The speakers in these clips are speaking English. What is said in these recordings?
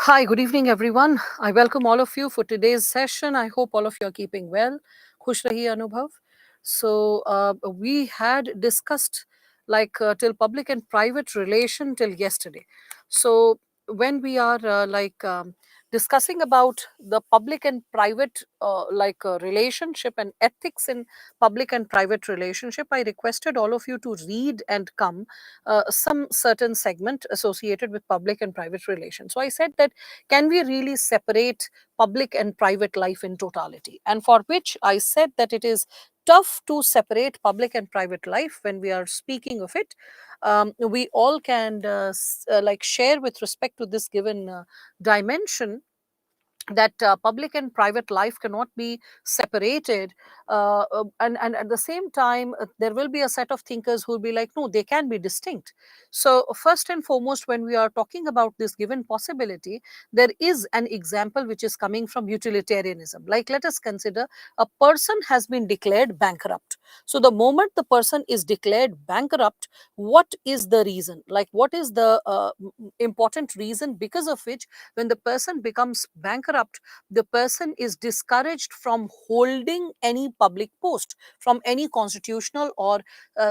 Hi, good evening, everyone. I welcome all of you for today's session. I hope all of you are keeping well. Khush rahi Anubhav. We had discussed till public and private relation till yesterday. So when we are discussing about the public and private relationship and ethics in public and private relationship, I requested all of you to read and come some certain segment associated with public and private relations. So I said that can we really separate public and private life in totality? And for which I said that it is tough to separate public and private life when we are speaking of it. We all can share with respect to this given dimension that public and private life cannot be separated, and at the same time there will be a set of thinkers who will be like, no, they can be distinct. So first and foremost, when we are talking about this given possibility, there is an example which is coming from utilitarianism. Like, let us consider a person has been declared bankrupt. So the moment the person is declared bankrupt, what is the reason, like what is the important reason because of which when the person becomes bankrupt, the person is discouraged from holding any public post, from any constitutional or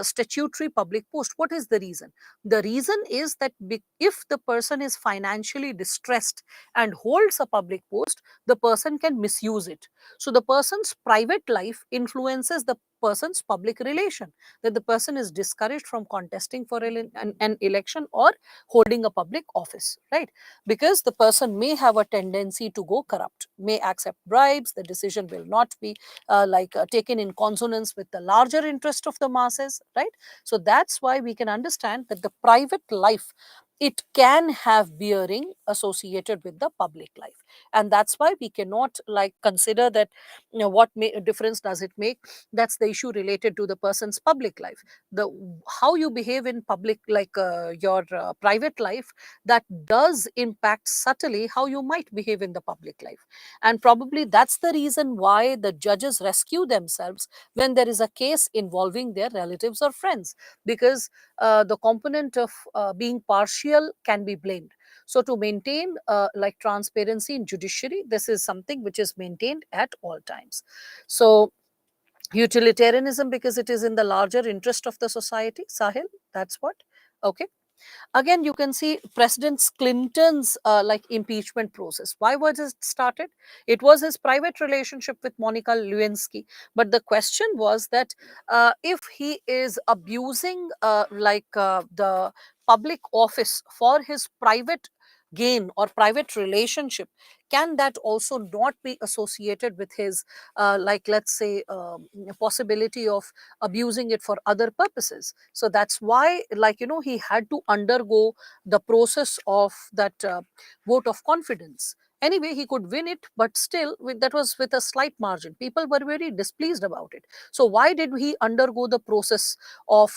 statutory public post? What is the reason? The reason is that if the person is financially distressed and holds a public post, the person can misuse it. So the person's private life influences the person's public relation, that the person is discouraged from contesting for an election or holding a public office, right? Because the person may have a tendency to go corrupt, may accept bribes, the decision will not be taken in consonance with the larger interest of the masses, right? So that's why we can understand that the private life, it can have bearing associated with the public life, and that's why we cannot consider that difference does it make. That's the issue related to the person's public life. The how you behave in public, your private life, that does impact subtly how you might behave in the public life. And probably that's the reason why the judges rescue themselves when there is a case involving their relatives or friends, because the component of being partial can be blamed. So to maintain transparency in judiciary, this is something which is maintained at all times. So utilitarianism, because it is in the larger interest of the society, Sahil, that's what. Okay. Again, you can see President Clinton's impeachment process. Why was it started? It was his private relationship with Monica Lewinsky. But the question was that if he is abusing the public office for his private gain or private relationship, can that also not be associated with his let's say possibility of abusing it for other purposes? So that's why, he had to undergo the process of that vote of confidence. Anyway, he could win it, but still that was with a slight margin. People were very displeased about it. So why did he undergo the process of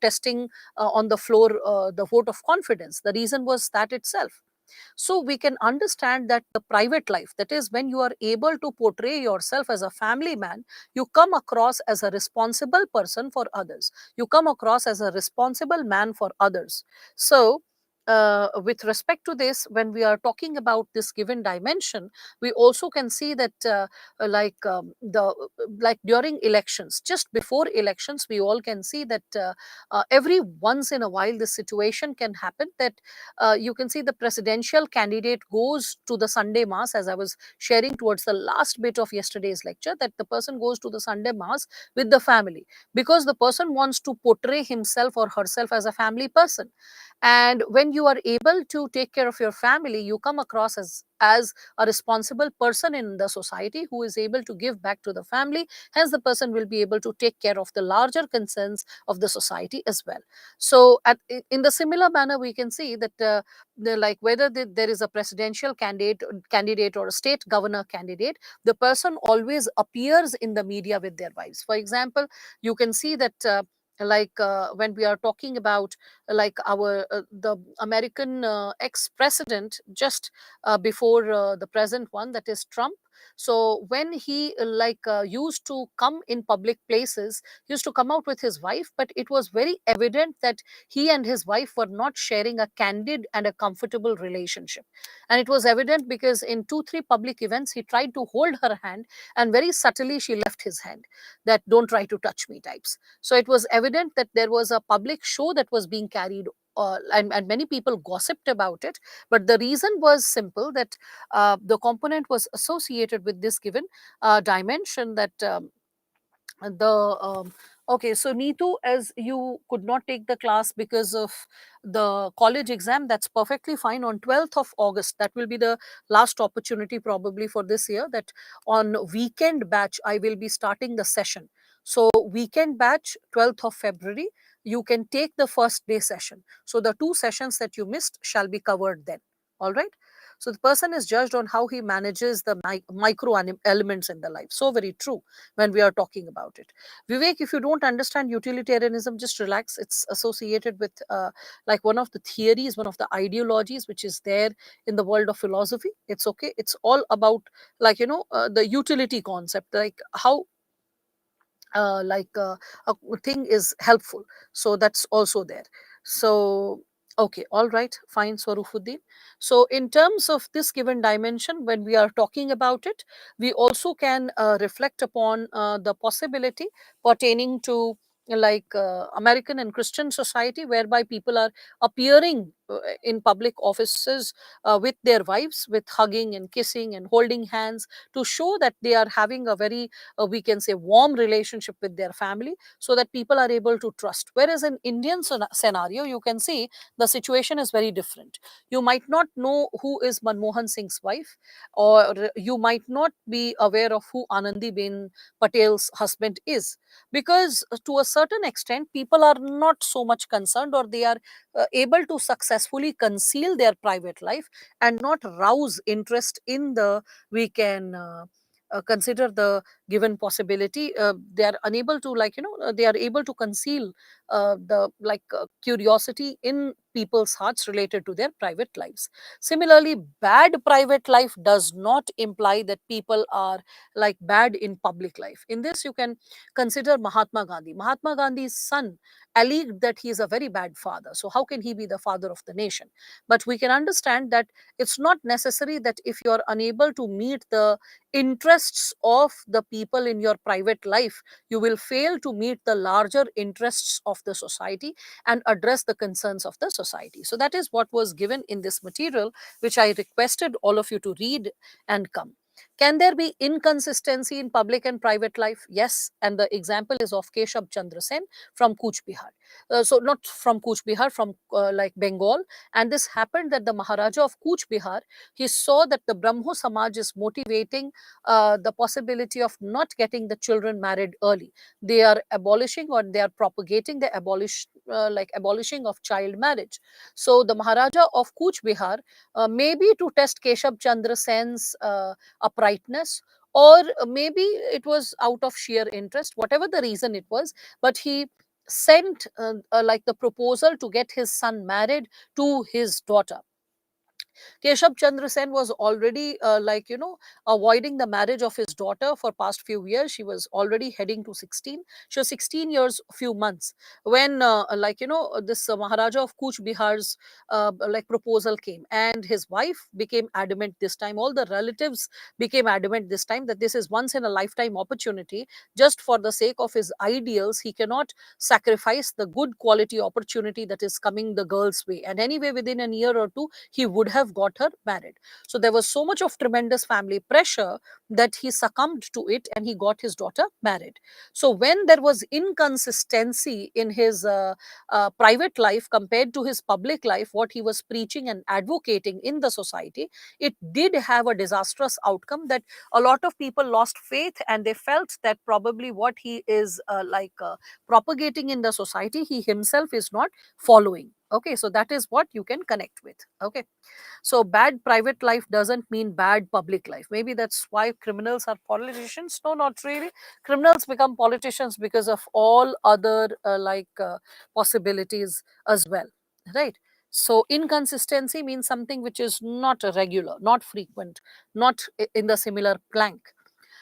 testing on the floor the vote of confidence? The reason was that itself. So we can understand that the private life, that is when you are able to portray yourself as a family man, you come across as a responsible person for others, you come across as a responsible man for others. So with respect to this, when we are talking about this given dimension, we also can see that the like during elections, just before elections, we all can see that every once in a while this situation can happen, that you can see the presidential candidate goes to the Sunday mass, as I was sharing towards the last bit of yesterday's lecture, that the person goes to the Sunday mass with the family because the person wants to portray himself or herself as a family person. And when you are able to take care of your family, you come across as a responsible person in the society who is able to give back to the family. Hence the person will be able to take care of the larger concerns of the society as well. So in the similar manner, we can see that whether there is a presidential candidate or a state governor candidate, the person always appears in the media with their wives. For example, you can see that when we are talking about our the American ex president, just before the present one, that is Trump. So when he used to come in public places, he used to come out with his wife, but it was very evident that he and his wife were not sharing a candid and a comfortable relationship. And it was evident because in 2 3 public events he tried to hold her hand, and very subtly she left his hand, that don't try to touch me types. So it was evident that there was a public show that was being carried, and many people gossiped about it. But the reason was simple, that the component was associated with this given dimension, that the okay, so Neetu, as you could not take the class because of the college exam, that's perfectly fine. On 12th of August, that will be the last opportunity probably for this year, that on weekend batch I will be starting the session. So weekend batch 12th of February, you can take the first day session, so the 2 sessions that you missed shall be covered then. All right. So the person is judged on how he manages the micro elements in the life. So very true when we are talking about it. Vivek, if you don't understand utilitarianism, just relax. It's associated with like one of the theories, one of the ideologies which is there in the world of philosophy. It's okay. It's all about, the utility concept, like how a thing is helpful. So that's also there. So okay, all right, fine, Swarufuddin. So in terms of this given dimension, when we are talking about it, we also can reflect upon the possibility pertaining to American and Christian society, whereby people are appearing in public offices with their wives, with hugging and kissing and holding hands, to show that they are having a very we can say warm relationship with their family, so that people are able to trust. Whereas in Indian scenario, you can see the situation is very different. You might not know who is Manmohan Singh's wife, or you might not be aware of who Anandi Ben Patel's husband is, because to a certain extent people are not so much concerned, or they are able to successfully conceal their private life and not rouse interest in the we can consider the given possibility. They are unable to they are able to conceal the curiosity in people's hearts related to their private lives. Similarly, bad private life does not imply that people are like bad in public life. In this, you can consider Mahatma Gandhi. Mahatma Gandhi's son alleged that he is a very bad father, so how can he be the father of the nation? But we can understand that it's not necessary that if you are unable to meet the interests of the people in your private life, you will fail to meet the larger interests of the society and address the concerns of the society. So that is what was given in this material, which I requested all of you to read and come. Can there be inconsistency in public and private life? Yes, and the example is of Keshab Chandra Sen from Kuch Bihar. So not from Kuch Bihar, from Bengal. And this happened that the Maharaja of Kuch Bihar, he saw that the Brahmo Samaj is motivating the possibility of not getting the children married early. They are abolishing, or they are propagating the abolishing of child marriage. So the Maharaja of Kuch Bihar, maybe to test Keshab Chandra Sen's uprightness, or maybe it was out of sheer interest, whatever the reason it was, but he sent the proposal to get his son married to his daughter. Keshab Chandra Sen was already avoiding the marriage of his daughter for past few years. She was already heading to 16. She was 16 years few months when this Maharaja of Kuch Bihar's proposal came, and his wife became adamant this time. All the relatives became adamant this time that this is once in a lifetime opportunity. Just for the sake of his ideals, he cannot sacrifice the good quality opportunity that is coming the girl's way. And anyway, within a year or two, he would have got her married. So there was so much of tremendous family pressure that he succumbed to it and he got his daughter married. So when there was inconsistency in his private life compared to his public life, what he was preaching and advocating in the society, it did have a disastrous outcome, that a lot of people lost faith and they felt that probably what he is propagating in the society, he himself is not following. Okay, so that is what you can connect with. Okay, so bad private life doesn't mean bad public life. Maybe that's why criminals are politicians. No, not really. Criminals become politicians because of all other possibilities as well, right? So inconsistency means something which is not regular, not frequent, not in the similar plank.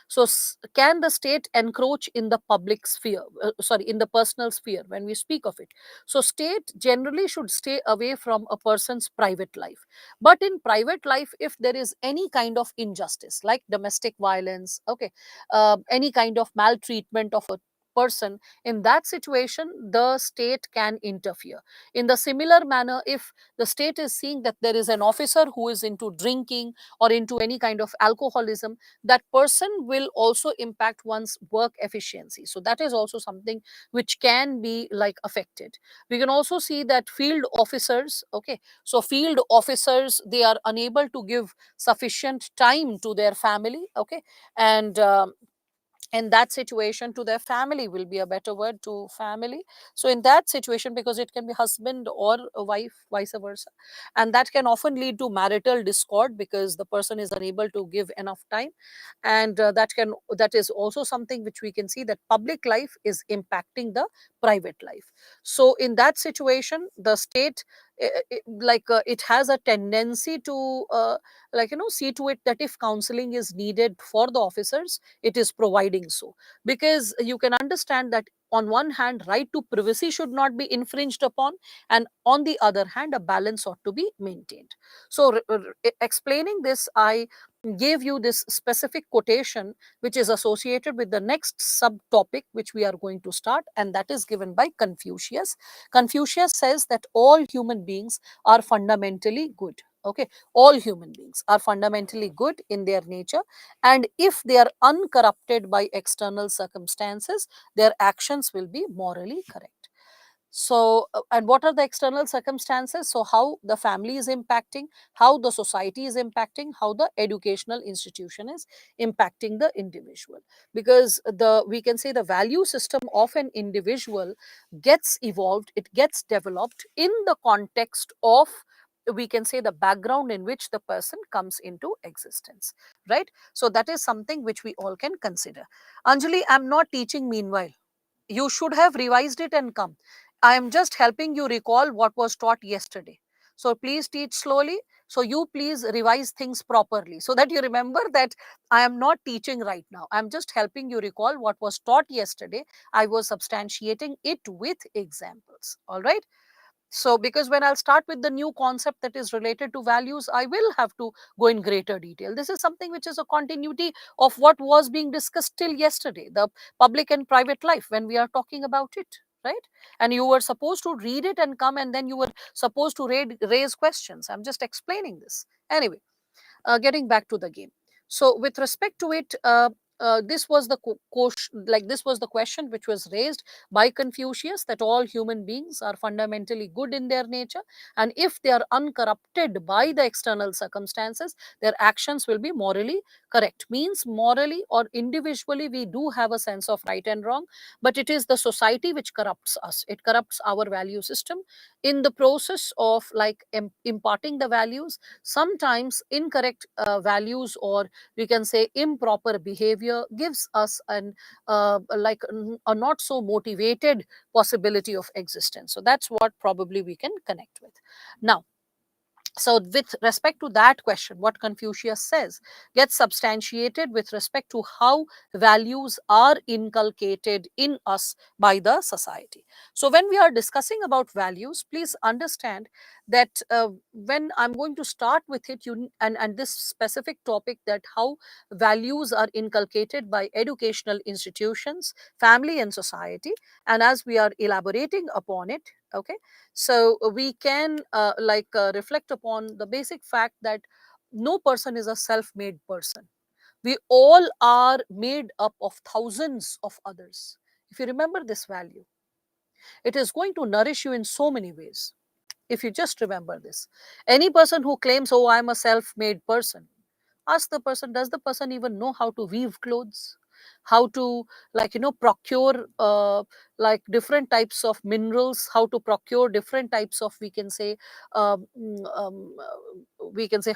So can the state encroach in the public sphere, sorry, in the personal sphere when we speak of it? So state generally should stay away from a person's private life. But in private life, if there is any kind of injustice like domestic violence, okay, any kind of maltreatment of a person, in that situation the state can interfere. In the similar manner, if the state is seeing that there is an officer who is into drinking or into any kind of alcoholism, that person will also impact one's work efficiency. So that is also something which can be like affected. We can also see that field officers, okay, so field officers, they are unable to give sufficient time to their family, okay, and in that situation, to their family will be a better word, to family. So in that situation, because it can be husband or a wife, vice versa, and that can often lead to marital discord because the person is unable to give enough time. And that is also something which we can see, that public life is impacting the private life. So in that situation, the state, it has a tendency to see to it that if counseling is needed for the officers, it is providing so. Because you can understand that on one hand, right to privacy should not be infringed upon, and on the other hand, a balance ought to be maintained. So explaining this, I gave you this specific quotation which is associated with the next subtopic which we are going to start, and that is given by Confucius. Confucius says that all human beings are fundamentally good. Okay, all human beings are fundamentally good in their nature, and if they are uncorrupted by external circumstances, their actions will be morally correct. So and what are the external circumstances? So how the family is impacting, how the society is impacting, how the educational institution is impacting the individual. Because the we can say the value system of an individual gets evolved, it gets developed in the context of, we can say, the background in which the person comes into existence, right? So that is something which we all can consider. Anjali, I'm not teaching meanwhile. You should have revised it and come. I am just helping you recall what was taught yesterday. So please teach slowly. So you please revise things properly so that you remember that I am not teaching right now. I am just helping you recall what was taught yesterday. I was substantiating it with examples. All right. So because when I'll start with the new concept that is related to values, I will have to go in greater detail. This is something which is a continuity of what was being discussed till yesterday, the public and private life, when we are talking about it, right? And you were supposed to read it and come, and then you were supposed to raise questions. I'm just explaining this anyway. Getting back to the game. So with respect to it, this was the this was the question which was raised by Confucius, that all human beings are fundamentally good in their nature, and if they are uncorrupted by the external circumstances, their actions will be morally correct. Means morally or individually we do have a sense of right and wrong, but it is the society which corrupts us. It corrupts our value system. In the process of imparting the values, sometimes incorrect values, or we can say improper behavior, gives us a not so motivated possibility of existence. So that's what probably we can connect with. Now, so with respect to that question, what Confucius says gets substantiated with respect to how values are inculcated in us by the society. So when we are discussing about values, please understand that when I'm going to start with it, and this specific topic, that how values are inculcated by educational institutions, family and society, and as we are elaborating upon it, okay, so we can reflect upon the basic fact that no person is a self-made person. We all are made up of thousands of others. If you remember this value, it is going to nourish you in so many ways. If you just remember this, any person who claims, oh, I'm a self-made person, ask the person, does the person even know how to weave clothes? how to, like, procure like different types of minerals, how to procure different types of, we can say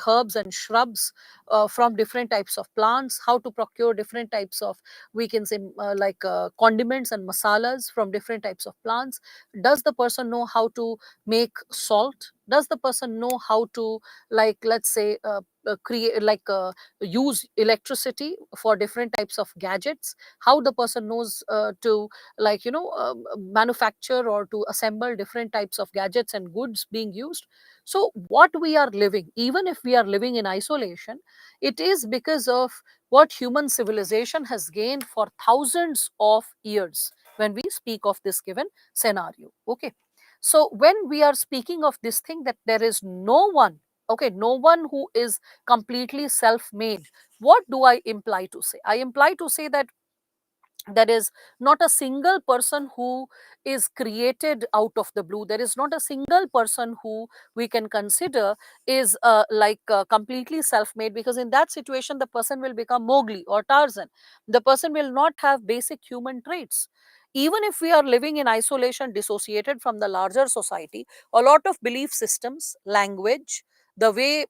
herbs and shrubs from different types of plants, how to procure different types of, we can say, condiments and masalas from different types of plants. Does the person know how to make salt? Does the person know how to, like, let's say, create, like, use electricity for different types of gadgets? How the person knows to, like, manufacture or to assemble different types of gadgets and goods being used? So what we are living, even if we are living in isolation, it is because of what human civilization has gained for thousands of years when we speak of this given scenario. Okay, so when we are speaking of this thing, that there is no one, okay, no one who is completely self made, what do I imply to say? I imply to say that there is not a single person who is created out of the blue. There is not a single person who we can consider is completely self made, because in that situation the person will become Mowgli or Tarzan. The person will not have basic human traits. Even if we are living in isolation, dissociated from the larger society, a lot of belief systems, language, the way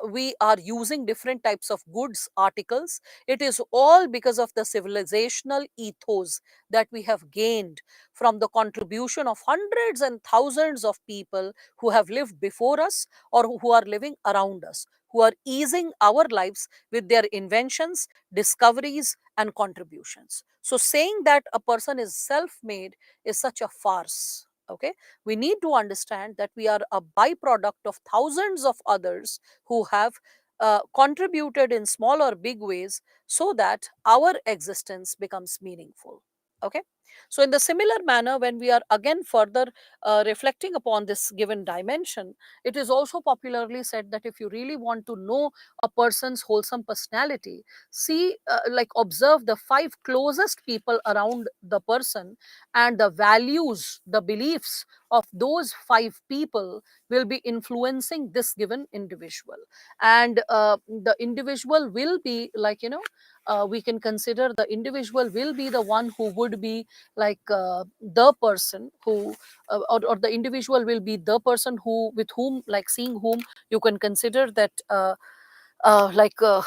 we are using different types of goods, articles, it is all because of the civilizational ethos that we have gained from the contribution of hundreds and thousands of people who have lived before us or who are living around us, who are easing our lives with their inventions, discoveries, and contributions. So, saying that a person is self made is such a farce. Okay, we need to understand that we are a byproduct of thousands of others who have contributed in small or big ways so that our existence becomes meaningful. Okay, so in the similar manner, when we are again further reflecting upon this given dimension, it is also popularly said that if you really want to know a person's wholesome personality, see, like, observe the five closest people around the person, and the values, the beliefs of those five people will be influencing this given individual. And the individual will be, like, we can consider the individual will be the one who would be, like, the person who, or the individual will be the person who, with whom, like, seeing whom you can consider that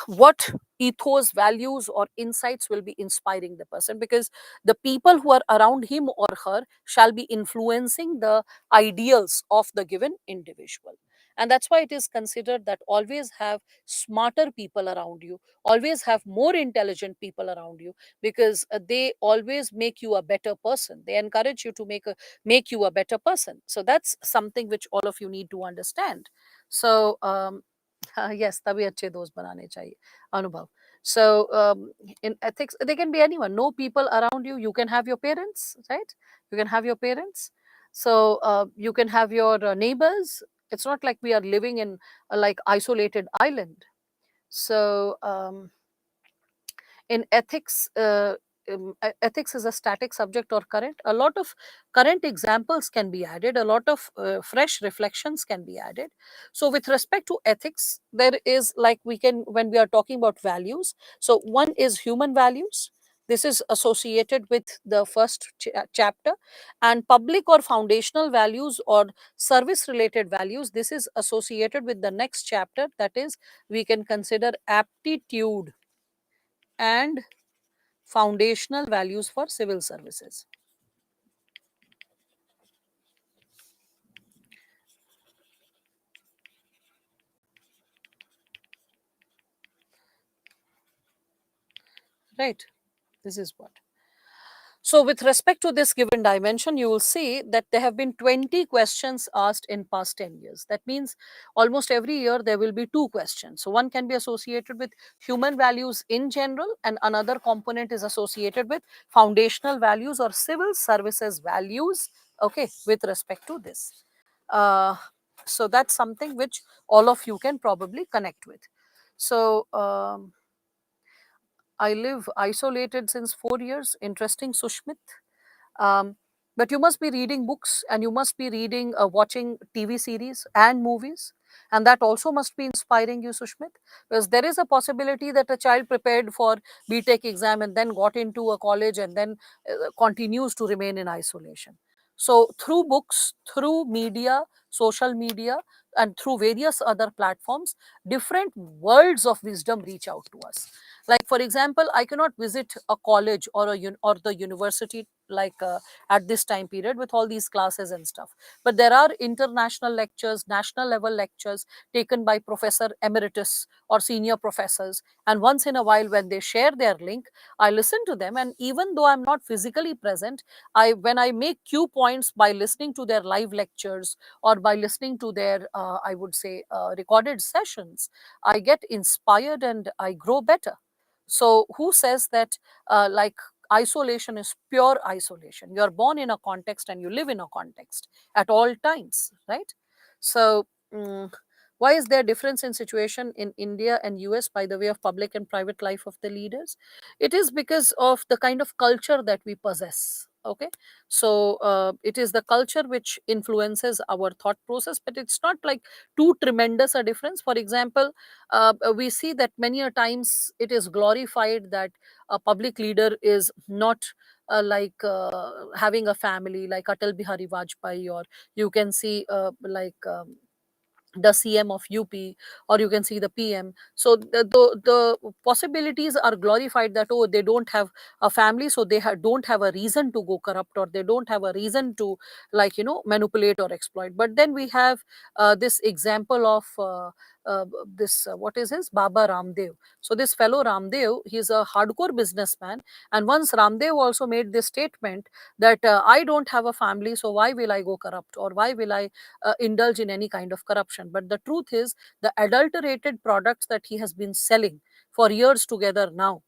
what ethos, values, or insights will be inspiring the person, because the people who are around him or her shall be influencing the ideals of the given individual. And that's why it is considered that always have smarter people around you, always have more intelligent people around you, because they always make you a better person. They encourage you to make you a better person. So that's something which all of you need to understand. So हाँ, yes, तभी अच्छे दोस्त बनाने चाहिए, अनुभव. So in ethics, they can be anyone. No people around you. You can have your parents, right? You can have your parents. So you can have your neighbors. It's not like we are living in a, like, isolated island. So in ethics, ethics is a static subject or current. A lot of current examples can be added, a lot of fresh reflections can be added. So with respect to ethics, there is, like, we can, when we are talking about values, so one is human values. This is associated with the first chapter. And public or foundational values or service related values, this is associated with the next chapter, that is, we can consider aptitude and foundational values for civil services. Right, this is what. So with respect to this given dimension, you will see that there have been 20 questions asked in past 10 years. That means almost every year there will be two questions. So one can be associated with human values in general, and another component is associated with foundational values or civil services values, okay, with respect to this. uh, so that's something which all of you can probably connect with. So I live isolated since 4 years. Interesting, Sushmit. Um, but you must be reading books, and you must be reading, watching TV series and movies. And that also must be inspiring you, Sushmit, because there is a possibility that a child prepared for BTech exam and then got into a college and then continues to remain in isolation. So through books, through media, social media, and through various other platforms, different worlds of wisdom reach out to us. Like for example, I cannot visit a college or or the university like at this time period with all these classes and stuff, but there are international lectures, national level lectures taken by professor emeritus or senior professors, and once in a while when they share their link, I listen to them. And even though I'm not physically present, I when I make cue points by listening to their live lectures or by listening to their I would say recorded sessions, I get inspired and I grow better. So who says that like isolation is pure isolation? You're born in a context and you live in a context at all times, right? So why is there difference in situation in India and US by the way of public and private life of the leaders? It is because of the kind of culture that we possess. Okay, so it is the culture which influences our thought process, but it's not like too tremendous a difference. For example, we see that many a times it is glorified that a public leader is not having a family like Atal Bihari Vajpayee, or you can see the CM of UP, or you can see the PM. So the possibilities are glorified that, oh, they don't have a family, so they don't have a reason to go corrupt, or they don't have a reason to manipulate or exploit. But then we have this example of this what is his Baba Ramdev. So this fellow Ramdev, he's a hardcore businessman, and once Ramdev also made this statement that I don't have a family, so why will I go corrupt, or why will I indulge in any kind of corruption? But the truth is, the adulterated products that he has been selling for years together now,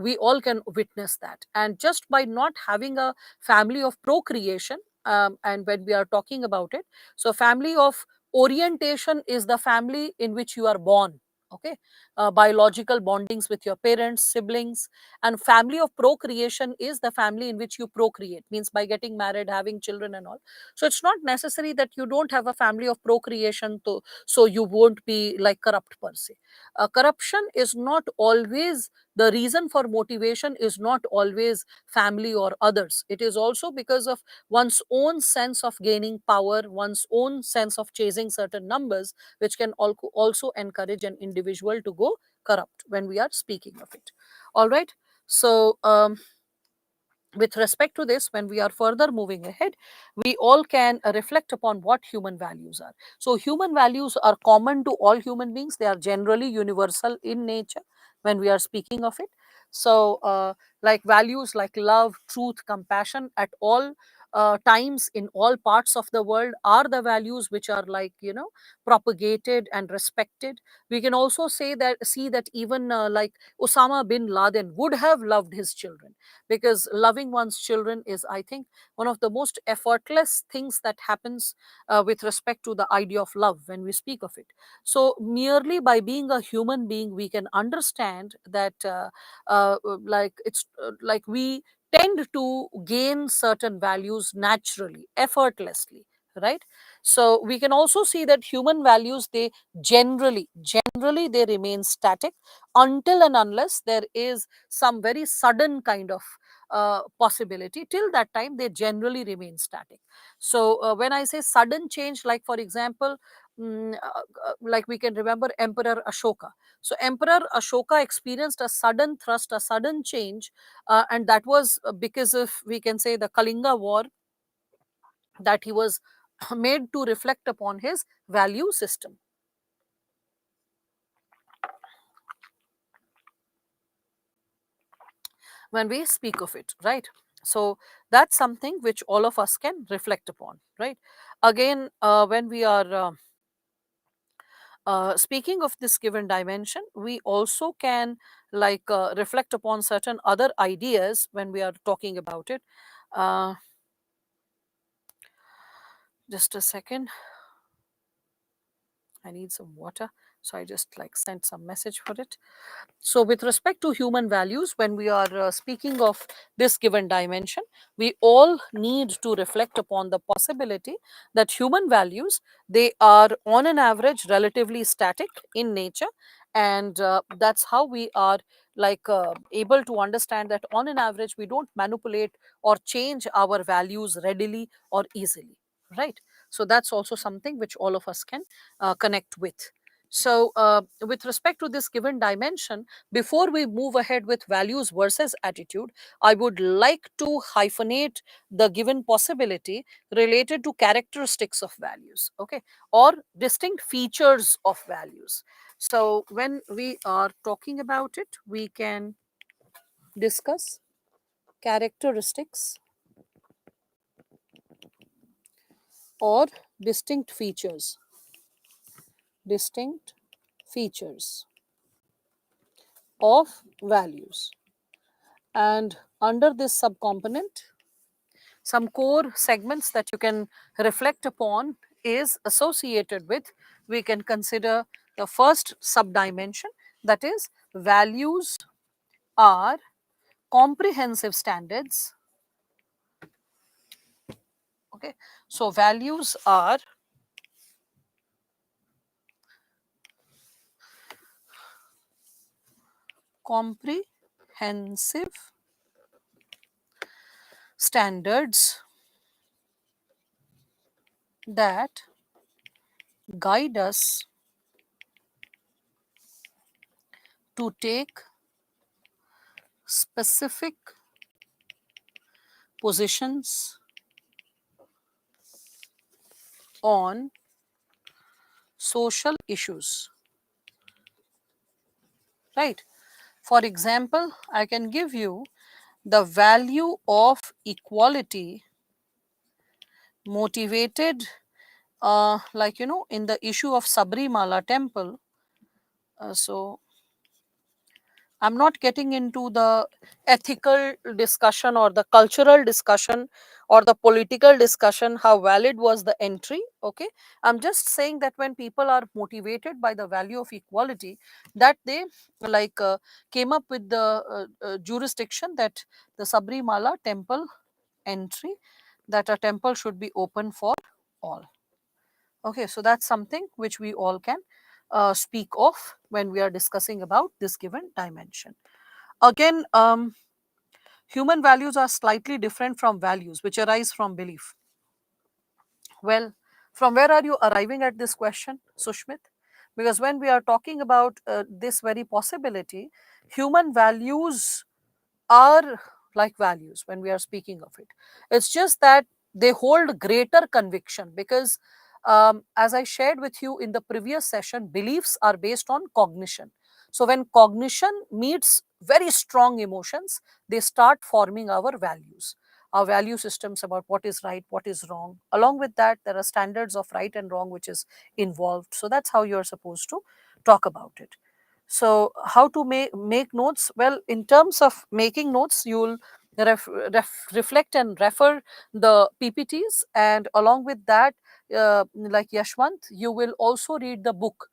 we all can witness that. And just by not having a family of procreation, and when we are talking about it, so family of orientation is the family in which you are born. Okay, biological bondings with your parents, siblings, and family of procreation is the family in which you procreate, means by getting married, having children, and all. So it's not necessary that you don't have a family of procreation to, so you won't be like corrupt per se. Corruption is not always the reason for motivation, is not always family or others. It is also because of one's own sense of gaining power, one's own sense of chasing certain numbers, which can also encourage an individual to go corrupt when we are speaking of it. All right. So with respect to this, when we are further moving ahead, we all can reflect upon what human values are. So human values are common to all human beings. They are generally universal in nature when we are speaking of it. So like values like love, truth, compassion at all times in all parts of the world are the values which are propagated and respected. We can also say that, see that even like Osama bin Laden would have loved his children, because loving one's children is, I think, one of the most effortless things that happens with respect to the idea of love when we speak of it. So merely by being a human being, we can understand that like it's like we tend to gain certain values naturally, effortlessly, right? So we can also see that human values, they generally they remain static until and unless there is some very sudden kind of possibility. Till that time, they generally remain static. So when I say sudden change, like for example, like we can remember Emperor Ashoka. So Emperor Ashoka experienced a sudden thrust, a sudden change, and that was because of, we can say, the Kalinga War, that he was made to reflect upon his value system when we speak of it, right? So that's something which all of us can reflect upon, right? Again, when we are speaking of this given dimension, we also can reflect upon certain other ideas when we are talking about it. uh, just a second, I need some water. So I just like sent some message for it. So with respect to human values, when we are speaking of this given dimension, we all need to reflect upon the possibility that human values, they are on an average relatively static in nature, and that's how we are like able to understand that on an average we don't manipulate or change our values readily or easily, right? So that's also something which all of us can connect with. So with respect to this given dimension, before we move ahead with values versus attitude, I would like to hyphenate the given possibility related to characteristics of values, okay, or distinct features of values. So when we are talking about it, we can discuss characteristics or distinct features. Distinct features of values. And under this subcomponent, some core segments that you can reflect upon is associated with, we can consider the first subdimension, that is, values are comprehensive standards. Okay, so values are comprehensive standards that guide us to take specific positions on social issues, right? For example, I can give you the value of equality motivated, like, in the issue of Sabrimala temple. So I'm not getting into the ethical discussion or the cultural discussion or the political discussion, how valid was the entry. Okay. I'm just saying that when people are motivated by the value of equality, that they like came up with the jurisdiction that the Sabrimala temple entry, that a temple should be open for all. Okay. So that's something which we all can speak of when we are discussing about this given dimension. Again, human values are slightly different from values which arise from belief. Well, from where are you arriving at this question, Sushmit? Because when we are talking about this very possibility, human values are like values when we are speaking of it. It's just that they hold greater conviction because, as I shared with you in the previous session, beliefs are based on cognition. So, when cognition meets very strong emotions, they start forming our values. Our value systems about what is right, what is wrong. Along with that, there are standards of right and wrong which is involved. So, that's how you're supposed to talk about it. So how to make notes? Well, in terms of making notes, you'll reflect and refer the PPTs, and along with that, like Yashwant, you will also read the book.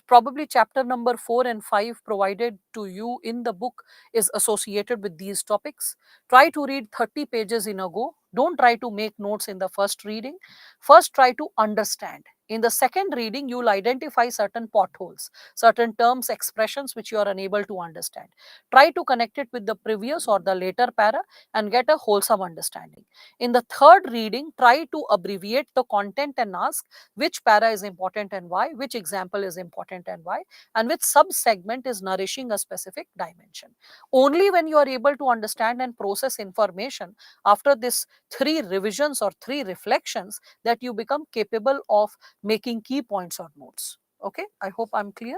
Probably chapter number 4 and 5 provided to you in the book is associated with these topics. Try to read 30 pages in a go. Don't try to make notes in the first reading. First, try to understand. In the second reading, you will identify certain potholes, certain terms, expressions which you are unable to understand. Try to connect it with the previous or the later para and get a wholesome understanding. In the third reading, try to abbreviate the content and ask which para is important and why, which example is important and why, and which sub-segment is nourishing a specific dimension. Only when you are able to understand and process information after this 3 revisions or 3 reflections that you become capable of making key points or notes. Okay, I hope I'm clear.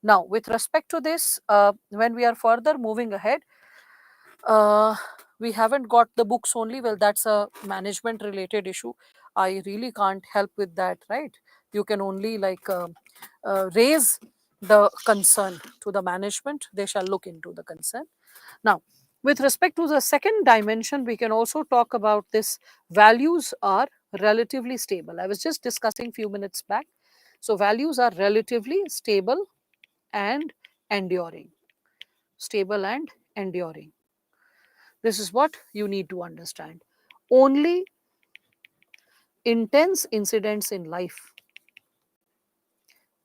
Now, with respect to this, when we are further moving ahead, we haven't got the books only. Well, that's a management related issue. I really can't help with that, right? You can only like raise the concern to the management. They shall look into the concern. Now, with respect to the second dimension, we can also talk about this values are relatively stable. I was just discussing few minutes back So values are relatively stable and enduring. Stable and enduring. This is what you need to understand. Only intense incidents in life,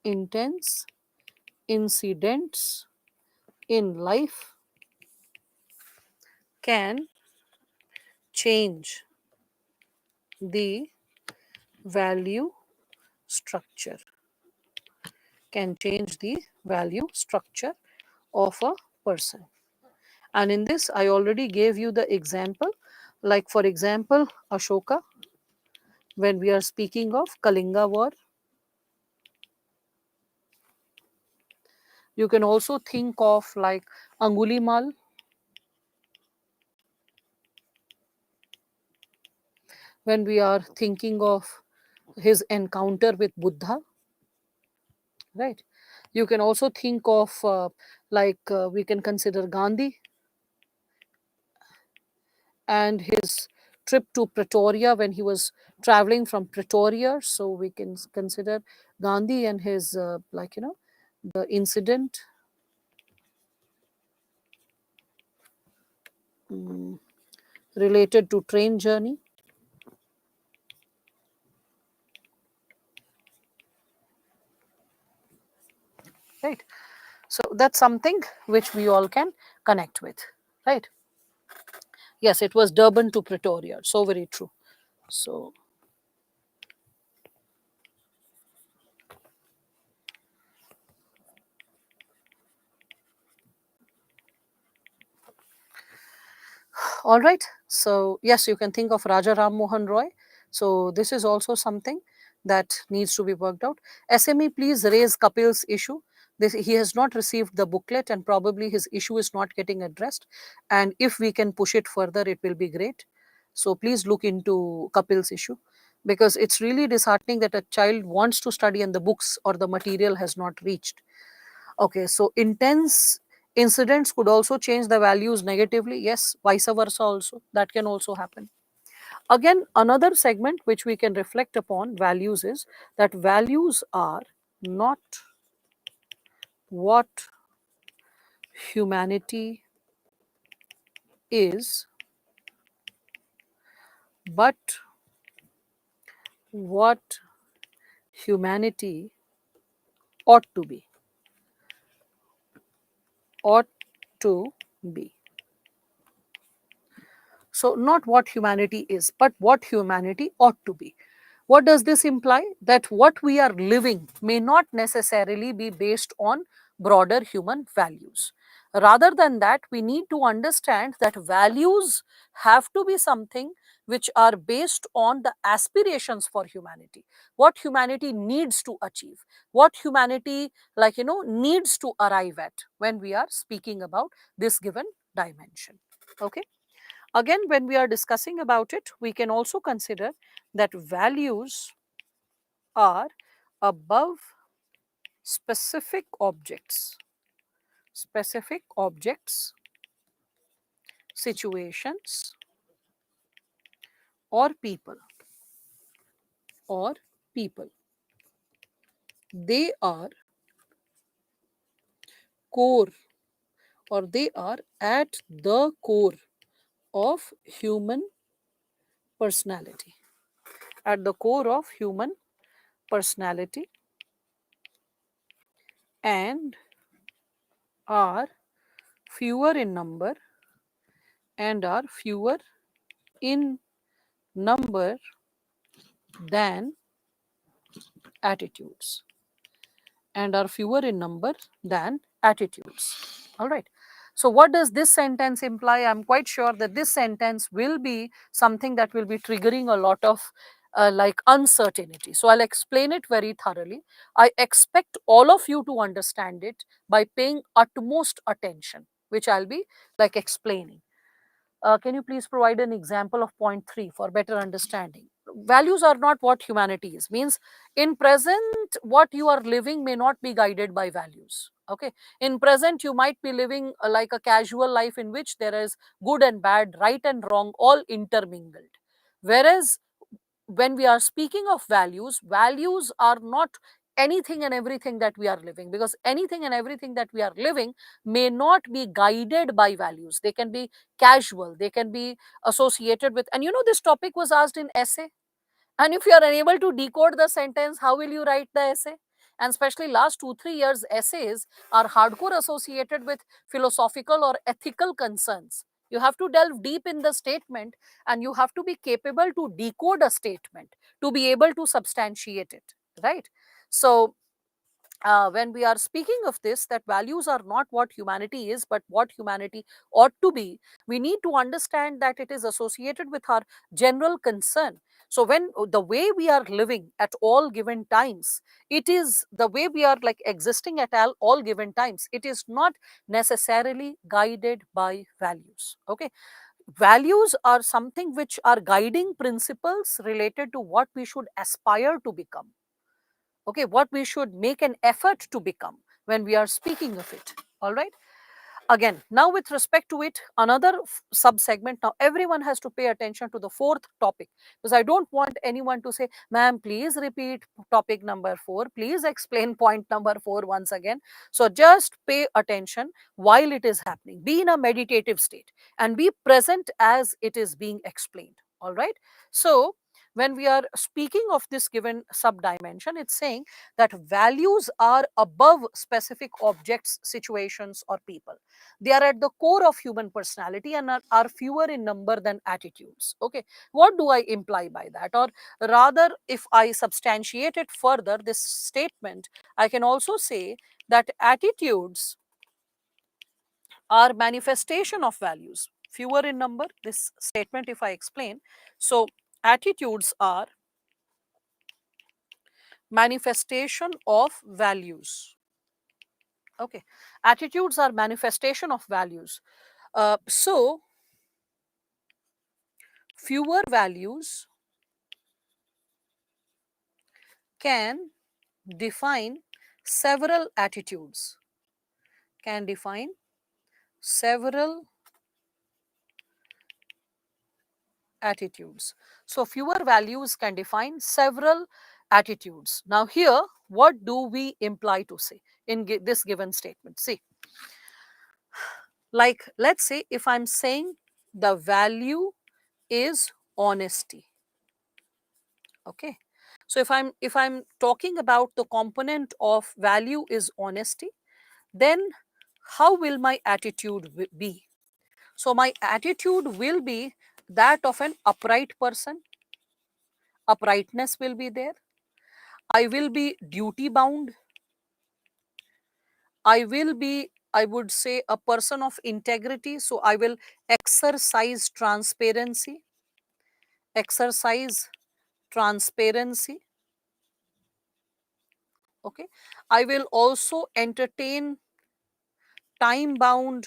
intense incidents in life can change the value structure, can change the value structure of a person. And in this, I already gave you the example. Like, for example, Ashoka, when we are speaking of Kalinga War. You can also think of like Angulimal, when we are thinking of his encounter with Buddha, right? You can also think of we can consider Gandhi and his trip to Pretoria when he was traveling from Pretoria. So we can consider Gandhi and his the incident related to train journey. Right. So that's something which we all can connect with. Right. Yes, it was Durban to Pretoria. So very true. So all right. So yes, you can think of Raja Ram Mohan Roy. So this is also something that needs to be worked out. SME, please raise Kapil's issue. This, he has not received the booklet and probably his issue is not getting addressed. And if we can push it further, it will be great. So please look into Kapil's issue, because it's really disheartening that a child wants to study and the books or the material has not reached. Okay, so intense incidents could also change the values negatively. Yes, vice versa also. That can also happen. Again, another segment which we can reflect upon values is that values are not what humanity is, but what humanity ought to be. Ought to be. So, not what humanity is, but what humanity ought to be. What does this imply? That what we are living may not necessarily be based on broader human values. Rather than that, we need to understand that values have to be something which are based on the aspirations for humanity, what humanity needs to achieve, what humanity needs to arrive at when we are speaking about this given dimension. Okay. Again, when we are discussing about it, we can also consider that values are above specific objects, situations, or people, or people. They are core, or they are at the core of human personality, at the core of human personality, and are fewer in number, and are fewer in number than attitudes, and are fewer in number than attitudes. All right. So, what does this sentence imply? I'm quite sure that this sentence will be something that will be triggering a lot of uncertainty. So, I'll explain it very thoroughly. I expect all of you to understand it by paying utmost attention, which I'll be explaining. Can you please provide an example of point 3 for better understanding? Values are not what humanity is. Means in present, what you are living may not be guided by values. Okay. In present, you might be living like a casual life in which there is good and bad, right and wrong, all intermingled. Whereas when we are speaking of values, values are not anything and everything that we are living, because anything and everything that we are living may not be guided by values. They can be casual, they can be associated with, and this topic was asked in essay, and if you are unable to decode the sentence, how will you write the essay? And especially last 2-3 years, essays are hardcore associated with philosophical or ethical concerns. You have to delve deep in the statement, and you have to be capable to decode a statement to be able to substantiate it, right? So when we are speaking of this, that values are not what humanity is, but what humanity ought to be, we need to understand that it is associated with our general concern. So when the way we are living at all given times, it is the way we are like existing at all given times, it is not necessarily guided by values. Okay, values are something which are guiding principles related to what we should aspire to become, okay, what we should make an effort to become when we are speaking of it. All right, again, now with respect to it, another sub segment. Now everyone has to pay attention to the fourth topic, because I don't want anyone to say, ma'am, please repeat topic number 4, please explain point number 4 once again. So just pay attention while it is happening, be in a meditative state and be present as it is being explained. All right, so when we are speaking of this given sub-dimension, it's saying that values are above specific objects, situations, or people. They are at the core of human personality and are fewer in number than attitudes. Okay, what do I imply by that? Or rather, if I substantiate it further, this statement, I can also say that attitudes are manifestation of values, fewer in number. This statement, if I explain, so attitudes are manifestation of values. Okay, attitudes are manifestation of values. So fewer values can define several attitudes, can define several attitudes. So fewer values can define several attitudes. Now here, what do we imply to say in this given statement? See, like let's say if I'm saying the value is honesty. Okay, so if I'm talking about the component of value is honesty, then how will my attitude be? So my attitude will be that of an upright person. Uprightness will be there. I will be duty bound. I will be, I would say, a person of integrity. So I will exercise transparency. Exercise transparency. Okay, I will also entertain time bound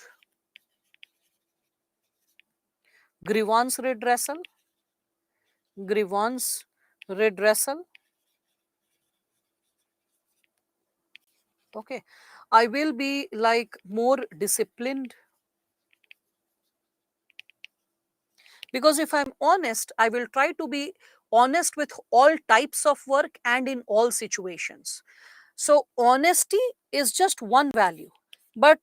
grievance redressal. Grievance redressal. Okay, I will be like more disciplined, because if I'm honest, I will try to be honest with all types of work and in all situations. So honesty is just one value, but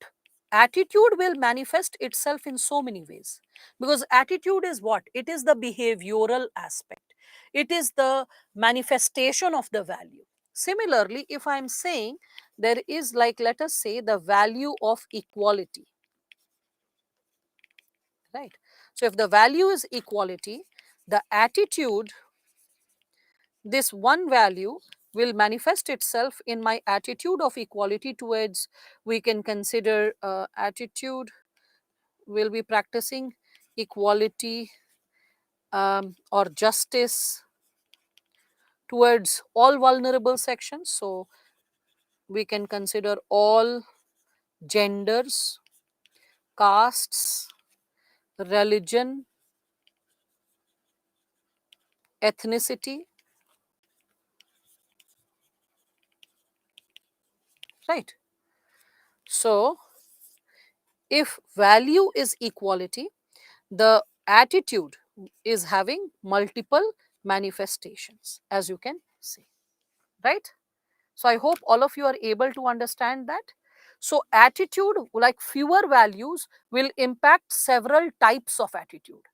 attitude will manifest itself in so many ways, because attitude is what? It is the behavioral aspect, it is the manifestation of the value. Similarly, if I'm saying there is, like, let us say, the value of equality, right? So if the value is equality, the attitude, this one value, will manifest itself in my attitude of equality towards, we can consider attitude will be practicing equality or justice towards all vulnerable sections. So we can consider all genders, castes, religion, ethnicity, right? So if value is equality, the attitude is having multiple manifestations, as you can see, right? So I hope all of you are able to understand that. So attitude, like fewer values, will impact several types of attitude.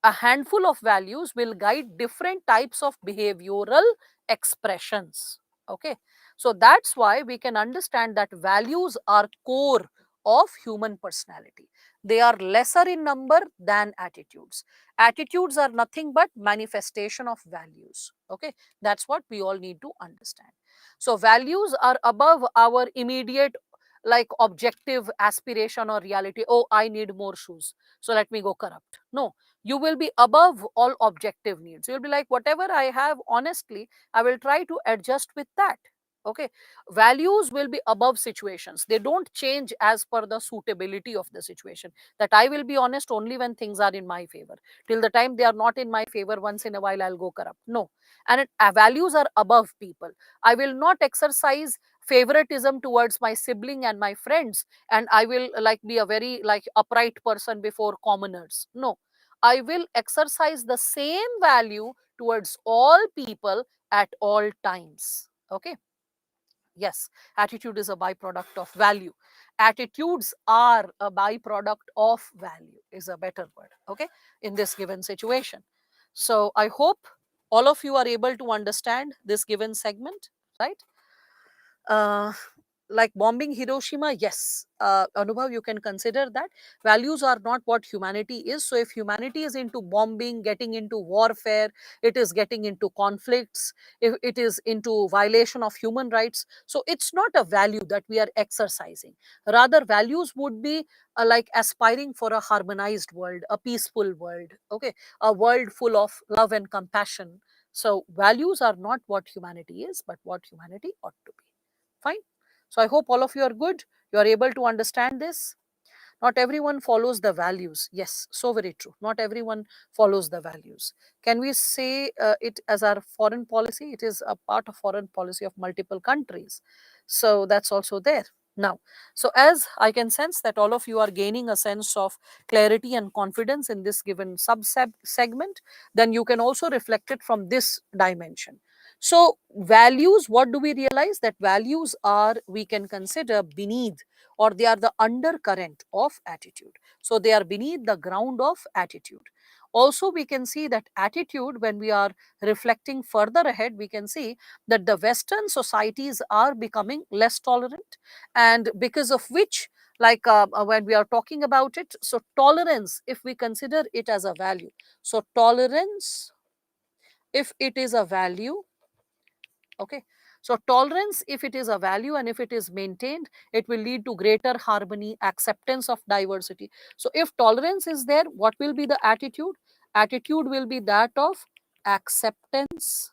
A handful of values will guide different types of behavioral expressions. Okay, so that's why we can understand that values are core of human personality. They are lesser in number than attitudes. Attitudes are nothing but manifestation of values. Okay, that's what we all need to understand. So values are above our immediate, like, objective aspiration or reality. Oh, I need more shoes, so let me go corrupt. No, you will be above all objective needs. You'll be like, whatever I have, honestly, I will try to adjust with that. Okay, values will be above situations. They don't change as per the suitability of the situation. That I will be honest only when things are in my favor. Till the time they are not in my favor, once in a while I'll go corrupt. No. And values are above people. I will not exercise favoritism towards my sibling and my friends, and I will, like, be a very, like, upright person before commoners. No, I will exercise the same value towards all people at all times. Okay. Yes, attitude is a byproduct of value. Attitudes are a byproduct of value, is a better word. Okay, in this given situation. So I hope all of you are able to understand this given segment, right? Uh, like bombing Hiroshima, yes, Anubhav, you can consider that values are not what humanity is. So if humanity is into bombing, getting into warfare, it is getting into conflicts, if it is into violation of human rights, so it's not a value that we are exercising. Rather, values would be like aspiring for a harmonized world, a peaceful world, okay, a world full of love and compassion. So values are not what humanity is, but what humanity ought to be. Fine. So I hope all of you are good. You are able to understand this. Not everyone follows the values. Yes, so very true. Not everyone follows the values. Can we say it as our foreign policy? It is a part of foreign policy of multiple countries. So that's also there. Now, so as I can sense that all of you are gaining a sense of clarity and confidence in this given segment, then you can also reflect it from this dimension. So values, what do we realize? That values are, we can consider, beneath, or they are the undercurrent of attitude. So they are beneath the ground of attitude. Also, we can see that attitude, when we are reflecting further ahead, we can see that the Western societies are becoming less tolerant, and because of which, like, when we are talking about it, so tolerance, if we consider it as a value, so tolerance, if it is a value, okay, so tolerance, if it is a value and if it is maintained, it will lead to greater harmony, acceptance of diversity. So if tolerance is there, what will be the attitude? Attitude will be that of acceptance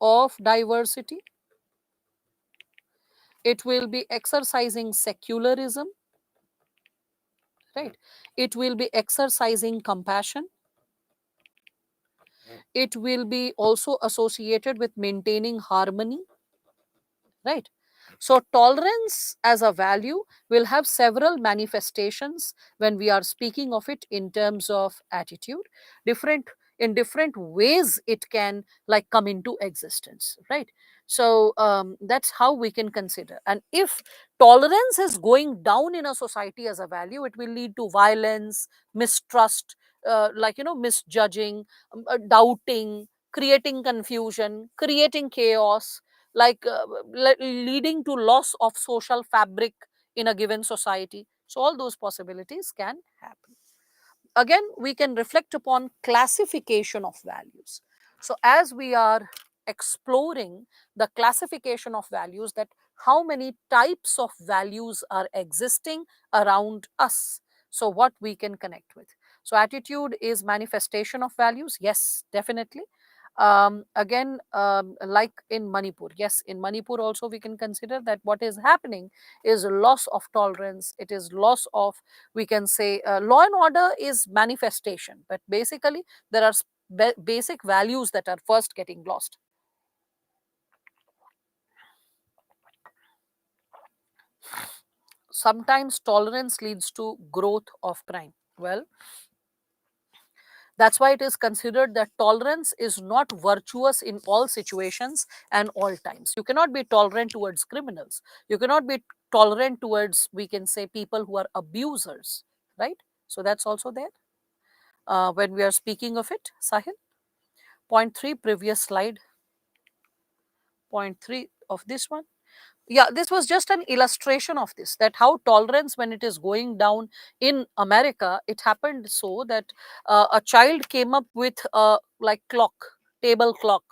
of diversity. It will be exercising secularism, right? It will be exercising compassion. It will be also associated with maintaining harmony, right? So tolerance as a value will have several manifestations when we are speaking of it in terms of attitude. Different, in different ways it can, like, come into existence, right? So that's how we can consider. And if tolerance is going down in a society as a value, it will lead to violence, mistrust, like, misjudging, doubting, creating confusion, creating chaos, like, leading to loss of social fabric in a given society. So all those possibilities can happen. Again, we can reflect upon classification of values. So as we are exploring the classification of values, that how many types of values are existing around us, so what we can connect with. So attitude is manifestation of values, yes, definitely. Again, like in Manipur, yes, in Manipur also we can consider that what is happening is loss of tolerance, it is loss of, we can say, law and order is manifestation, but basically there are basic values that are first getting lost. Sometimes tolerance leads to growth of crime. Well, That's why it is considered that tolerance is not virtuous in all situations and all times. You cannot be tolerant towards criminals. You cannot be tolerant towards, we can say, people who are abusers, right? So that's also there when we are speaking of it, Sahil. Point 3, previous slide. Point 3 of this one. Yeah, this was just an illustration of this, that how tolerance, when it is going down in America, it happened so that a child came up with a like clock, table clock,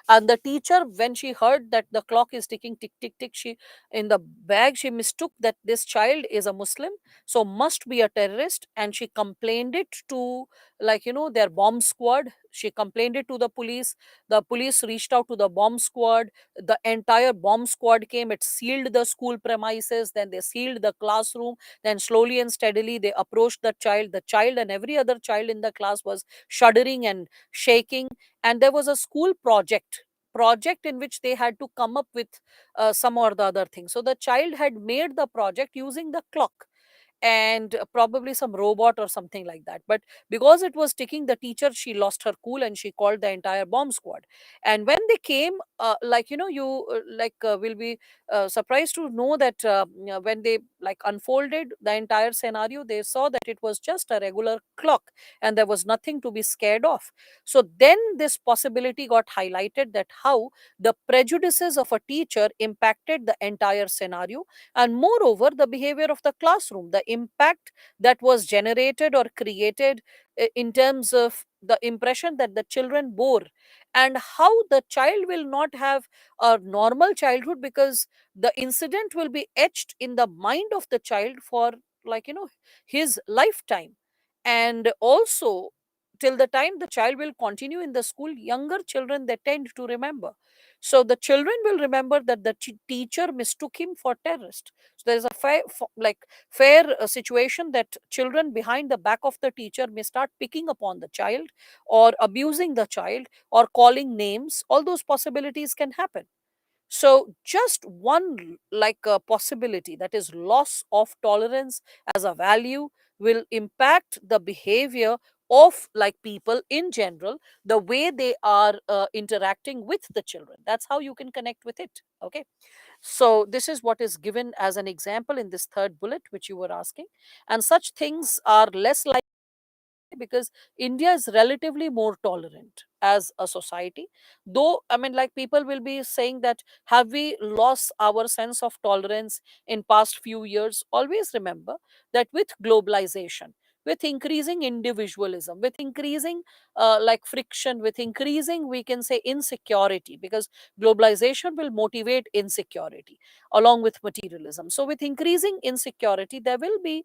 and the teacher, when she heard that the clock is ticking tick tick tick, she, in the bag, she mistook that this child is a Muslim, so must be a terrorist, and she complained it to, like, their bomb squad. She complained it to the police. The police reached out to the bomb squad. The entire bomb squad came. It sealed the school premises, then they sealed the classroom. Then slowly and steadily they approached the child and every other child in the class was shuddering and shaking. And there was a school project in which they had to come up with some or the other thing. So the child had made the project using the clock and probably some robot or something like that. But because it was ticking, the teacher, she lost her cool and she called the entire bomb squad. And when they came, you will be surprised to know that when they like unfolded the entire scenario, they saw that it was just a regular clock and there was nothing to be scared of. So then this possibility got highlighted, that how the prejudices of a teacher impacted the entire scenario, and moreover the behavior of the classroom, the impact that was generated or created in terms of the impression that the children bore, and how the child will not have a normal childhood, because the incident will be etched in the mind of the child for, like, his lifetime. And also, till the time the child will continue in the school, younger children, they tend to remember. So the children will remember that the teacher mistook him for terrorist. So there is a fair situation that children behind the back of the teacher may start picking upon the child or abusing the child or calling names. All those possibilities can happen. So just one possibility, that is loss of tolerance as a value, will impact the behavior of like people in general, the way they are interacting with the children. That's how you can connect with it. Okay, so this is what is given as an example in this third bullet which you were asking. And such things are less likely because India is relatively more tolerant as a society. Though, I mean, like, people will be saying that have we lost our sense of tolerance in past few years? Always remember that with globalization, with increasing individualism, with increasing friction, with increasing, we can say, insecurity, because globalization will motivate insecurity along with materialism. So with increasing insecurity, there will be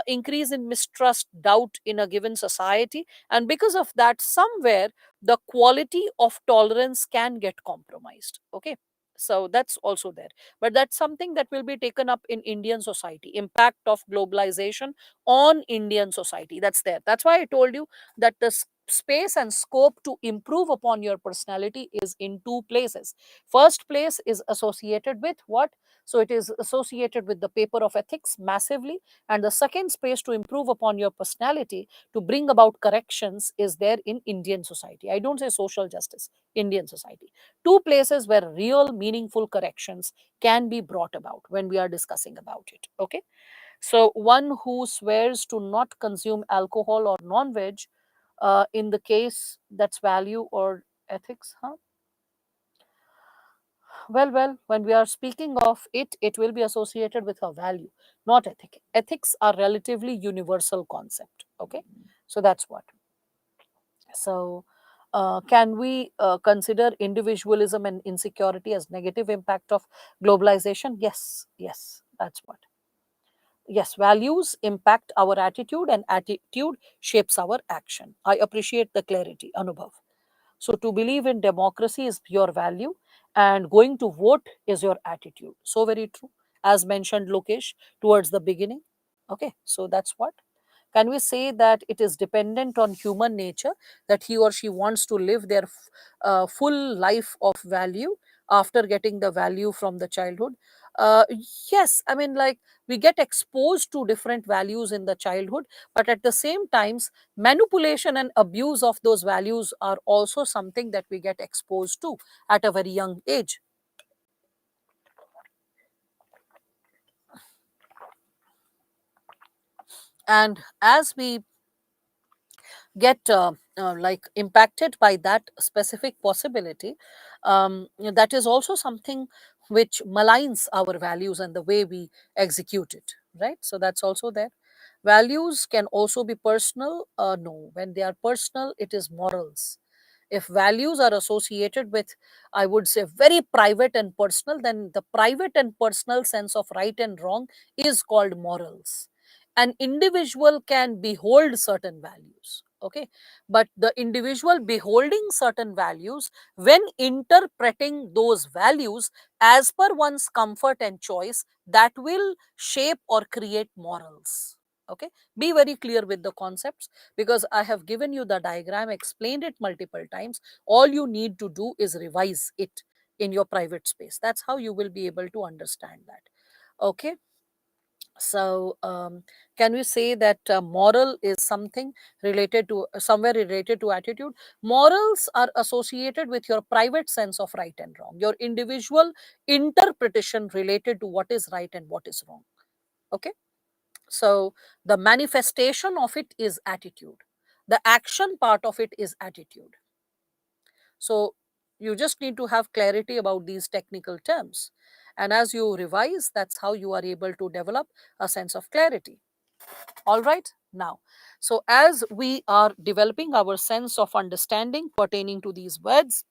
increase in mistrust, doubt in a given society, and because of that, somewhere the quality of tolerance can get compromised. Okay, so that's also there, but that's something that will be taken up in Indian society. Impact of globalization on Indian society, that's there. That's why I told you that the space and scope to improve upon your personality is in two places. First place is associated with what? So it is associated with the paper of ethics massively, and the second space to improve upon your personality, to bring about corrections, is there in Indian society. I don't say social justice, Indian society. Two places where real meaningful corrections can be brought about when we are discussing about it. Okay, so one who swears to not consume alcohol or non-veg, in the case, that's value or ethics, huh? Well, when we are speaking of it, it will be associated with a value, not ethic. Ethics are relatively universal concept. Okay, so that's what. So, can we consider individualism and insecurity as negative impact of globalization? Yes, yes, that's what. Yes, values impact our attitude, and attitude shapes our action. I appreciate the clarity, Anubhav. So, to believe in democracy is your value, and going to vote is your attitude. So, very true. As mentioned, Lokesh, towards the beginning. Okay, so that's what. Can we say that it is dependent on human nature that he or she wants to live their full life of value after getting the value from the childhood? uh, yes, I mean, like, we get exposed to different values in the childhood, but at the same times, manipulation and abuse of those values are also something that we get exposed to at a very young age. And as we get like impacted by that specific possibility, that is also something which maligns our values and the way we execute it, right? So that's also there. Values can also be personal. No, when they are personal, it is morals. If values are associated with, I would say, very private and personal, then the private and personal sense of right and wrong is called morals. An individual can behold certain values, okay, but the individual beholding certain values, when interpreting those values as per one's comfort and choice, that will shape or create morals. Okay, be very clear with the concepts, because I have given you the diagram, explained it multiple times. All you need to do is revise it in your private space. That's how you will be able to understand that. Okay, so can we say that moral is something related to, somewhere related to attitude? Morals are associated with your private sense of right and wrong, your individual interpretation related to what is right and what is wrong. Okay, so the manifestation of it is attitude. The action part of it is attitude. So you just need to have clarity about these technical terms. And as you revise, that's how you are able to develop a sense of clarity. All right. Now, so as we are developing our sense of understanding pertaining to these words,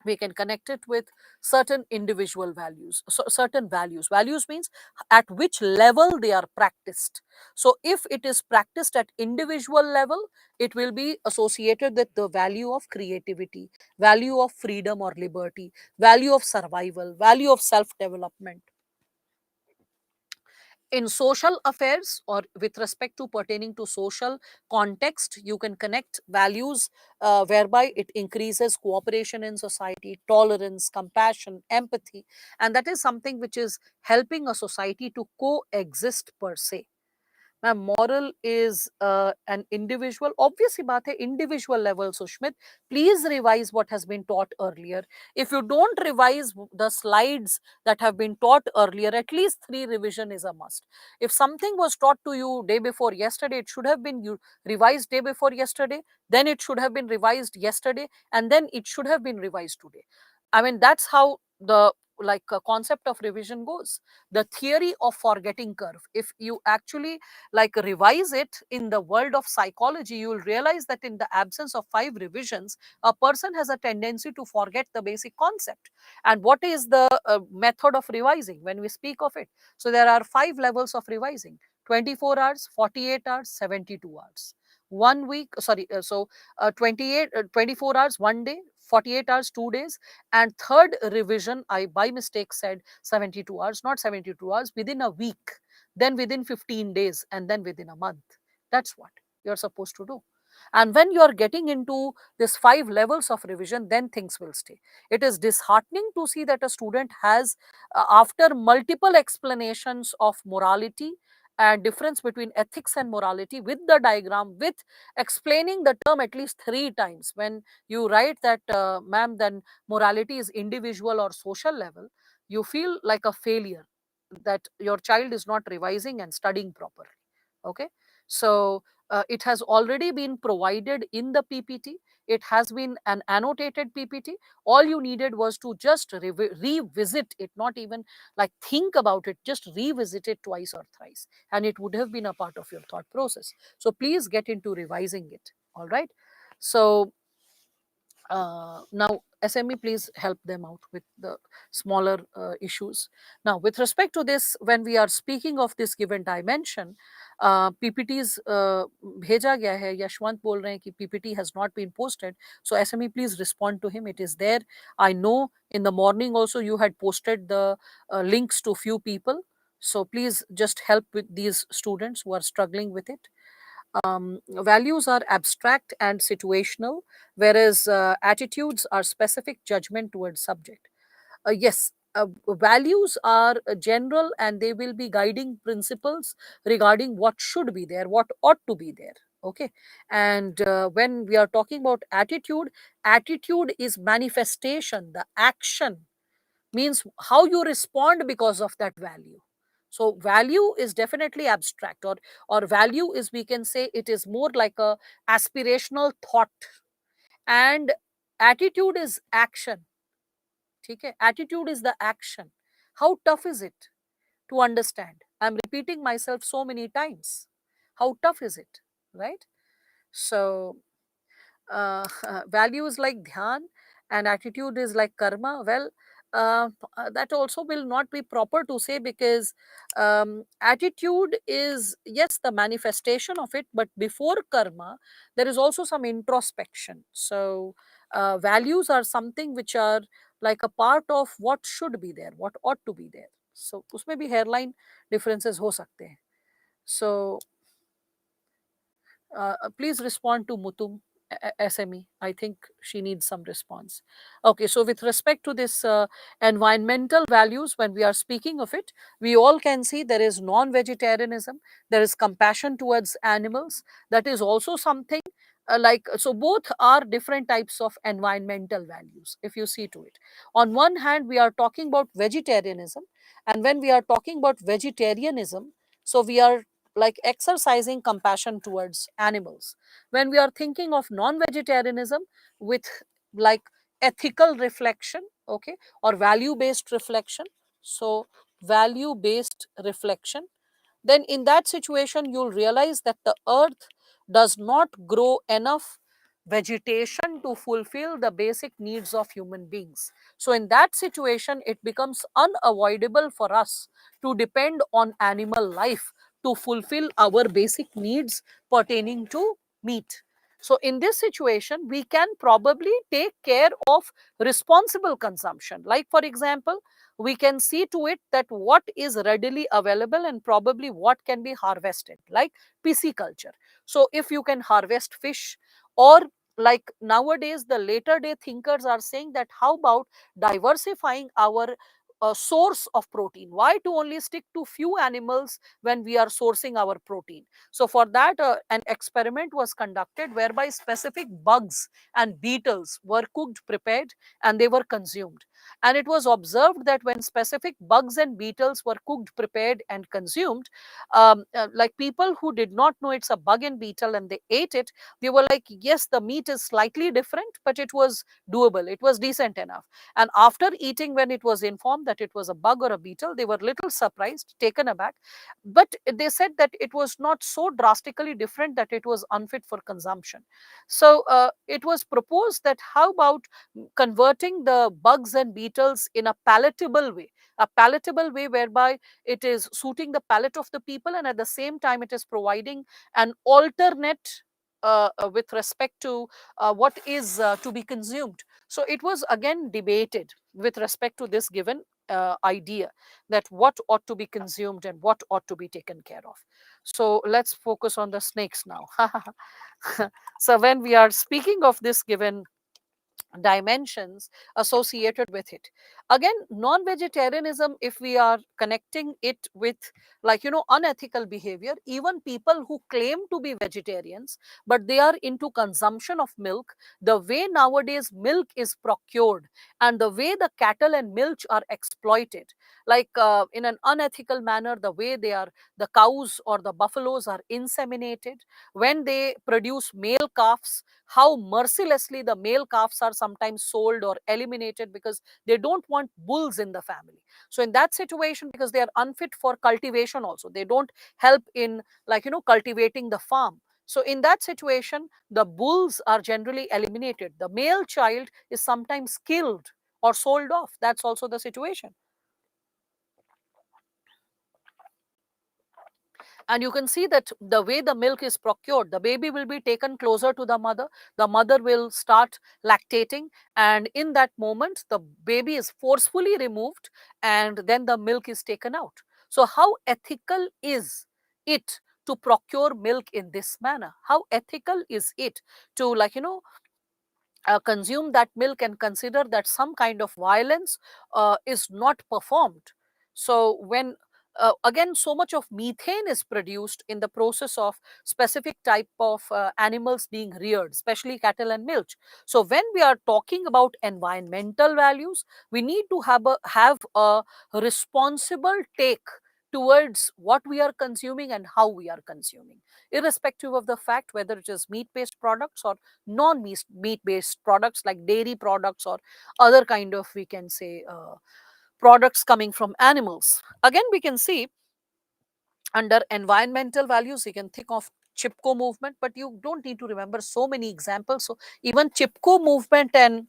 we can connect it with certain individual values. So certain values means at which level they are practiced. So if it is practiced at individual level, it will be associated with the value of creativity, value of freedom or liberty, value of survival, value of self development. In social affairs, or with respect to pertaining to social context, you can connect values whereby it increases cooperation in society, tolerance, compassion, empathy, and that is something which is helping a society to coexist per se. Ma'am, moral is an individual. Obviously, baat hai individual level. Sushmit, please revise what has been taught earlier. If you don't revise the slides that have been taught earlier, at least 3 revision is a must. If something was taught to you day before yesterday, it should have been you revised day before yesterday. Then it should have been revised yesterday, and then it should have been revised today. I mean, that's how the concept of revision goes. The theory of forgetting curve. If you actually revise it in the world of psychology, you will realize that in the absence of 5 revisions, a person has a tendency to forget the basic concept. And what is the method of revising when we speak of it? So there are 5 levels of revising: 24 hours, 48 hours, 72 hours. 1 week, sorry, 24 hours 1 day, 48 hours 2 days, and third revision, I by mistake said 72 hours, not 72 hours, within a week, then within 15 days, and then within a month. That's what you're supposed to do. And when you're getting into this 5 levels of revision, then things will stay. It is disheartening to see that a student has, after multiple explanations of morality and difference between ethics and morality, with the diagram, with explaining the term at least 3 times, when you write that, ma'am, then morality is individual or social level, you feel like a failure, that your child is not revising and studying properly. Okay, so it has already been provided in the PPT. It has been an annotated PPT. All you needed was to just revisit it, not even like think about it, just revisit it twice or thrice, and it would have been a part of your thought process. So please get into revising it. All right. So now, SME, please help them out with the smaller issues. Now, with respect to this, when we are speaking of this given dimension, PPTs bheja gaya hai. Yashwant bol rahe hain ki PPT has not been posted. So, SME, please respond to him. It is there. I know in the morning also you had posted the links to few people. So, please just help with these students who are struggling with it. Values are abstract and situational, whereas attitudes are specific judgment towards subject. Yes, values are general, and they will be guiding principles regarding what should be there, what ought to be there. Okay. And when we are talking about attitude, attitude is manifestation, the action means how you respond because of that value. So value is definitely abstract, or value is, we can say, it is more like a aspirational thought, and attitude is action. Okay, attitude is the action. How tough is it to understand? I'm repeating myself so many times. How tough is it, right? So value is like dhyan, and attitude is like karma. Well, that also will not be proper to say, because attitude is, yes, the manifestation of it, but before karma there is also some introspection. So values are something which are like a part of what should be there, what ought to be there. So उसमें भी hairline differences हो सकते हैं. So please respond to Mutum, SME. I think she needs some response. Okay, so with respect to this environmental values, when we are speaking of it, we all can see there is non-vegetarianism, there is compassion towards animals. That is also something so both are different types of environmental values, if you see to it. On one hand, we are talking about vegetarianism, and when we are talking about vegetarianism, so we are like exercising compassion towards animals. When we are thinking of non-vegetarianism, with like ethical reflection, okay, or value based reflection, so value based reflection, then in that situation you'll realize that the earth does not grow enough vegetation to fulfill the basic needs of human beings. So in that situation it becomes unavoidable for us to depend on animal life to fulfill our basic needs pertaining to meat. So in this situation we can probably take care of responsible consumption. Like for example, we can see to it that what is readily available and probably what can be harvested, like pisciculture. So if you can harvest fish, or like nowadays the later day thinkers are saying that how about diversifying our source of protein? Why to only stick to few animals when we are sourcing our protein? So for that an experiment was conducted whereby specific bugs and beetles were cooked, prepared, and they were consumed. And it was observed that when specific bugs and beetles were cooked, prepared, and consumed, like people who did not know it's a bug and beetle and they ate it, they were like, yes, the meat is slightly different, but it was doable, it was decent enough. And after eating, when it was informed that it was a bug or a beetle, they were little surprised, taken aback. But they said that it was not so drastically different that it was unfit for consumption. So it was proposed that how about converting the bugs and beetles in a palatable way whereby it is suiting the palate of the people, and at the same time it is providing an alternate with respect to what is to be consumed. So it was again debated with respect to this given idea, that what ought to be consumed and what ought to be taken care of. So let's focus on the snakes now. So when we are speaking of this given dimensions associated with it, again non-vegetarianism, if we are connecting it with unethical behavior, even people who claim to be vegetarians but they are into consumption of milk, the way nowadays milk is procured and the way the cattle and milk are exploited, in an unethical manner, the cows or the buffaloes are inseminated. When they produce male calves, how mercilessly the male calves are sometimes sold or eliminated because they don't want bulls in the family. So in that situation, because they are unfit for cultivation also, they don't help in cultivating the farm. So in that situation, the bulls are generally eliminated. The male child is sometimes killed or sold off. That's also the situation. And you can see that the way the milk is procured, the baby will be taken closer to the mother will start lactating, and in that moment the baby is forcefully removed and then the milk is taken out. So how ethical is it to procure milk in this manner? How ethical is it to consume that milk and consider that some kind of violence is not performed. So when again so much of methane is produced in the process of specific type of animals being reared, especially cattle and milch. So when we are talking about environmental values, we need to have a responsible take towards what we are consuming and how we are consuming, irrespective of the fact whether it is meat based products or non-meat based products like dairy products or other kind of, we can say, products coming from animals. Again, we can see under environmental values, you can think of chipko movement, but you don't need to remember so many examples. So even chipko movement and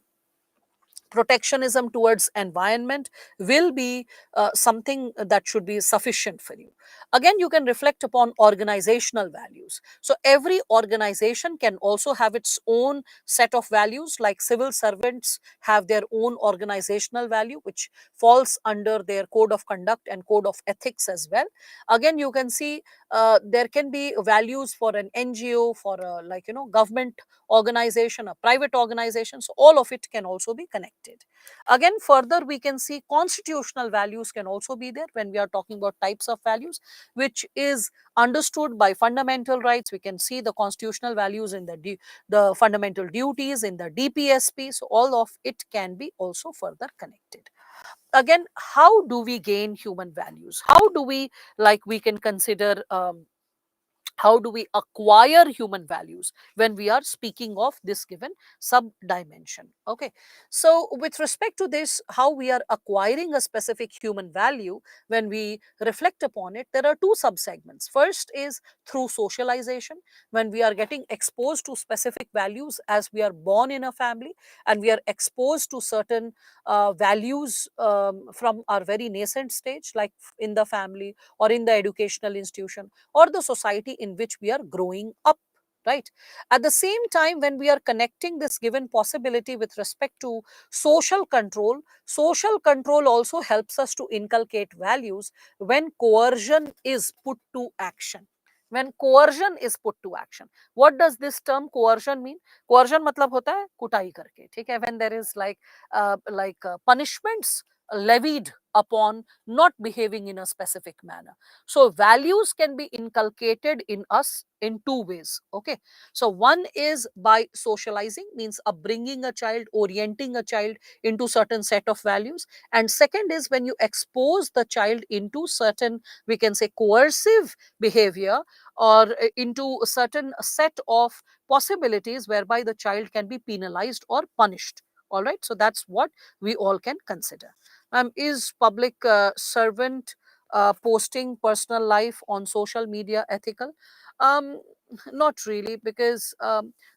protectionism towards environment will be something that should be sufficient for you. Again, you can reflect upon organizational values. So every organization can also have its own set of values, like civil servants have their own organizational value which falls under their code of conduct and code of ethics as well. Again, you can see there can be values for an NGO, for a, like, government organization, a private organization. So all of it can also be connected. Again, further we can see constitutional values can also be there when we are talking about types of values, which is understood by fundamental rights. We can see the constitutional values in the fundamental duties in the DPSP. So all of it can be also further connected. Again, how do we gain human values? How do we, like, we can consider how do we acquire human values when we are speaking of this given sub dimension? Okay, so with respect to this, how we are acquiring a specific human value, when we reflect upon it, there are two sub segments. First is through socialization, when we are getting exposed to specific values as we are born in a family, and we are exposed to certain values from our very nascent stage, like in the family or in the educational institution or the society in which we are growing up, right? At the same time, when we are connecting this given possibility with respect to social control also helps us to inculcate values when coercion is put to action. When coercion is put to action, what does this term coercion mean? Coercion matlab hota hai कुटाई करके, ठीक है? When there is punishments levied upon not behaving in a specific manner. So values can be inculcated in us in two ways. Okay, so one is by socializing, means bringing a child, orienting a child into certain set of values, and second is when you expose the child into certain, we can say, coercive behavior, or into a certain set of possibilities whereby the child can be penalized or punished. All right, so that's what we all can consider. Is public servant posting personal life on social media ethical? um Not really, because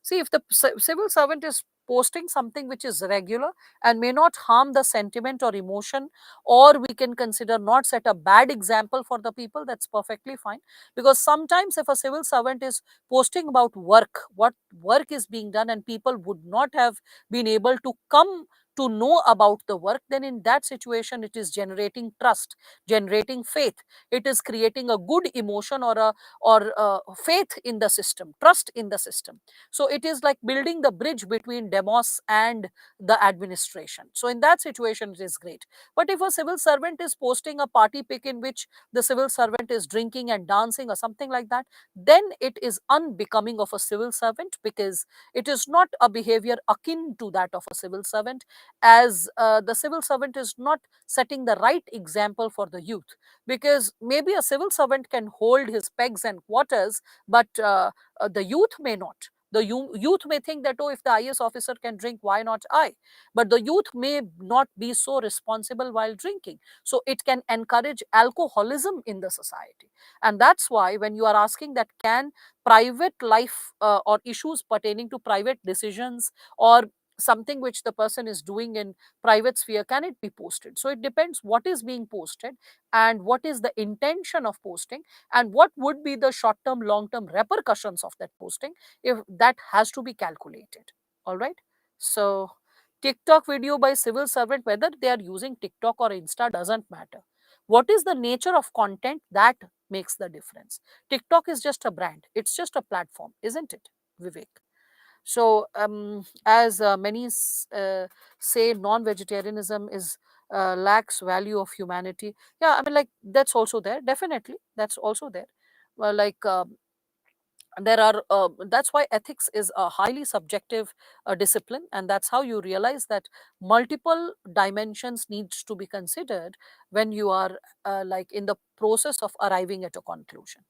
see, if the civil servant is posting something which is regular and may not harm the sentiment or emotion, or we can consider not set a bad example for the people, that's perfectly fine. Because sometimes if a civil servant is posting about work, what work is being done, and people would not have been able to come to know about the work, then in that situation it is generating trust, generating faith. It is creating a good emotion, or faith in the system, trust in the system. So it is like building the bridge between demos and the administration. So in that situation it is great. But if a civil servant is posting a party pic in which the civil servant is drinking and dancing or something like that, then it is unbecoming of a civil servant, because it is not a behavior akin to that of a civil servant, as the civil servant is not setting the right example for the youth. Because maybe a civil servant can hold his pegs and quarters, but the youth may not. The youth may think that, oh, if the IS officer can drink, why not I? But the youth may not be so responsible while drinking. So it can encourage alcoholism in the society. And that's why when you are asking that, can private life or issues pertaining to private decisions, or something which the person is doing in private sphere, can it be posted? So it depends what is being posted, and what is the intention of posting, and what would be the short term, long term repercussions of that posting, if that has to be calculated. All right. So TikTok video by civil servant, whether they are using TikTok or Insta, doesn't matter. What is the nature of content that makes the difference? TikTok is just a brand, it's just a platform, isn't it, Vivek? So as many say, non-vegetarianism is lacks value of humanity. Yeah, I mean, like, that's also there, definitely, that's also there. Well, like, there are that's why ethics is a highly subjective discipline, and that's how you realize that multiple dimensions needs to be considered when you are like in the process of arriving at a conclusion,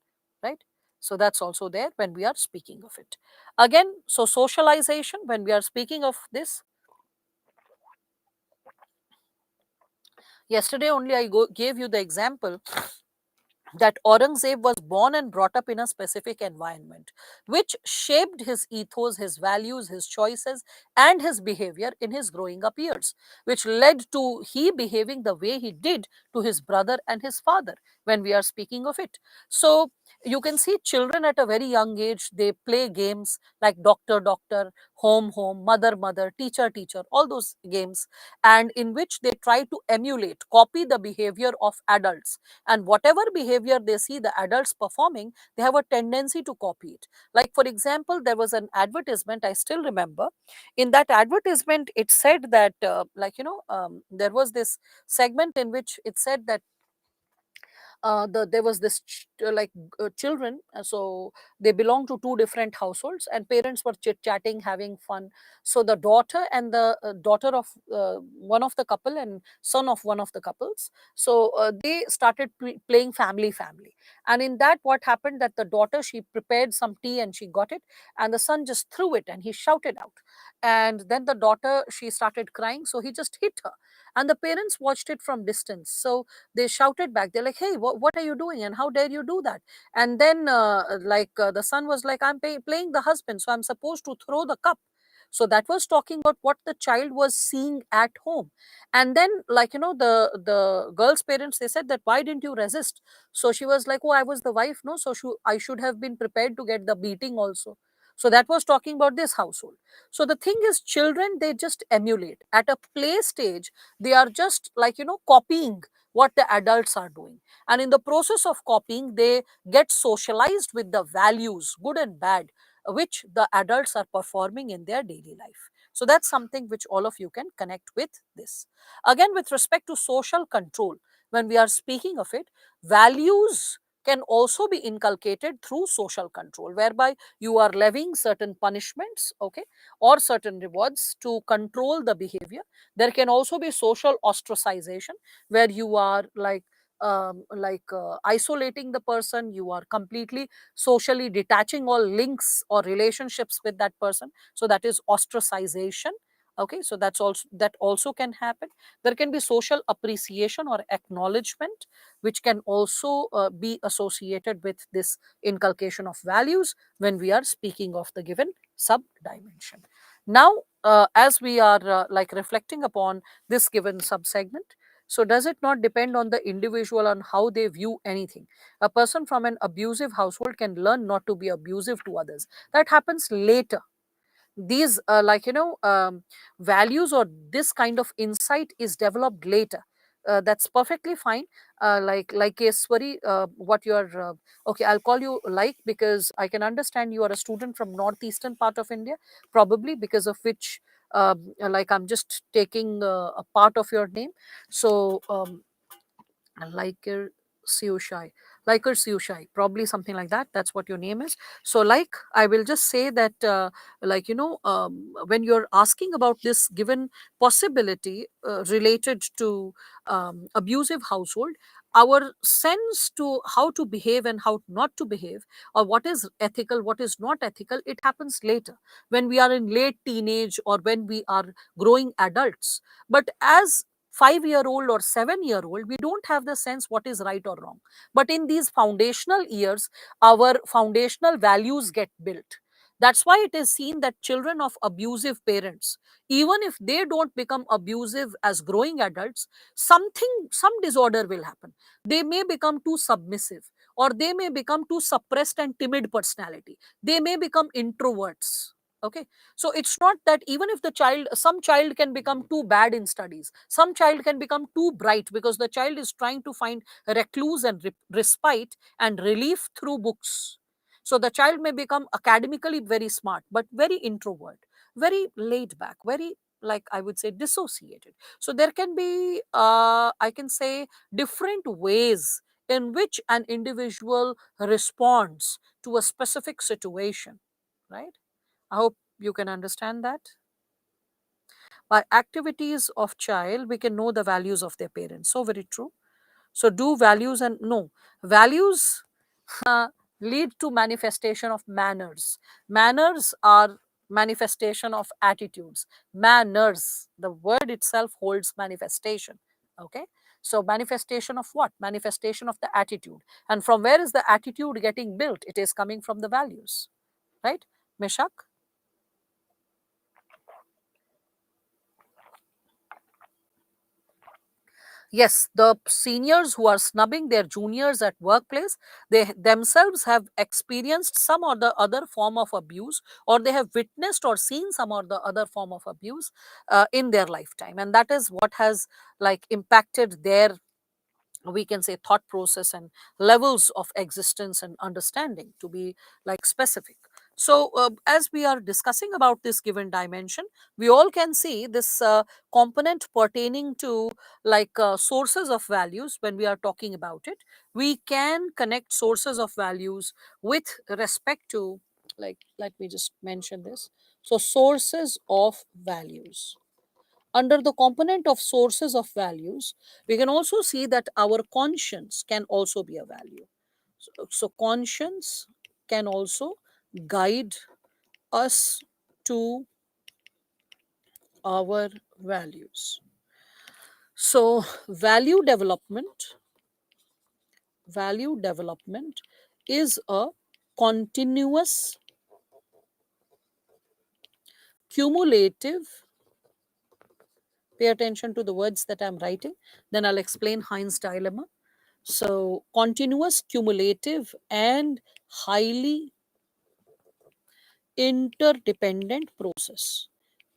right? So that's also there when we are speaking of it. Again, so socialization, when we are speaking of this, yesterday only gave you the example that Aurangzeb was born and brought up in a specific environment, which shaped his ethos, his values, his choices, and his behavior in his growing up years, which led to he behaving the way he did to his brother and his father when we are speaking of it. So you can see children at a very young age, they play games like doctor, doctor, home, home, mother, mother, teacher, teacher, all those games, and in which they try to emulate, copy the behavior of adults, and whatever behavior they see the adults performing, they have a tendency to copy it. Like, for example, there was an advertisement, I still remember. In that advertisement, it said that there was this segment in which it said that there was this children, so they belong to two different households, and parents were chit chatting, having fun. So the daughter and the daughter of one of the couple and son of one of the couples, so they started playing family, and in that, what happened, that the daughter, she prepared some tea and she got it, and the son just threw it and he shouted out, and then the daughter, she started crying, so he just hit her, and the parents watched it from distance. So they shouted back, they're like, hey, what are you doing, and how dare you do that? And then the son was like, I'm playing the husband, so I'm supposed to throw the cup. So that was talking about what the child was seeing at home. And then, the girl's parents, they said that, why didn't you resist? So she was like, oh, I was the wife, no, so I should have been prepared to get the beating also. So that was talking about this household. So the thing is, children, they just emulate at a play stage. They are just copying what the adults are doing, and in the process of copying, they get socialized with the values, good and bad, which the adults are performing in their daily life. So that's something which all of you can connect with this. Again, with respect to social control, when we are speaking of it, values can also be inculcated through social control, whereby you are levying certain punishments, okay, or certain rewards to control the behavior. There can also be social ostracization, where you are isolating the person, you are completely socially detaching all links or relationships with that person, so that is ostracization. Okay, so that also can happen. There can be social appreciation or acknowledgement, which can also be associated with this inculcation of values when we are speaking of the given sub dimension. Now, as we are reflecting upon this given subsegment, so does it not depend on the individual on how they view anything? A person from an abusive household can learn not to be abusive to others. That happens later. These values or this kind of insight is developed later. That's perfectly fine. Like Eswari, what you're okay, I'll call you like, because I can understand you are a student from northeastern part of India, probably because of which I'm just taking a part of your name. So Liker Siushai, Liker Siushai, probably something like that. That's what your name is. So, like, I will just say that, when you're asking about this given possibility related to abusive household, our sense to how to behave and how not to behave, or what is ethical, what is not ethical, it happens later, when we are in late teenage or when we are growing adults. But as 5-year-old or 7-year-old, we don't have the sense what is right or wrong. But in these foundational years, our foundational values get built. That's why it is seen that children of abusive parents, even if they don't become abusive as growing adults, some disorder will happen. They may become too submissive, or they may become too suppressed and timid personality. They may become introverts. Okay, so it's not that even if some child can become too bad in studies, some child can become too bright, because the child is trying to find recluse and respite and relief through books. So the child may become academically very smart, but very introvert, very laid back, very, like I would say, dissociated. So there can be, I can say, different ways in which an individual responds to a specific situation, right? I hope you can understand that. By activities of child, we can know the values of their parents. So very true. So do values and no values lead to manifestation of manners. Manners are manifestation of attitudes. Manners, the word itself holds manifestation. Okay. So manifestation of what? Manifestation of the attitude. And from where is the attitude getting built? It is coming from the values. Right? Meshak? Yes, the seniors who are snubbing their juniors at workplace, they themselves have experienced some or the other form of abuse, or they have witnessed or seen some or the other form of abuse in their lifetime, and that is what has like impacted their, we can say, thought process and levels of existence and understanding, to be like specific. So as we are discussing about this given dimension, we all can see this component pertaining to like sources of values. When we are talking about it, we can connect sources of values with respect to, like, let me just mention this. So sources of values, under the component of sources of values, we can also see that our conscience can also be a value. So conscience can also guide us to our values. So value development is a continuous, cumulative, pay attention to the words that I'm writing, then I'll explain Heinz dilemma. So, continuous, cumulative, and highly interdependent process.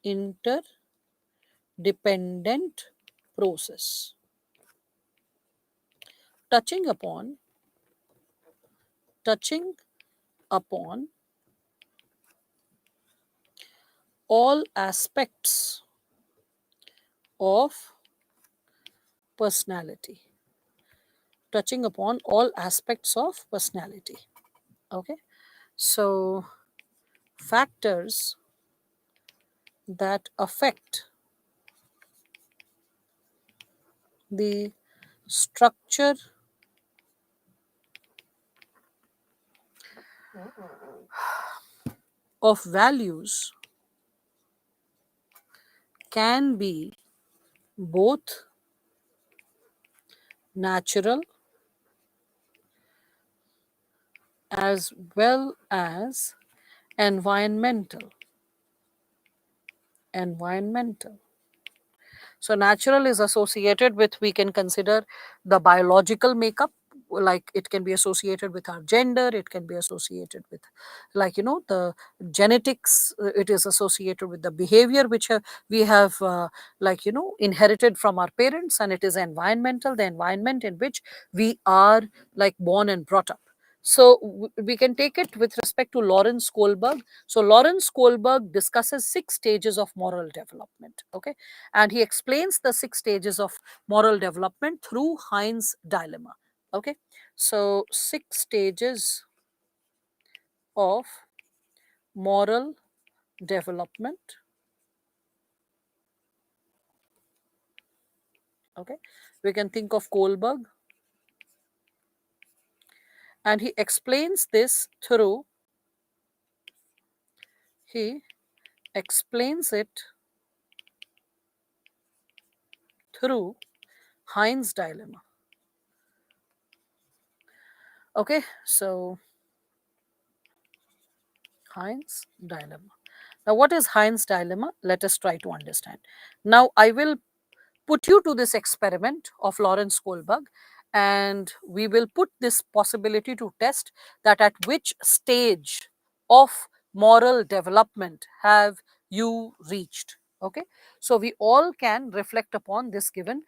Interdependent process. Touching upon, touching upon all aspects of personality. Touching upon all aspects of personality. Okay. So, factors that affect the structure of values can be both natural as well as environmental. Environmental. So natural is associated with, we can consider the biological makeup, like it can be associated with our gender, it can be associated with, like, the genetics, it is associated with the behavior which we have like, inherited from our parents, and it is environmental, the environment in which we are like born and brought up. So we can take it with respect to Lawrence Kohlberg. So Lawrence Kohlberg discusses 6 stages of moral development. Okay, and he explains the 6 stages of moral development through Heinz dilemma. Okay, so 6 stages of moral development. Okay, we can think of Kohlberg, and he explains this through, he explains it through Heinz dilemma. Okay, so Heinz dilemma. Now, what is Heinz dilemma? Let us try to understand. Now, I will put you to this experiment of Lawrence Kohlberg, and we will put this possibility to test, that at which stage of moral development have you reached. Okay, so we all can reflect upon this given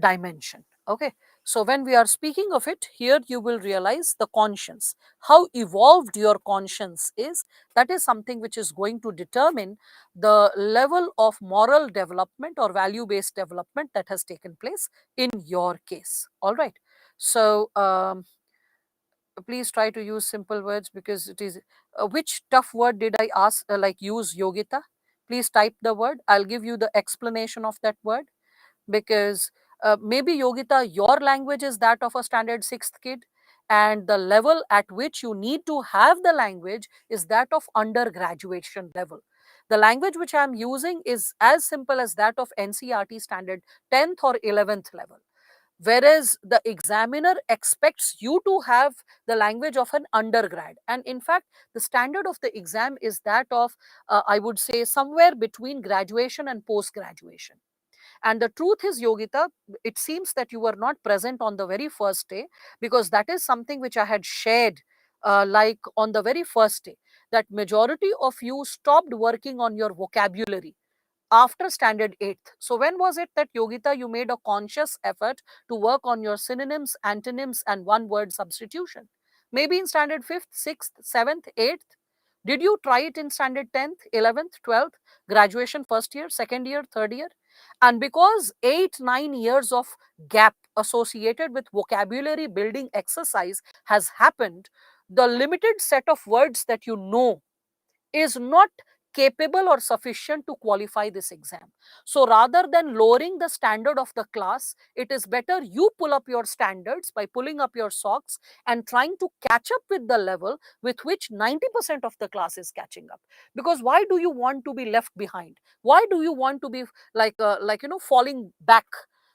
dimension. Okay, So when we are speaking of it, here you will realize the conscience, how evolved your conscience is. That is something which is going to determine the level of moral development or value based development that has taken place in your case. All right. So please try to use simple words, because it is which tough word did I ask, like use, Yogita? Please type the word. I'll give you the explanation of that word, because maybe, Yogita, your language is that of a standard sixth kid, and the level at which you need to have the language is that of undergraduation level. The language which I am using is as simple as that of NCERT standard 10th or 11th level, whereas the examiner expects you to have the language of an undergrad. And in fact, the standard of the exam is that of, I would say, somewhere between graduation and post graduation. And the truth is, Yogita, it seems that you were not present on the very first day, because that is something which I had shared, like on the very first day, that majority of you stopped working on your vocabulary after standard 8th. So when was it that, Yogita, you made a conscious effort to work on your synonyms, antonyms, and one word substitution? Maybe in standard 5th, 6th, 7th, 8th. Did you try it in standard 10th, 11th, 12th, graduation first year, second year, third year? And because 8, 9 years of gap associated with vocabulary building exercise has happened, the limited set of words that you know is not capable or sufficient to qualify this exam. So rather than lowering the standard of the class, it is better you pull up your standards by pulling up your socks and trying to catch up with the level with which 90% of the class is catching up. Because why do you want to be left behind? Why do you want to be falling back?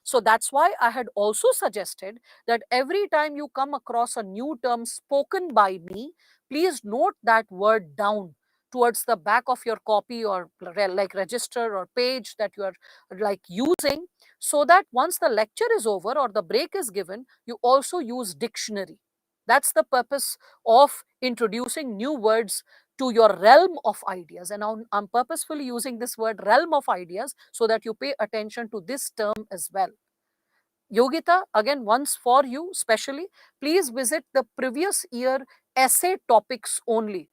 So that's why I had also suggested that every time you come across a new term spoken by me, please note that word down towards the back of your copy, or like register or page that you are like using, so that once the lecture is over or the break is given, you also use dictionary. That's the purpose of introducing new words to your realm of ideas. And I'm purposefully using this word realm of ideas so that you pay attention to this term as well. Yogita, again, once for you specially, please visit the previous year essay topics only,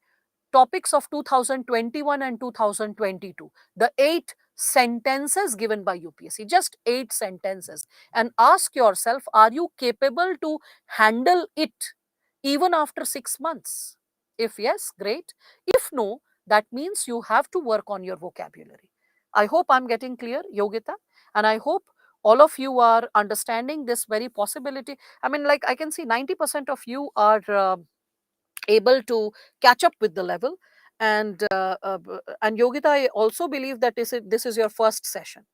topics of 2021 and 2022, the 8 sentences given by UPSC, just 8 sentences, and ask yourself, are you capable to handle it even after 6 months? If yes, great. If no, that means you have to work on your vocabulary. I hope I'm getting clear, Yogita, and I hope all of you are understanding this very possibility. I mean, like, I can see 90% of you are able to catch up with the level. And Yogita, I also believe that this is your first session,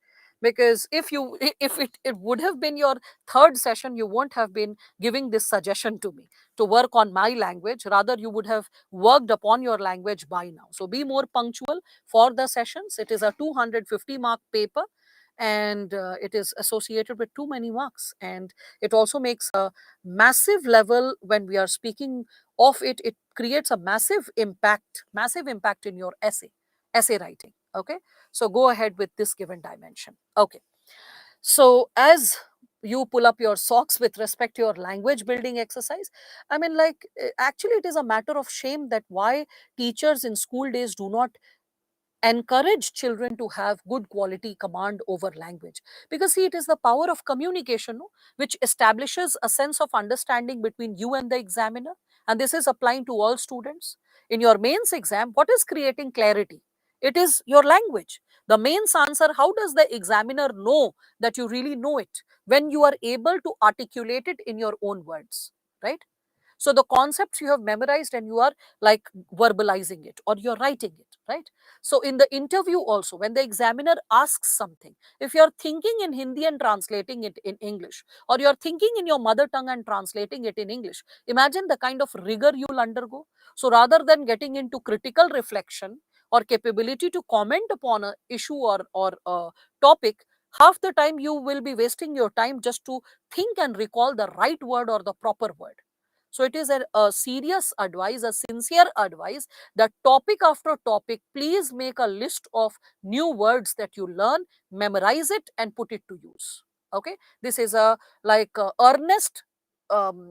because if it would have been your third session, you won't have been giving this suggestion to me to work on my language. Rather, you would have worked upon your language by now. So be more punctual for the sessions. It is a 250-mark paper, and it is associated with too many marks, and it also makes a massive level. When we are speaking of it, it creates a massive impact in your essay writing. Okay, so go ahead with this given dimension. Okay, so as you pull up your socks with respect to your language building exercise, I mean, like, actually it is a matter of shame that why teachers in school days do not encourage children to have good quality command over language. Because see, it is the power of communication, no, which establishes a sense of understanding between you and the examiner. And this is applying to all students. In your mains exam, what is creating clarity? It is your language. The mains answer, how does the examiner know that you really know it? When you are able to articulate it in your own words, right? So the concepts you have memorized and you are like verbalizing it, or you're writing it, right? So in the interview also, when the examiner asks something, if you're thinking in Hindi and translating it in English, or you're thinking in your mother tongue and translating it in English, imagine the kind of rigor you'll undergo. So rather than getting into critical reflection or capability to comment upon a issue or a topic, half the time you will be wasting your time just to think and recall the right word or the proper word. So it is a serious advice, a sincere advice, that topic after topic, please make a list of new words that you learn, memorize it, and put it to use. Okay, this is a earnest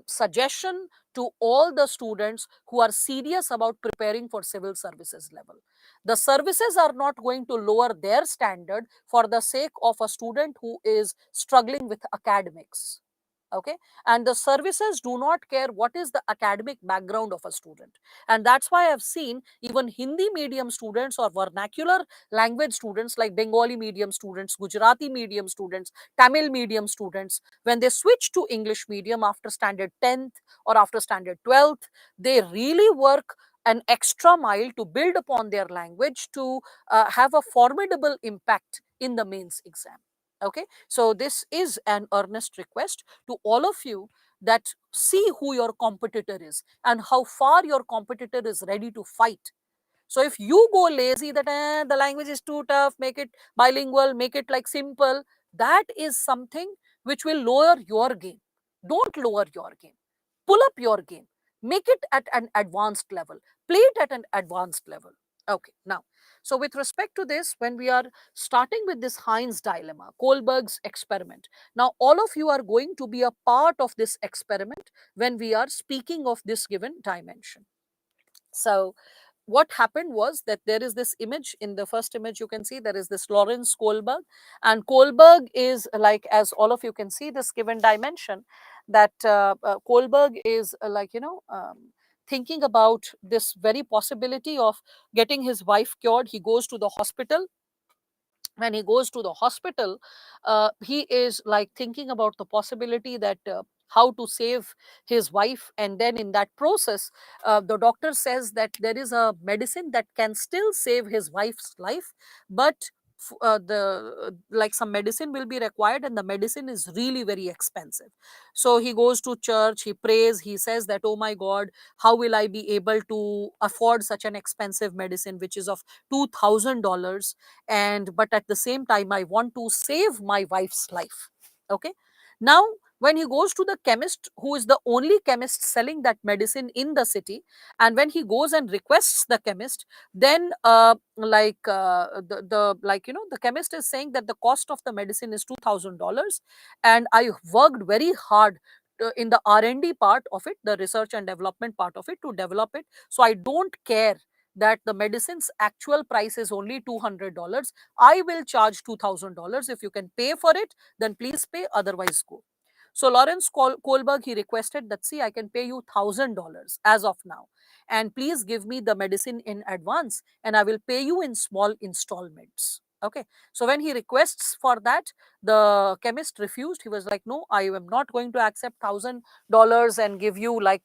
suggestion to all the students who are serious about preparing for civil services level. The services are not going to lower their standard for the sake of a student who is struggling with academics. Okay, and the services do not care what is the academic background of a student. And that's why I've seen even Hindi medium students or vernacular language students like Bengali medium students, Gujarati medium students, Tamil medium students, when they switch to English medium after standard 10th or after standard 12th, they really work an extra mile to build upon their language to have a formidable impact in the mains exam. Okay, so this is an earnest request to all of you, that see who your competitor is and how far your competitor is ready to fight. So if you go lazy that the language is too tough, make it bilingual, make it like simple, that is something which will lower your game. Don't lower your game. Pull up your game. Make it at an advanced level. Play it at an advanced level. Okay, now, so with respect to this, when we are starting with this Heinz dilemma, Kohlberg's experiment, now all of you are going to be a part of this experiment when we are speaking of this given dimension. So what happened was that there is this image. In the first image you can see there is this Lawrence Kohlberg, and Kohlberg is like, as all of you can see this given dimension, that Kohlberg is thinking about this very possibility of getting his wife cured. He goes to the hospital. When he goes to the hospital, he is like thinking about the possibility that how to save his wife. And then in that process, the doctor says that there is a medicine that can still save his wife's life, but the like some medicine will be required, and the medicine is really very expensive. So he goes to church, he prays, he says that, oh my god, how will I be able to afford such an expensive medicine which is of $2,000, and but at the same time I want to save my wife's life. Okay, now when he goes to the chemist, who is the only chemist selling that medicine in the city, and when he goes and requests the chemist, then the chemist is saying that the cost of the medicine is $2,000, and I worked very hard in the R&D part of it, the research and development part of it, to develop it, so I don't care that the medicine's actual price is only $200. I will charge $2,000. If you can pay for it, then please pay, otherwise go. So Lawrence Kohlberg, he requested that, see, I can pay you $1,000 as of now, and please give me the medicine in advance, and I will pay you in small installments. Okay, so when he requests for that, the chemist refused. He was like, no, I am not going to accept $1,000 and give you like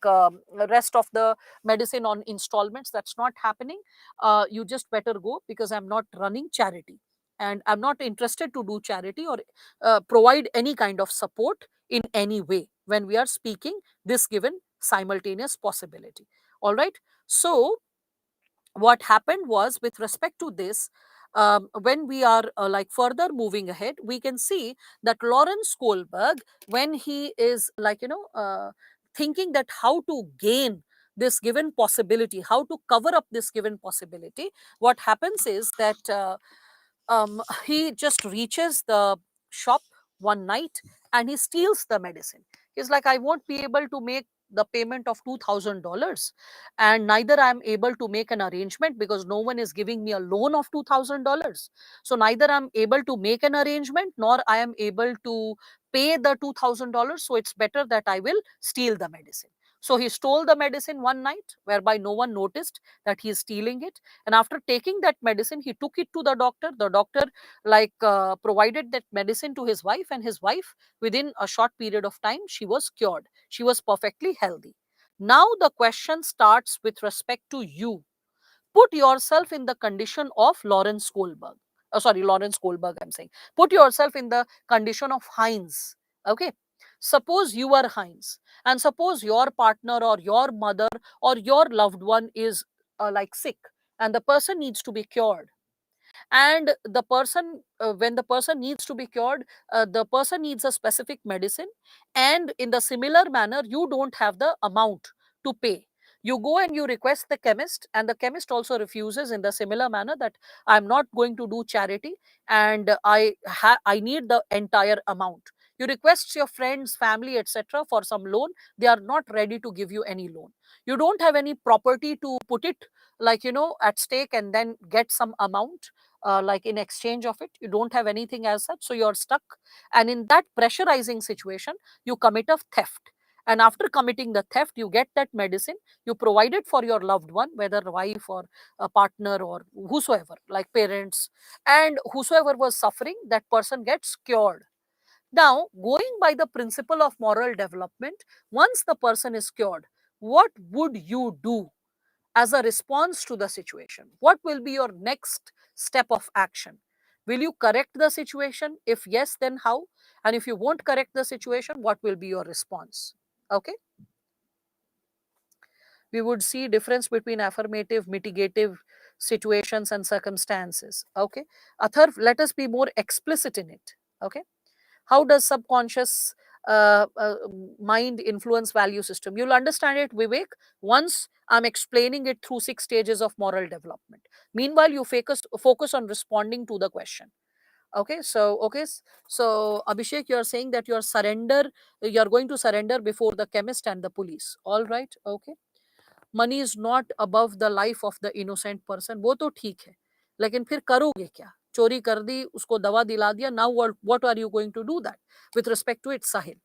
rest of the medicine on installments. That's not happening. You just better go, because I'm not running charity, and I'm not interested to do charity or provide any kind of support in any way when we are speaking this given simultaneous possibility. All right, so what happened was, with respect to this, when we are like further moving ahead, we can see that Lawrence Kohlberg, when he is thinking that how to gain this given possibility, how to cover up this given possibility, what happens is that he just reaches the shop one night and he steals the medicine. He's like, I won't be able to make the payment of $2,000, and neither I'm able to make an arrangement because no one is giving me a loan of $2,000. So neither I'm able to make an arrangement nor I am able to pay the $2,000. So it's better that I will steal the medicine. So he stole the medicine one night, whereby no one noticed that he is stealing it. And after taking that medicine, he took it to the doctor. The doctor provided that medicine to his wife, and his wife, within a short period of time, she was cured. She was perfectly healthy. Now the question starts with respect to you. Put yourself in the condition of Lawrence Kohlberg. Lawrence Kohlberg, I'm saying. Put yourself in the condition of Heinz. Okay. Suppose you are Heinz, and suppose your partner or your mother or your loved one is sick, and the person needs to be cured. And the person, when the person needs to be cured, the person needs a specific medicine, and in the similar manner, you don't have the amount to pay. You go and you request the chemist, and the chemist also refuses in the similar manner, that I'm not going to do charity, and I need the entire amount. You request your friends, family, etc. for some loan, they are not ready to give you any loan. You don't have any property to put it, like, at stake and then get some amount, like in exchange of it. You don't have anything as such, so you're stuck. And in that pressurizing situation, you commit a theft. And after committing the theft, you get that medicine, you provide it for your loved one, whether wife or a partner or whosoever, like parents, and whosoever was suffering, that person gets cured. Now, going by the principle of moral development, once the person is cured, what would you do as a response to the situation? What will be your next step of action? Will you correct the situation? If yes, then how? And if you won't correct the situation, what will be your response? Okay. We would see difference between affirmative, mitigative situations and circumstances. Okay. Atharv, let us be more explicit in it. Okay. How does subconscious mind influence value system? You'll understand it, Vivek, once I'm explaining it through 6 stages of moral development. Meanwhile, you focus on responding to the question. Okay, so Abhishek, you're saying that you're going to surrender before the chemist and the police. All right. Okay. Money is not above the life of the innocent person, वो तो ठीक है, लेकिन फिर करोगे क्या? चोरी कर दी, उसको दवा दिला दिया, now what are you going to do that with respect to it? Sahil,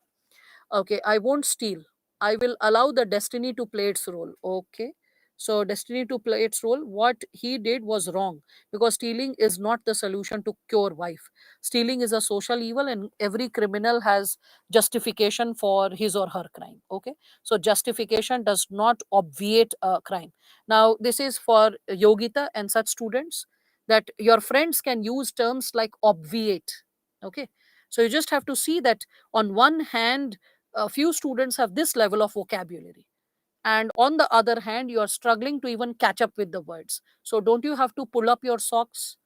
okay, I won't steal, I will allow the destiny to play its role. Okay, so destiny to play its role, what he did was wrong, because stealing is not the solution to cure wife. Stealing is a social evil, and every criminal has justification for his or her crime. Okay, so justification does not obviate a crime. Now this is for Yogita and such students, that your friends can use terms like obviate. Okay, so you just have to see that on one hand, a few students have this level of vocabulary, and on the other hand, you are struggling to even catch up with the words. So don't you have to pull up your socks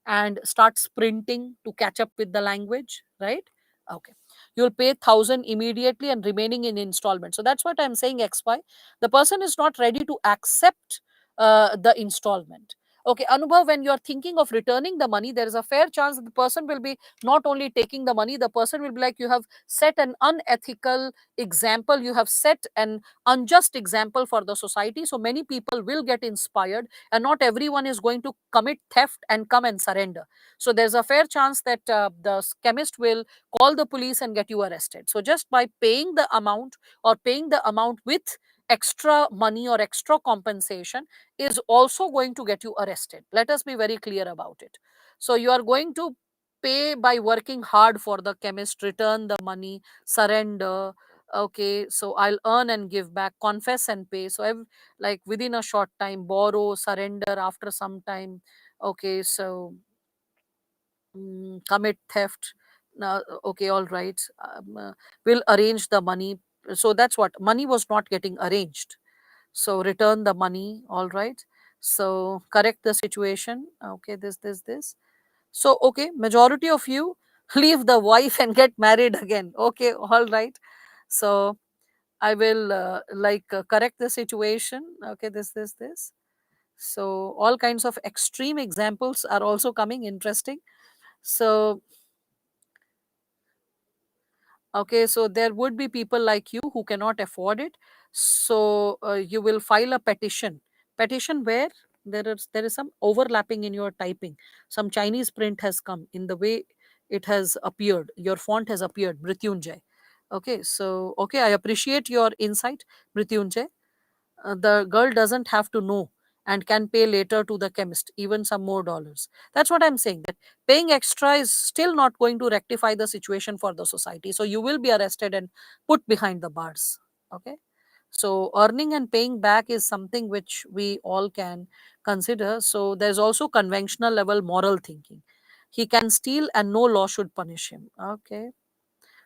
and start sprinting to catch up with the language, right? Okay, you'll pay 1,000 immediately and remaining in installment. So that's what I'm saying, XY. The person is not ready to accept the installment. Okay, Anubhav, when you're thinking of returning the money, there is a fair chance that the person will be not only taking the money, the person will be like, you have set an unethical example, you have set an unjust example for the society. So many people will get inspired, and not everyone is going to commit theft and come and surrender. So there's a fair chance that the chemist will call the police and get you arrested. So just by paying the amount, or paying the amount with extra money or extra compensation, is also going to get you arrested. Let us be very clear about it. So you are going to pay by working hard for the chemist, return the money, surrender. Okay, so I'll earn and give back, confess and pay. So I've, like, within a short time, borrow, surrender after some time. Okay, so commit theft. Now, okay, all right. We'll arrange the money. So that's what, money was not getting arranged. So return the money. All right. So correct the situation. Okay, this. So okay, majority of you leave the wife and get married again. Okay, all right. So I will correct the situation. Okay, this. So all kinds of extreme examples are also coming. Interesting. So okay, so there would be people like you who cannot afford it. So you will file a petition. Petition where there is some overlapping in your typing. Some Chinese print has come in the way it has appeared. Your font has appeared, Mrityunjay. Okay, so okay, I appreciate your insight, Mrityunjay. The girl doesn't have to know and can pay later to the chemist, even some more dollars. That's what I'm saying, that paying extra is still not going to rectify the situation for the society. So you will be arrested and put behind the bars. Okay, so earning and paying back is something which we all can consider. So there's also conventional level moral thinking. He can steal and no law should punish him. Okay,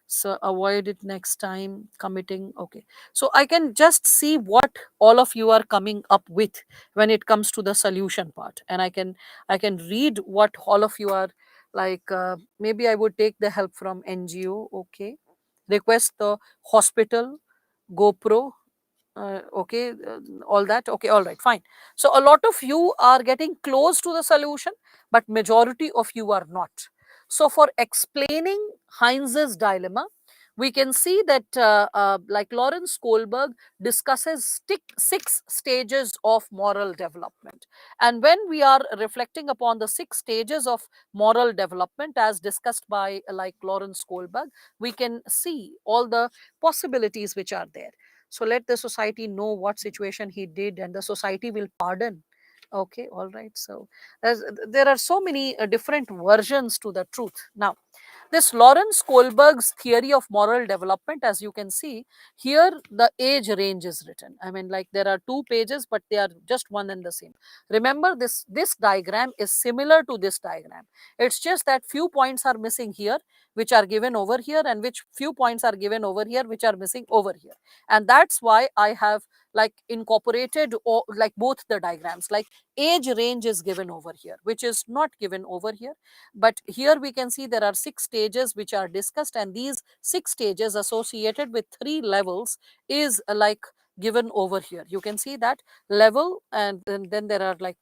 so avoid it next time committing. Okay, so I can just see what all of you are coming up with when it comes to the solution part, and I can read what all of you are like. Maybe I would take the help from NGO. Okay, request the hospital, GoPro. Okay, all that. Okay, all right, fine. So a lot of you are getting close to the solution, but majority of you are not. So for explaining Heinz's dilemma, we can see that like Lawrence Kohlberg discusses six stages of moral development. And when we are reflecting upon the six stages of moral development as discussed by like Lawrence Kohlberg, we can see all the possibilities which are there. So let the society know what situation he did and the society will pardon. Okay, all right. So there are so many different versions to the truth. Now, this Lawrence Kohlberg's theory of moral development, as you can see here, the age range is written. I mean, like there are two pages, but they are just one and the same. Remember, this diagram is similar to this diagram. It's just that few points are missing here, which are given over here, and which few points are given over here, which are missing over here. And that's why I have like incorporated like both the diagrams. Like age range is given over here, which is not given over here, but here we can see there are six stages which are discussed, and these six stages associated with three levels is like given over here. You can see that level, and then there are like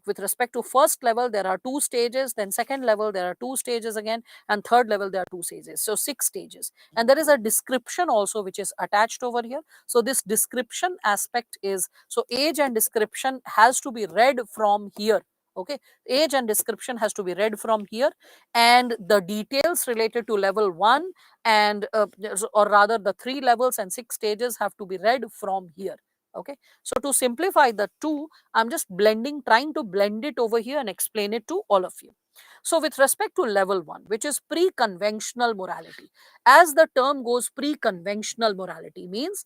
with respect to first level there are two stages, then second level there are two stages again, and third level there are two stages, so six stages. And there is a description also which is attached over here. So this description aspect is, so age and description has to be read from here. Okay, age and description has to be read from here, and the details related to level 1 and or rather the three levels and six stages have to be read from here. Okay, so to simplify the two, I'm just trying to blend it over here and explain it to all of you. So with respect to level 1, which is pre-conventional morality, as the term goes, pre-conventional morality means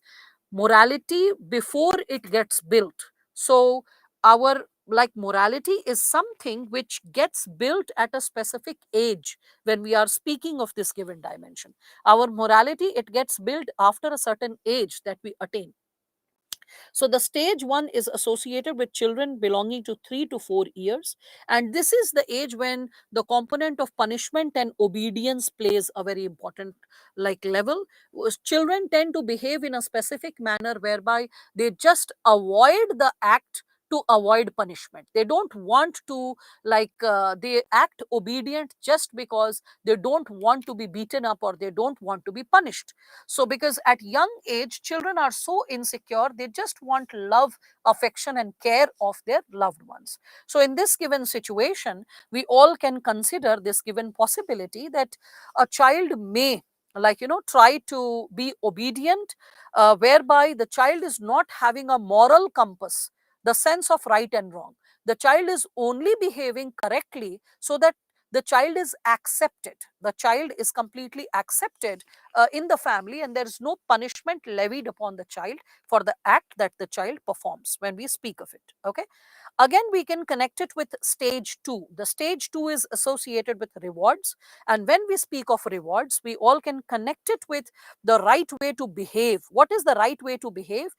morality before it gets built. So our like morality is something which gets built at a specific age. When we are speaking of this given dimension, our morality, it gets built after a certain age that we attain. So the stage 1 is associated with children belonging to 3 to 4 years, and this is the age when the component of punishment and obedience plays a very important like level. Children tend to behave in a specific manner whereby they just avoid the act to avoid punishment. They don't want to they act obedient just because they don't want to be beaten up or they don't want to be punished. So because at young age children are so insecure, they just want love, affection and care of their loved ones. So in this given situation, we all can consider this given possibility that a child may try to be obedient, whereby the child is not having a moral compass, the sense of right and wrong. The child is only behaving correctly so that the child is accepted, the child is completely accepted in the family, and there is no punishment levied upon the child for the act that the child performs when we speak of it. Okay, again we can connect it with stage 2. The stage 2 is associated with rewards, and when we speak of rewards, we all can connect it with the right way to behave. What is the right way to behave,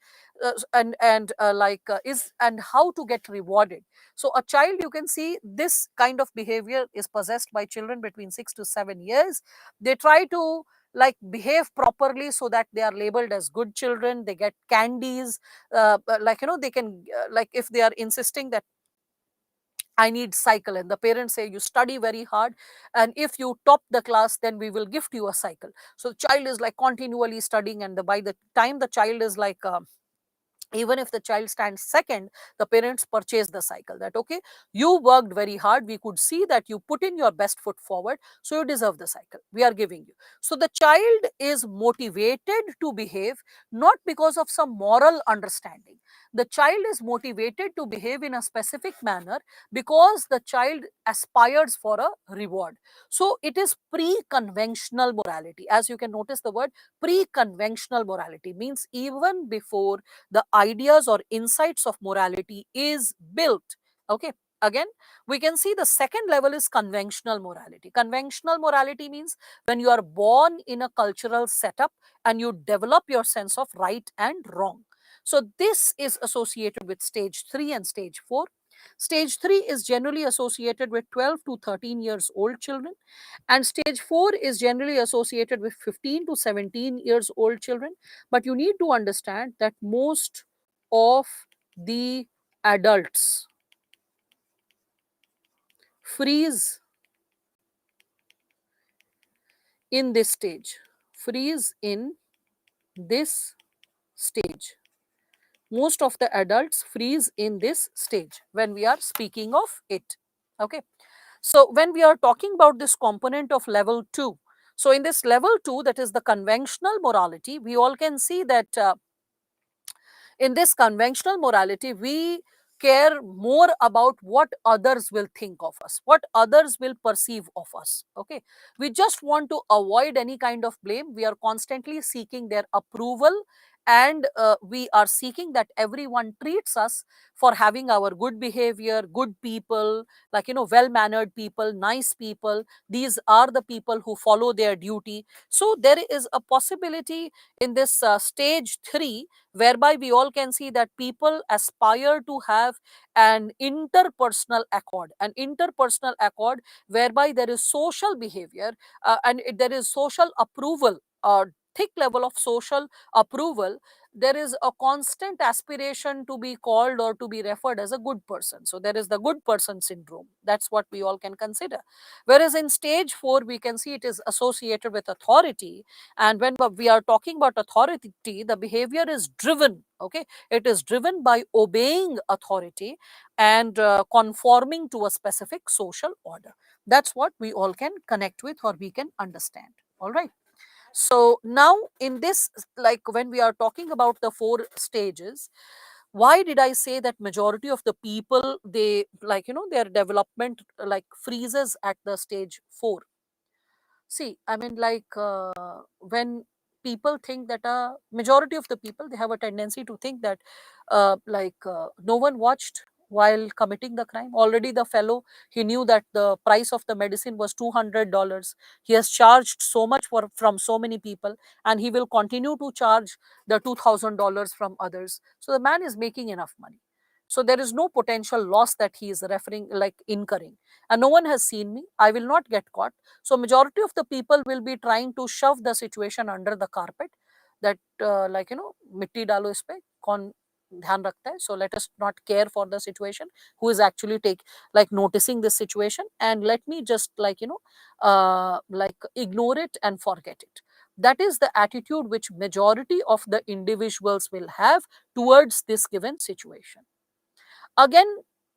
is and how to get rewarded. So a child, you can see this kind of behavior is possessed by children between 6 to 7 years. They try to behave properly so that they are labeled as good children. They get candies, they can if they are insisting that I need cycle, and the parents say you study very hard, and if you top the class then we will gift you a cycle. So the child is like continually studying, and by the time the child is even if the child stands second, the parents purchase the cycle. That okay, you worked very hard, we could see that you put in your best foot forward, so you deserve the cycle, we are giving you. So the child is motivated to behave not because of some moral understanding. The child is motivated to behave in a specific manner because the child aspires for a reward. So it is pre-conventional morality. As you can notice, the word pre-conventional morality means even before the ideas or insights of morality is built. Okay, again we can see the second level is conventional morality. Conventional morality means when you are born in a cultural setup and you develop your sense of right and wrong. So this is associated with stage 3 and stage 4. Stage 3 is generally associated with 12 to 13 years old children, and stage 4 is generally associated with 15 to 17 years old children. But you need to understand that most of the adults freeze in this stage. Freeze in this stage. Most of the adults freeze in this stage when we are speaking of it. Okay. So when we are talking about this component of level 2, so in this level 2, that is the conventional morality, we all can see that in this conventional morality, we care more about what others will think of us, what others will perceive of us. Okay. We just want to avoid any kind of blame. We are constantly seeking their approval, and we are seeking that everyone treats us for having our good behavior, good people, like, well mannered people, nice people. These are the people who follow their duty. So there is a possibility in this stage 3, whereby we all can see that people aspire to have an interpersonal accord whereby there is social behavior, there is social approval, thick level of social approval. There is a constant aspiration to be called or to be referred as a good person. So there is the good person syndrome. That's what we all can consider. Whereas in stage 4, we can see it is associated with authority. And when we are talking about authority, the behavior is driven. Okay. It is driven by obeying authority and conforming to a specific social order. That's what we all can connect with, or we can understand. All right. So now in this, like when we are talking about the 4 stages, why did I say that majority of the people, they, like, their development like freezes at the stage 4? See, I mean, like, when people think that a majority of the people, they have a tendency to think that, no one watched while committing the crime. Already, the fellow, he knew that the price of the medicine was $200. He has charged so much from so many people, and he will continue to charge the $2,000 from others. So the man is making enough money. So there is no potential loss that he is referring, like, incurring. And no one has seen me. I will not get caught. So majority of the people will be trying to shove the situation under the carpet, that mitti dalo is pe, kaun dhyan rakhta hai. So let us not care for the situation, who is actually noticing this situation, and let me just ignore it and forget it. That is the attitude which majority of the individuals will have towards this given situation. Again,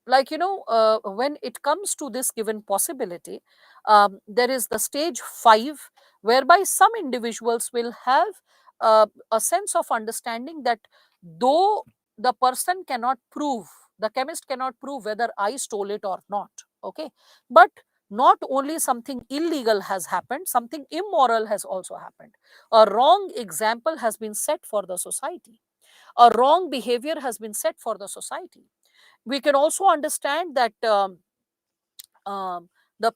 when it comes to this given possibility, there is the stage 5, whereby some individuals will have a sense of understanding that though the person cannot prove, the chemist cannot prove whether I stole it or not. Okay. But not only something illegal has happened, something immoral has also happened. A wrong example has been set for the society, a wrong behavior has been set for the society. We can also understand that the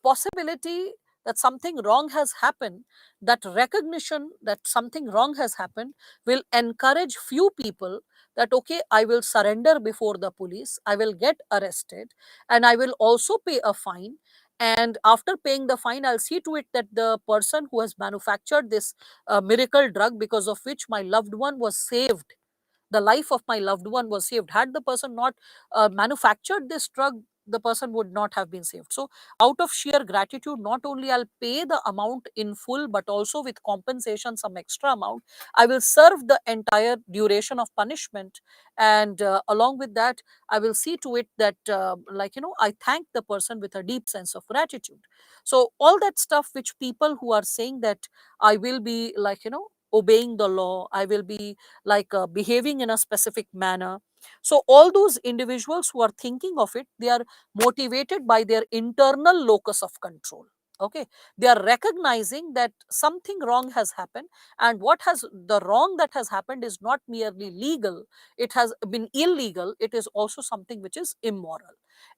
possibility that something wrong has happened, that recognition that something wrong has happened, will encourage few people that, okay, I will surrender before the police, I will get arrested, and I will also pay a fine. And after paying the fine, I'll see to it that the person who has manufactured this miracle drug, because of which my loved one was saved, the life of my loved one was saved. Had the person not manufactured this drug, the person would not have been saved. So out of sheer gratitude, not only I'll pay the amount in full, but also with compensation some extra amount. I will serve the entire duration of punishment, and along with that, I will see to it that I thank the person with a deep sense of gratitude. So all that stuff which people who are saying that I will be obeying the law, I will be behaving in a specific manner. So all those individuals who are thinking of it, they are motivated by their internal locus of control. Okay. They are recognizing that something wrong has happened, and the wrong that has happened is not merely legal, it has been illegal, it is also something which is immoral,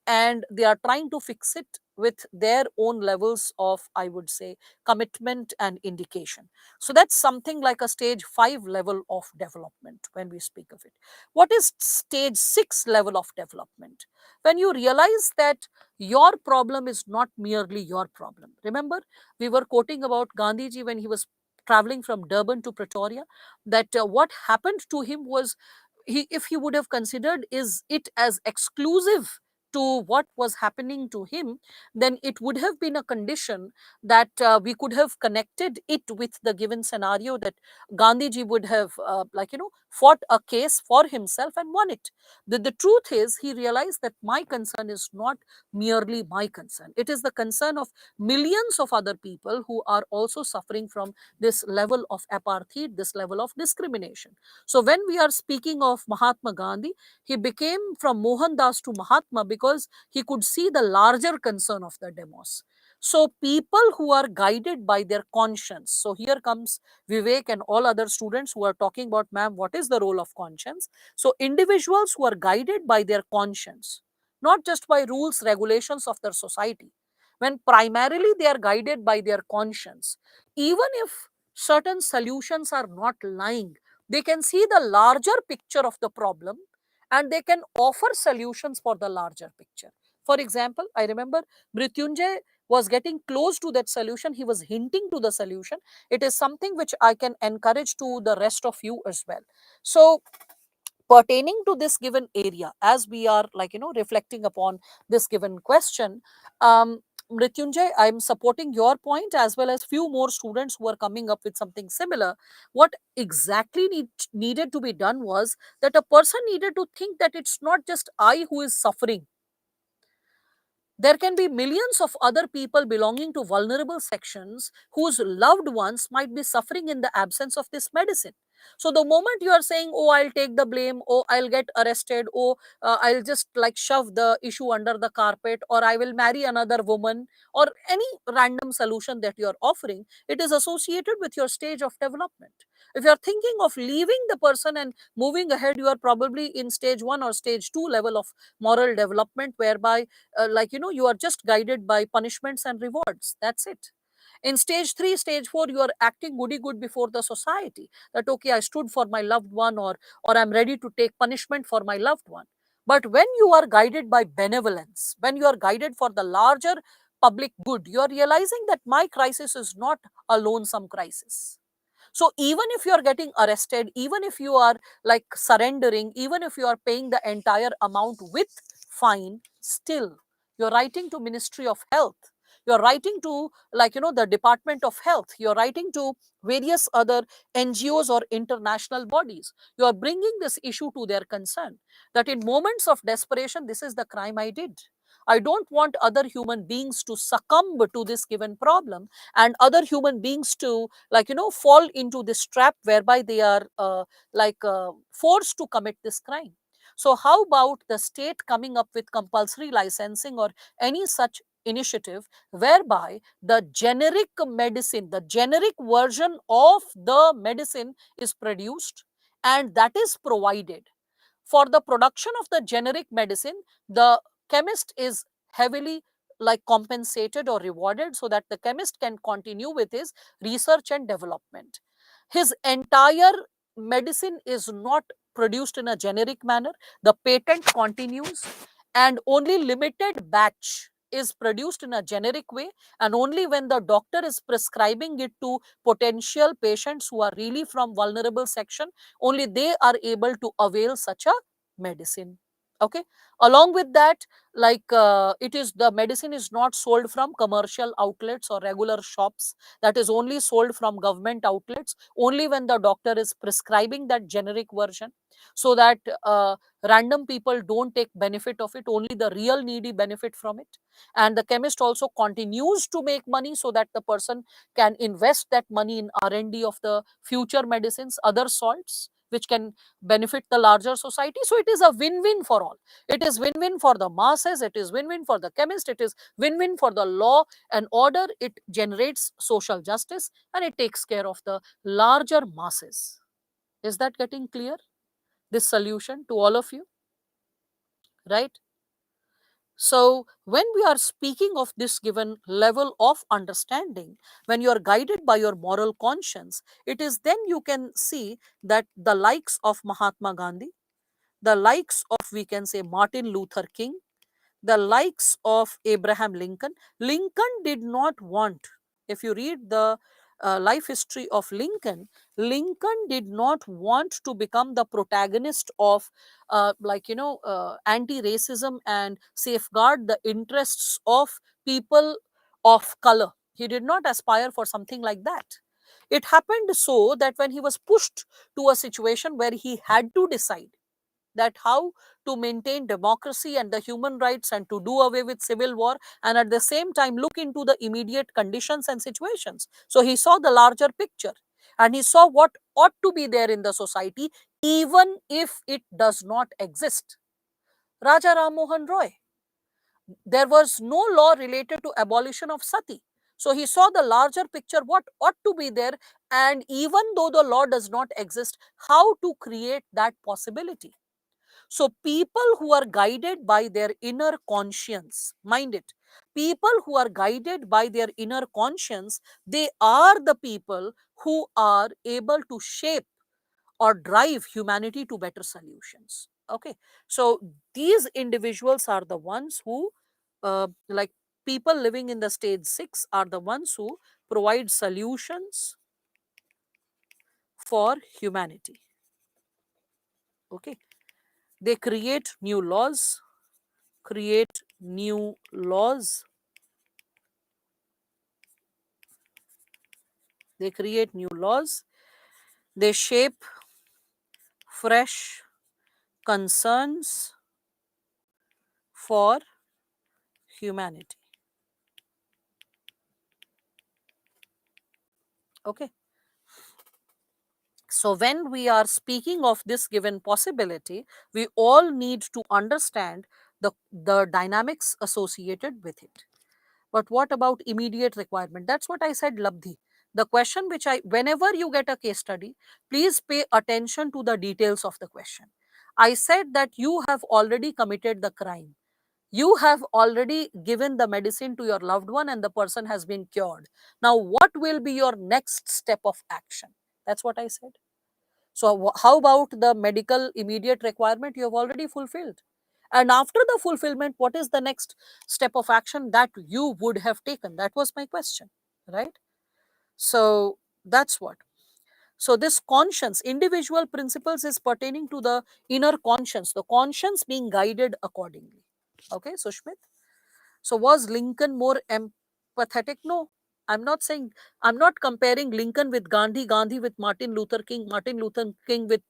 and they are trying to fix it with their own levels of, I would say, commitment and indication. So that's something like a stage 5 level of development when we speak of it. What is stage 6 level of development? When you realize that your problem is not merely your problem. Remember, we were quoting about Gandhiji when he was traveling from Durban to Pretoria, that what happened to him was, if he would have considered is it as exclusive to what was happening to him, then it would have been a condition that we could have connected it with the given scenario, that Gandhiji would have, fought a case for himself and won it. The truth is, he realized that my concern is not merely my concern. It is the concern of millions of other people who are also suffering from this level of apartheid, this level of discrimination. So when we are speaking of Mahatma Gandhi, he became from Mohandas to Mahatma because he could see the larger concern of the demos. So people who are guided by their conscience. So here comes Vivek and all other students who are talking about, ma'am, what is the role of conscience? So individuals who are guided by their conscience, not just by rules, regulations of their society, when primarily they are guided by their conscience, even if certain solutions are not lying, they can see the larger picture of the problem and they can offer solutions for the larger picture. For example, I remember Mrityunjay was getting close to that solution. He was hinting to the solution. It is something which I can encourage to the rest of you as well. So pertaining to this given area, as we are reflecting upon this given question, Mrityunjay, I'm supporting your point as well as few more students who are coming up with something similar. What exactly needed to be done was that a person needed to think that it's not just I who is suffering. There can be millions of other people belonging to vulnerable sections whose loved ones might be suffering in the absence of this medicine. So the moment you are saying, oh, I'll take the blame, oh, I'll get arrested, oh, I'll just like shove the issue under the carpet, or I will marry another woman, or any random solution that you're offering, it is associated with your stage of development. If you're thinking of leaving the person and moving ahead, you are probably in stage 1 or stage 2 level of moral development, whereby you are just guided by punishments and rewards. That's it. In stage 3, stage 4, you are acting goody good before the society, that okay, I stood for my loved one, or I'm ready to take punishment for my loved one. But when you are guided by benevolence, when you are guided for the larger public good, you are realizing that my crisis is not a lonesome crisis. So even if you are getting arrested, even if you are like surrendering, even if you are paying the entire amount with fine, still you're writing to Ministry of Health, you're writing to the Department of Health, you're writing to various other NGOs or international bodies. You are bringing this issue to their concern, that in moments of desperation, this is the crime I did. I don't want other human beings to succumb to this given problem, and other human beings to fall into this trap whereby they are forced to commit this crime. So how about the state coming up with compulsory licensing or any such initiative, whereby the generic medicine, the generic version of the medicine is produced and that is provided. For the production of the generic medicine, the chemist is heavily compensated or rewarded, so that the chemist can continue with his research and development. His entire medicine is not produced in a generic manner. The patent continues, and only limited batch is produced in a generic way, and only when the doctor is prescribing it to potential patients who are really from vulnerable section, only they are able to avail such a medicine. Okay, along with that, it is the medicine is not sold from commercial outlets or regular shops. That is only sold from government outlets only when the doctor is prescribing that generic version, so that random people don't take benefit of it, only the real needy benefit from it. And the chemist also continues to make money, so that the person can invest that money in R&D of the future medicines, other salts which can benefit the larger society. So it is a win-win for all. It is win-win for the masses, it is win-win for the chemist, it is win-win for the law and order. It generates social justice and it takes care of the larger masses. Is that getting clear, this solution to all of you? Right? So, when we are speaking of this given level of understanding, when you are guided by your moral conscience, it is then you can see that the likes of Mahatma Gandhi, the likes of, we can say, Martin Luther King, the likes of Abraham Lincoln. Lincoln did not want, if you read the life history of Lincoln, Lincoln did not want to become the protagonist of anti-racism and safeguard the interests of people of color. He did not aspire for something like that. It happened so that when he was pushed to a situation where he had to decide that how to maintain democracy and the human rights and to do away with civil war, and at the same time look into the immediate conditions and situations. So he saw the larger picture and he saw what ought to be there in the society even if it does not exist. Raja Ram Mohan Roy, there was no law related to abolition of sati. So he saw the larger picture, what ought to be there, and even though the law does not exist, how to create that possibility. So people who are guided by their inner conscience, mind it, people who are guided by their inner conscience, they are the people who are able to shape or drive humanity to better solutions. Okay, so these individuals are the ones who, like people living in the stage 6, are the ones who provide solutions for humanity. Okay, they create new laws, create new laws, they create new laws, they shape fresh concerns for humanity. Okay, so when we are speaking of this given possibility, we all need to understand the dynamics associated with it. But what about immediate requirement? That's what I said, Labdhi. The question which whenever you get a case study, please pay attention to the details of the question. I said that you have already committed the crime. You have already given the medicine to your loved one and the person has been cured. Now, what will be your next step of action? That's what I said. So, how about the medical immediate requirement? You have already fulfilled. And after the fulfillment, what is the next step of action that you would have taken? That was my question, right? So, that's what. So, this conscience, individual principles is pertaining to the inner conscience, the conscience being guided accordingly. Okay, Sushmit? So was Lincoln more empathetic? No. I'm not saying, I'm not comparing Lincoln with Gandhi, Gandhi with Martin Luther King, Martin Luther King with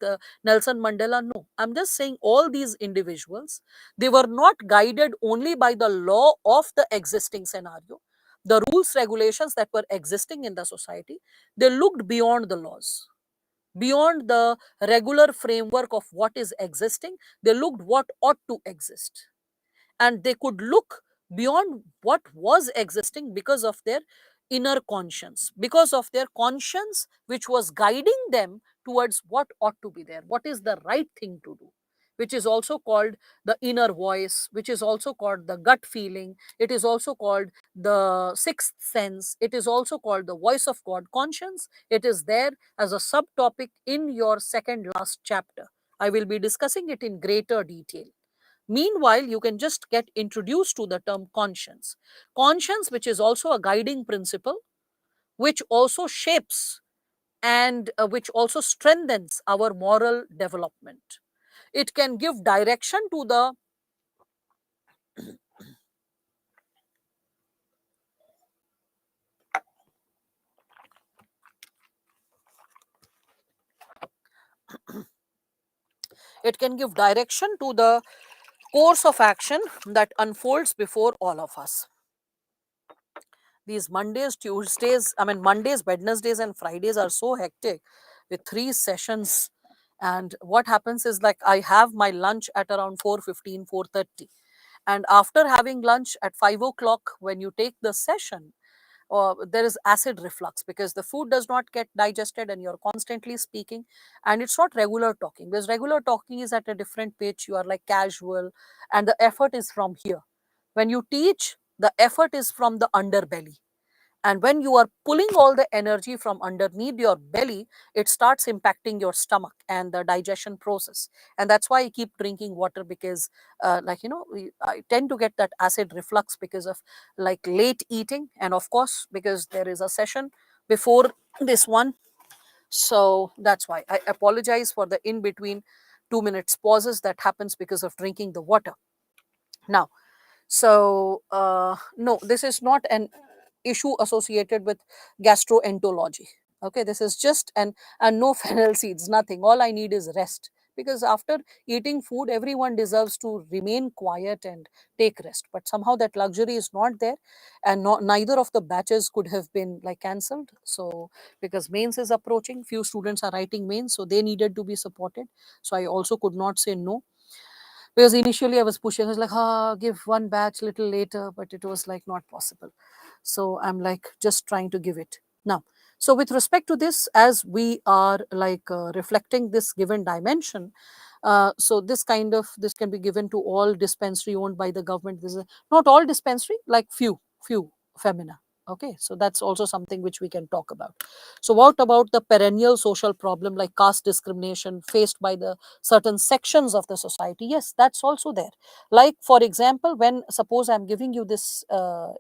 Nelson Mandela. No. I'm just saying all these individuals, they were not guided only by the law of the existing scenario, the rules, regulations that were existing in the society. They looked beyond the laws, beyond the regular framework of what is existing. They looked what ought to exist, and they could look beyond what was existing because of their inner conscience, because of their conscience which was guiding them towards what ought to be there, what is the right thing to do, which is also called the inner voice, which is also called the gut feeling, it is also called the sixth sense, it is also called the voice of God. Conscience, it is there as a subtopic in your second last chapter. I will be discussing it in greater detail. Meanwhile, you can just get introduced to the term conscience. Conscience, which is also a guiding principle, which also shapes and which also strengthens our moral development. It can give direction to the it can give direction to the course of action that unfolds before all of us. These Mondays, Tuesdays, I mean Mondays, Wednesdays and Fridays are so hectic with 3 sessions. And what happens is, like, I have my lunch at around 4:15, 4:30. And after having lunch at 5 o'clock, when you take the session, there is acid reflux because the food does not get digested and you're constantly speaking, and it's not regular talking, because regular talking is at a different pitch, you are like casual, and the effort is from here. When you teach, the effort is from the underbelly, and when you are pulling all the energy from underneath your belly, it starts impacting your stomach and the digestion process. And that's why I keep drinking water, because I tend to get that acid reflux because of like late eating, and of course because there is a session before this one. So that's why I apologize for the in between 2 minutes pauses that happens because of drinking the water. Now, so no, this is not an issue associated with gastroenterology. Okay, this is just an, and no fennel seeds, nothing. All I need is rest, because after eating food, everyone deserves to remain quiet and take rest. But somehow that luxury is not there, and neither of the batches could have been like cancelled. So because mains is approaching, few students are writing mains, so they needed to be supported. So I also could not say no, because initially I was pushing. I was like, give one batch little later, but it was like not possible. So I'm like just trying to give it now. So with respect to this, as we are like reflecting this given dimension, so this can be given to all dispensary owned by the government. This is not all dispensary, like few femina. Okay, so that's also something which we can talk about. So what about the perennial social problem like caste discrimination faced by the certain sections of the society? Yes, that's also there. Like for example, when suppose I'm giving you this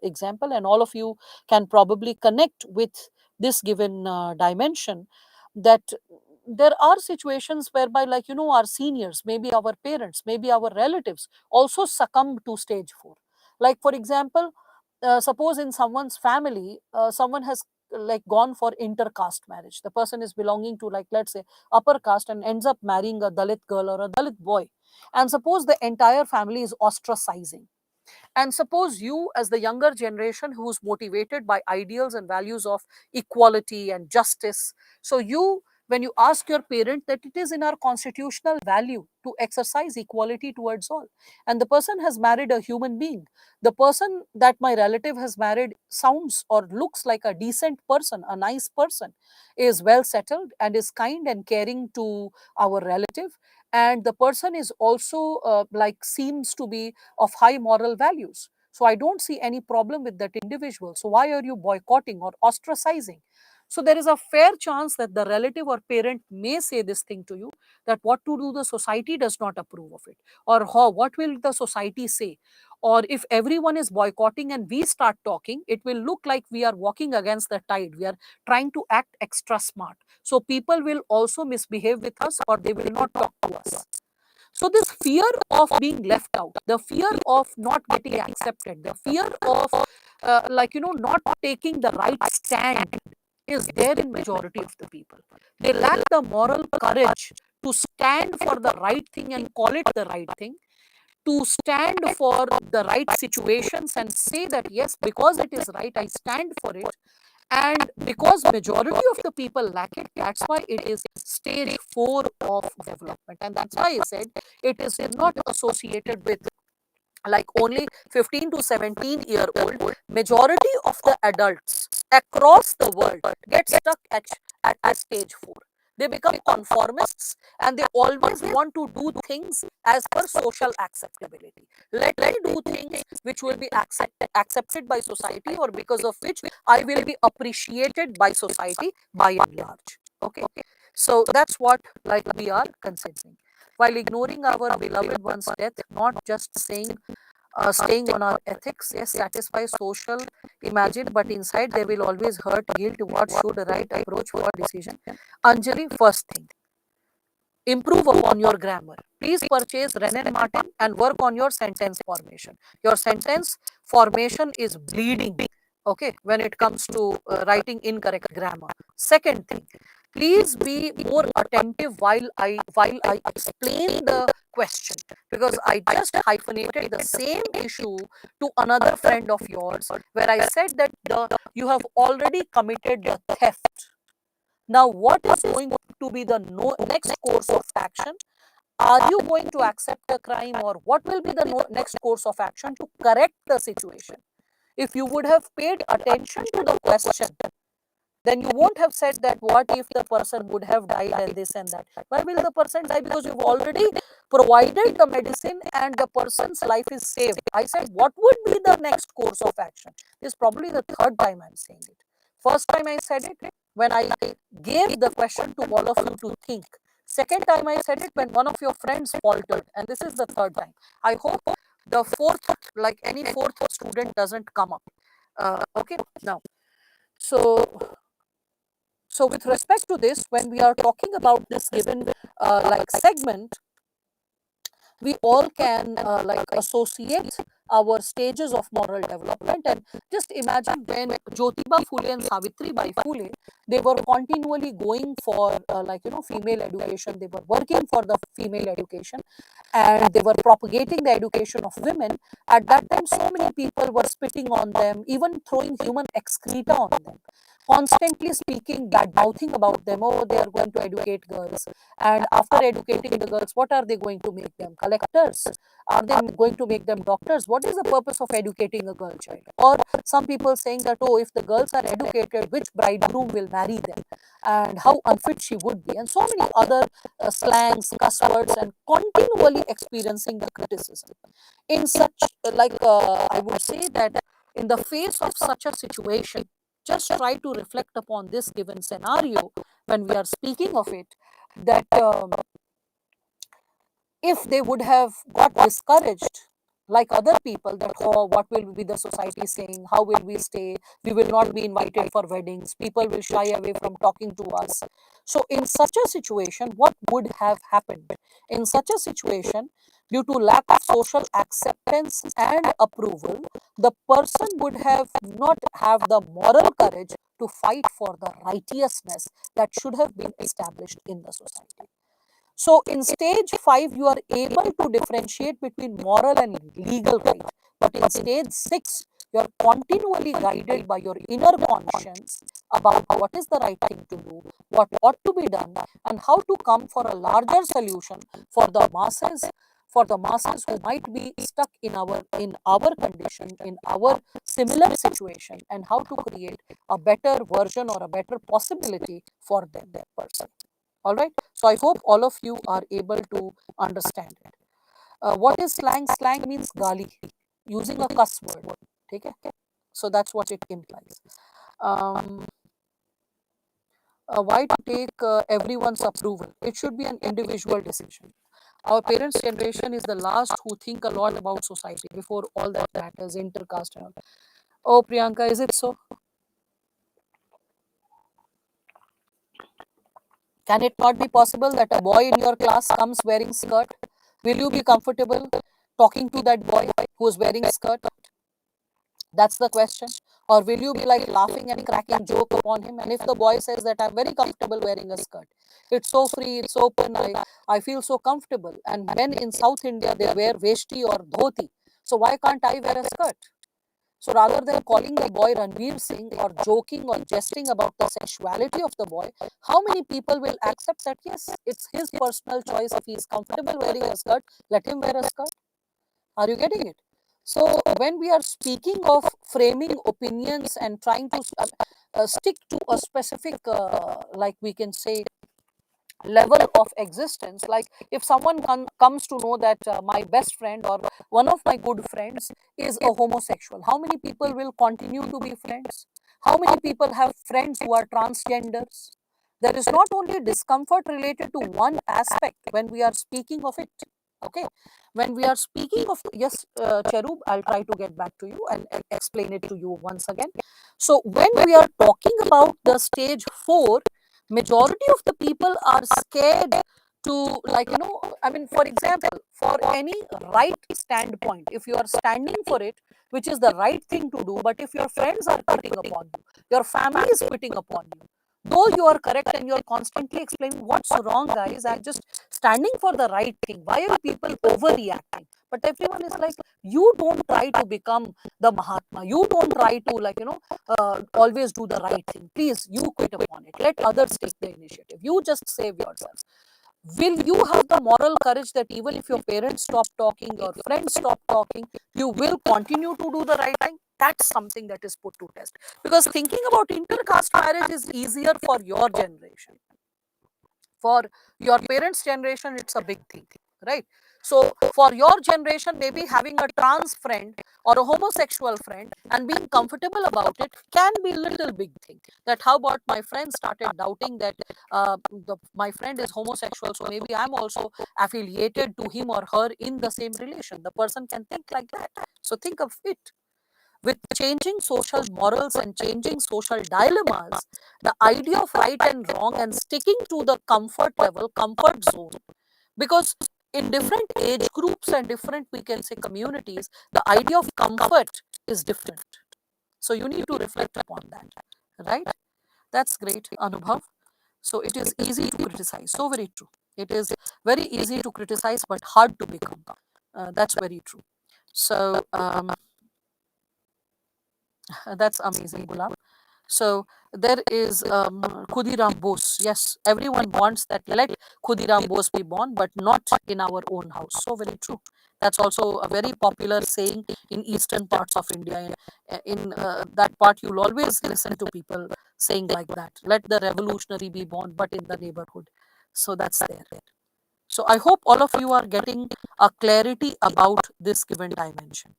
example, and all of you can probably connect with this given dimension, that there are situations whereby, like, our seniors, maybe our parents, maybe our relatives also succumb to stage 4. Like for example, suppose in someone's family, someone has like gone for intercaste marriage. The person is belonging to, like, let's say, upper caste, and ends up marrying a Dalit girl or a Dalit boy. And suppose the entire family is ostracizing. And suppose you, as the younger generation who's motivated by ideals and values of equality and justice, so you, when you ask your parent that it is in our constitutional value to exercise equality towards all, and the person has married a human being, the person that my relative has married sounds or looks like a decent person, a nice person, is well settled and is kind and caring to our relative, and the person is also like seems to be of high moral values. So I don't see any problem with that individual. So why are you boycotting or ostracizing? So there is a fair chance that the relative or parent may say this thing to you, that what to do, the society does not approve of it, or how, what will the society say, or if everyone is boycotting and we start talking, it will look like we are walking against the tide, we are trying to act extra smart, so people will also misbehave with us, or they will not talk to us. So this fear of being left out, the fear of not getting accepted, the fear of not taking the right stand is there in majority of the people. They lack the moral courage to stand for the right thing and call it the right thing, to stand for the right situations and say that yes, because it is right, I stand for it. And because majority of the people lack it, that's why it is stage 4 of development. And that's why I said it is not associated with like only 15 to 17-year-old. Majority of the adults across the world get stuck at stage 4. They become conformists, and they always want to do things as per social acceptability. Let me do things which will be accepted by society, or because of which I will be appreciated by society by and large. Okay, so that's what like we are considering, while ignoring our beloved one's death, not just saying staying on our ethics. Yes, satisfy social imagine, but inside they will always hurt guilt. What should the right approach for decision? Anjali, first thing, improve upon your grammar. Please purchase Renan Martin and work on your sentence formation. Your sentence formation is bleeding, okay, when it comes to writing incorrect grammar. Second thing, please be more attentive while I explain the question, because I just hyphenated the same issue to another friend of yours, where I said that you have already committed the theft. Now, what is going to be the next course of action? Are you going to accept the crime, or what will be the next course of action to correct the situation? If you would have paid attention to the question, then you won't have said that what if the person would have died and this and that. Why will the person die? Because you've already provided the medicine and the person's life is saved. I said, what would be the next course of action? This is probably the third time I'm saying it. First time I said it when I gave the question to all of you to think. Second time I said it when one of your friends faltered, and this is the third time. I hope the fourth, like any fourth student, doesn't come up. Okay, now, so So with respect to this, when we are talking about this given like segment, we all can like associate our stages of moral development. And just imagine when Jyotiba Phule and Savitri Bai Phule, they were continually going for female education, they were working for the female education, and they were propagating the education of women. At that time, so many people were spitting on them, even throwing human excreta on them, constantly speaking bad mouthing about them. Oh, they are going to educate girls, and after educating the girls, what are they going to make them? Collectors? Are they going to make them doctors? What is the purpose of educating a girl child? Or some people saying that, oh, if the girls are educated, which bridegroom will marry them, and how unfit she would be, and so many other slangs, cuss words, and continually experiencing the criticism. In such, I would say that in the face of such a situation, just try to reflect upon this given scenario when we are speaking of it, that if they would have got discouraged like other people, that oh, what will be the society saying, how will we stay, we will not be invited for weddings, people will shy away from talking to us. So in such a situation, what would have happened? In such a situation, due to lack of social acceptance and approval, the person would have not have the moral courage to fight for the righteousness that should have been established in the society. So in stage 5, you are able to differentiate between moral and legal right. But in stage 6, you are continually guided by your inner conscience about what is the right thing to do, what ought to be done, and how to come for a larger solution for the masses who might be stuck in our condition, in our similar situation, and how to create a better version or a better possibility for them, that person. All right. So I hope all of you are able to understand it. What is slang? Slang means gali, using a cuss word. Okay. So that's what it implies. Um, why to take everyone's approval? It should be an individual decision. Our parents' generation is the last who think a lot about society before all that matters, intercaste and all. Oh, Priyanka, is it so? Can it not be possible that a boy in your class comes wearing skirt? Will you be comfortable talking to that boy who is wearing skirt? That's the question. Or will you be like laughing and cracking joke upon him? And if the boy says that I'm very comfortable wearing a skirt, it's so free, it's open, I feel so comfortable. And when in South India they wear veshti or dhoti, so why can't I wear a skirt? So rather than calling the boy Ranveer Singh or joking or jesting about the sexuality of the boy, how many people will accept that yes, it's his personal choice. If he is comfortable wearing a skirt, let him wear a skirt. Are you getting it? So when we are speaking of framing opinions and trying to stick to a specific, like we can say, level of existence, like if someone comes to know that my best friend or one of my good friends is a homosexual, how many people will continue to be friends? How many people have friends who are transgenders? There is not only discomfort related to one aspect when we are speaking of it. Okay, when we are speaking of, yes, Cherub, I'll try to get back to you and explain it to you once again. So when we are talking about the stage 4, majority of the people are scared to, I mean, for example, for any right standpoint, if you are standing for it, which is the right thing to do, but if your friends are putting upon you, your family is putting upon you, though you are correct and you're constantly explaining what's wrong, guys, I'm just standing for the right thing, why are people overreacting? But everyone is like, you don't try to become the Mahatma, you don't try to, always do the right thing, please, you quit upon it, let others take the initiative, you just save yourself. Will you have the moral courage that even if your parents stop talking, your friends stop talking, you will continue to do the right thing? That's something that is put to test, because thinking about intercaste marriage is easier for your generation. For your parents generation, it's a big thing, right? So for your generation, maybe having a trans friend or a homosexual friend and being comfortable about it can be a little big thing. That how about my friend started doubting that my friend is homosexual, so maybe I'm also affiliated to him or her in the same relation. The person can think like that. So think of it. with changing social morals and changing social dilemmas, the idea of right and wrong and sticking to the comfort level, comfort zone, because in different age groups and different, we can say, communities, the idea of comfort is different. So you need to reflect upon that, right? That's great, Anubhav. So it is easy to criticize. So very true. It is very easy to criticize, but hard to become. That's very true. So that's amazing, Gulab. So there is Khudiram Bose. Yes, everyone wants that. Let Khudiram Bose be born, but not in our own house. So very true. That's also a very popular saying in eastern parts of India. In that part, you'll always listen to people saying like that. Let the revolutionary be born, but in the neighborhood. So that's there. So I hope all of you are getting a clarity about this given dimension.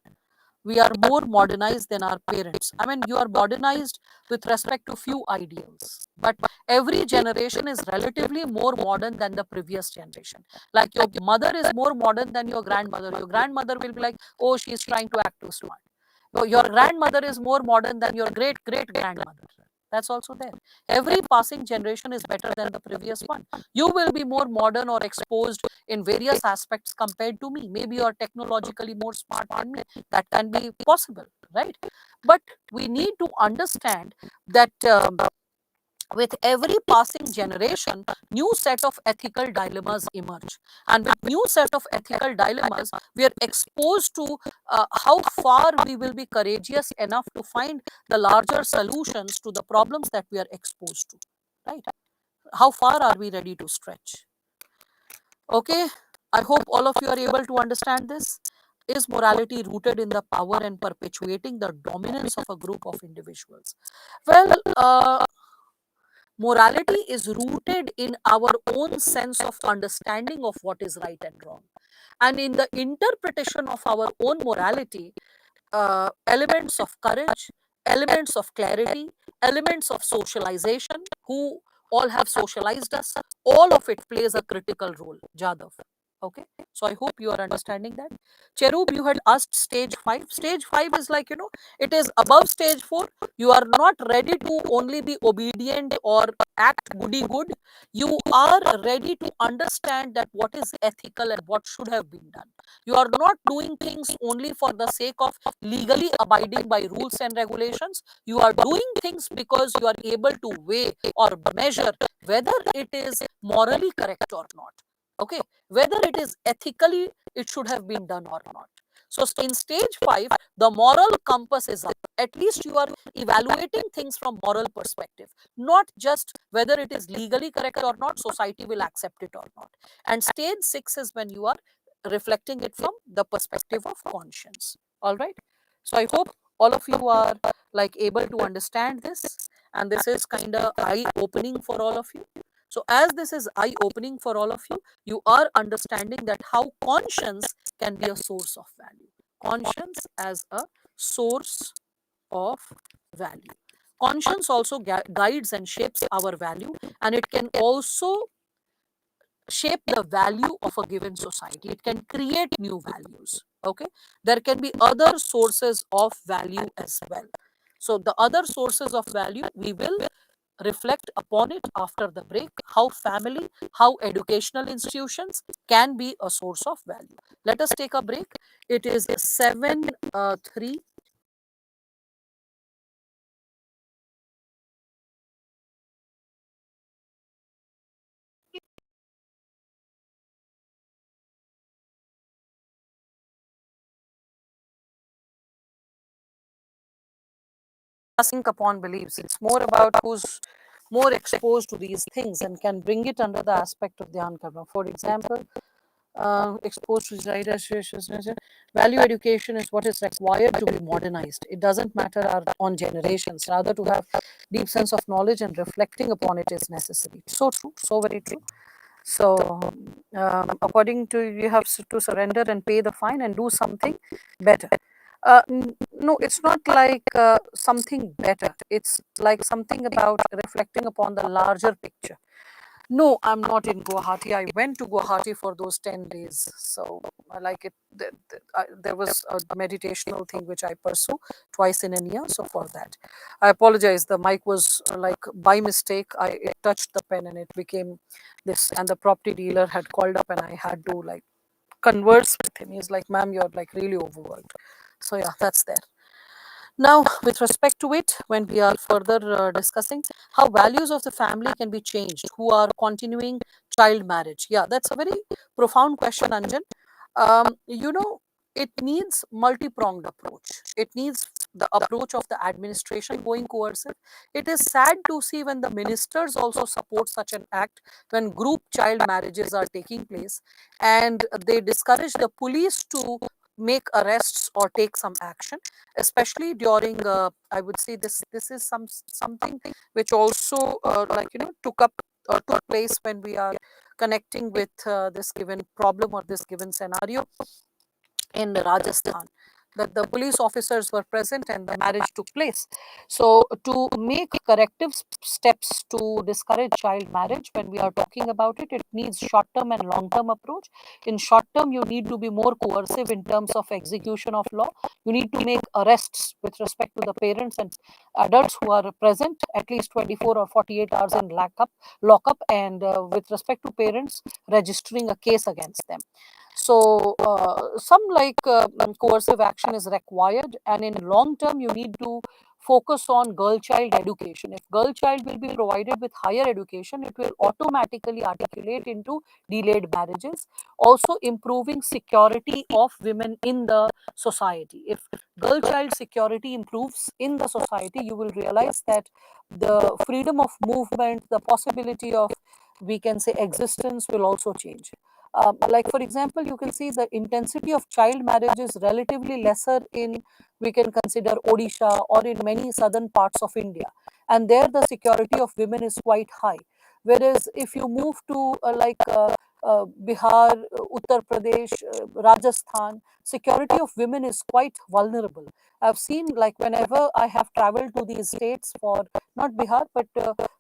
We are more modernized than our parents. I mean, you are modernized with respect to few ideals, but every generation is relatively more modern than the previous generation. Like your mother is more modern than your grandmother. Your grandmother will be like, oh, she is trying to act too smart. Your grandmother is more modern than your great great grandmother. That's also there. Every passing generation is better than the previous one. You will be more modern or exposed in various aspects compared to me. Maybe you are technologically more smart than me. That can be possible, right? But we need to understand that with every passing generation, new set of ethical dilemmas emerge, and with new set of ethical dilemmas, we are exposed to how far we will be courageous enough to find the larger solutions to the problems that we are exposed to, right? How far are we ready to stretch? Okay, I hope all of you are able to understand this. Is morality rooted in the power and perpetuating the dominance of a group of individuals? Well, morality is rooted in our own sense of understanding of what is right and wrong. And in the interpretation of our own morality, elements of courage, elements of clarity, elements of socialization, who all have socialized us, all of it plays a critical role, Jadav. Okay, so I hope you are understanding that. Cherub, you had asked stage 5. Stage 5 is like, it is above stage 4. You are not ready to only be obedient or act goody good. You are ready to understand that what is ethical and what should have been done. You are not doing things only for the sake of legally abiding by rules and regulations. You are doing things because you are able to weigh or measure whether it is morally correct or not. Okay, whether it is ethically, it should have been done or not. So in stage 5, the moral compass is up. At least you are evaluating things from moral perspective, not just whether it is legally correct or not, society will accept it or not. And stage 6 is when you are reflecting it from the perspective of conscience. All right. So I hope all of you are like able to understand this, and this is kind of eye opening for all of you. So as this is eye opening for all of you, you are understanding that how conscience can be a source of value. Conscience as a source of value. Conscience also guides and shapes our value, and it can also shape the value of a given society. It can create new values. Okay, there can be other sources of value as well. So the other sources of value, we will reflect upon it after the break. How family, how educational institutions can be a source of value. Let us take a break. It is 7:03. Passing upon beliefs. It's more about who's more exposed to these things and can bring it under the aspect of Dhyan Karma. For example, exposed to right value education is what is required to be modernized. It doesn't matter on generations, rather to have deep sense of knowledge and reflecting upon it is necessary. So true, so very true. So according to, you have to surrender and pay the fine and do something better. No, it's not like something better. It's like something about reflecting upon the larger picture. No, I'm not in Guwahati. I went to Guwahati for those 10 days. So I like it. There was a meditational thing which I pursue twice in a year. So for that, I apologize. The mic was like by mistake. It touched the pen and it became this. And the property dealer had called up and I had to like converse with him. He's like, ma'am, you're like really overworked. So yeah, that's there. Now, with respect to it, when we are further discussing how values of the family can be changed, who are continuing child marriage. Yeah, that's a very profound question, Anjan. You know, it needs multi-pronged approach. It needs the approach of the administration going coercive. It is sad to see when the ministers also support such an act, when group child marriages are taking place and they discourage the police to make arrests or take some action, especially during I would say this is something which also like took place when we are connecting with this given problem or this given scenario in Rajasthan, that the police officers were present and the marriage took place. So, to make corrective steps to discourage child marriage, when we are talking about it, it needs short term and long term approach. In short term, you need to be more coercive in terms of execution of law. You need to make arrests with respect to the parents and adults who are present at least 24 or 48 hours in lockup, and with respect to parents, registering a case against them. So some coercive action is required, and in long term you need to focus on girl child education. If girl child will be provided with higher education, it will automatically articulate into delayed marriages, also improving security of women in the society. If girl child security improves in the society, you will realize that the freedom of movement, the possibility of, we can say, existence will also change. Like for example, you can see the intensity of child marriage is relatively lesser in, we can consider, Odisha or in many southern parts of India, and there the security of women is quite high. Whereas if you move to Bihar, Uttar Pradesh, Rajasthan, security of women is quite vulnerable. I've seen, like, whenever I have traveled to these states for not Bihar but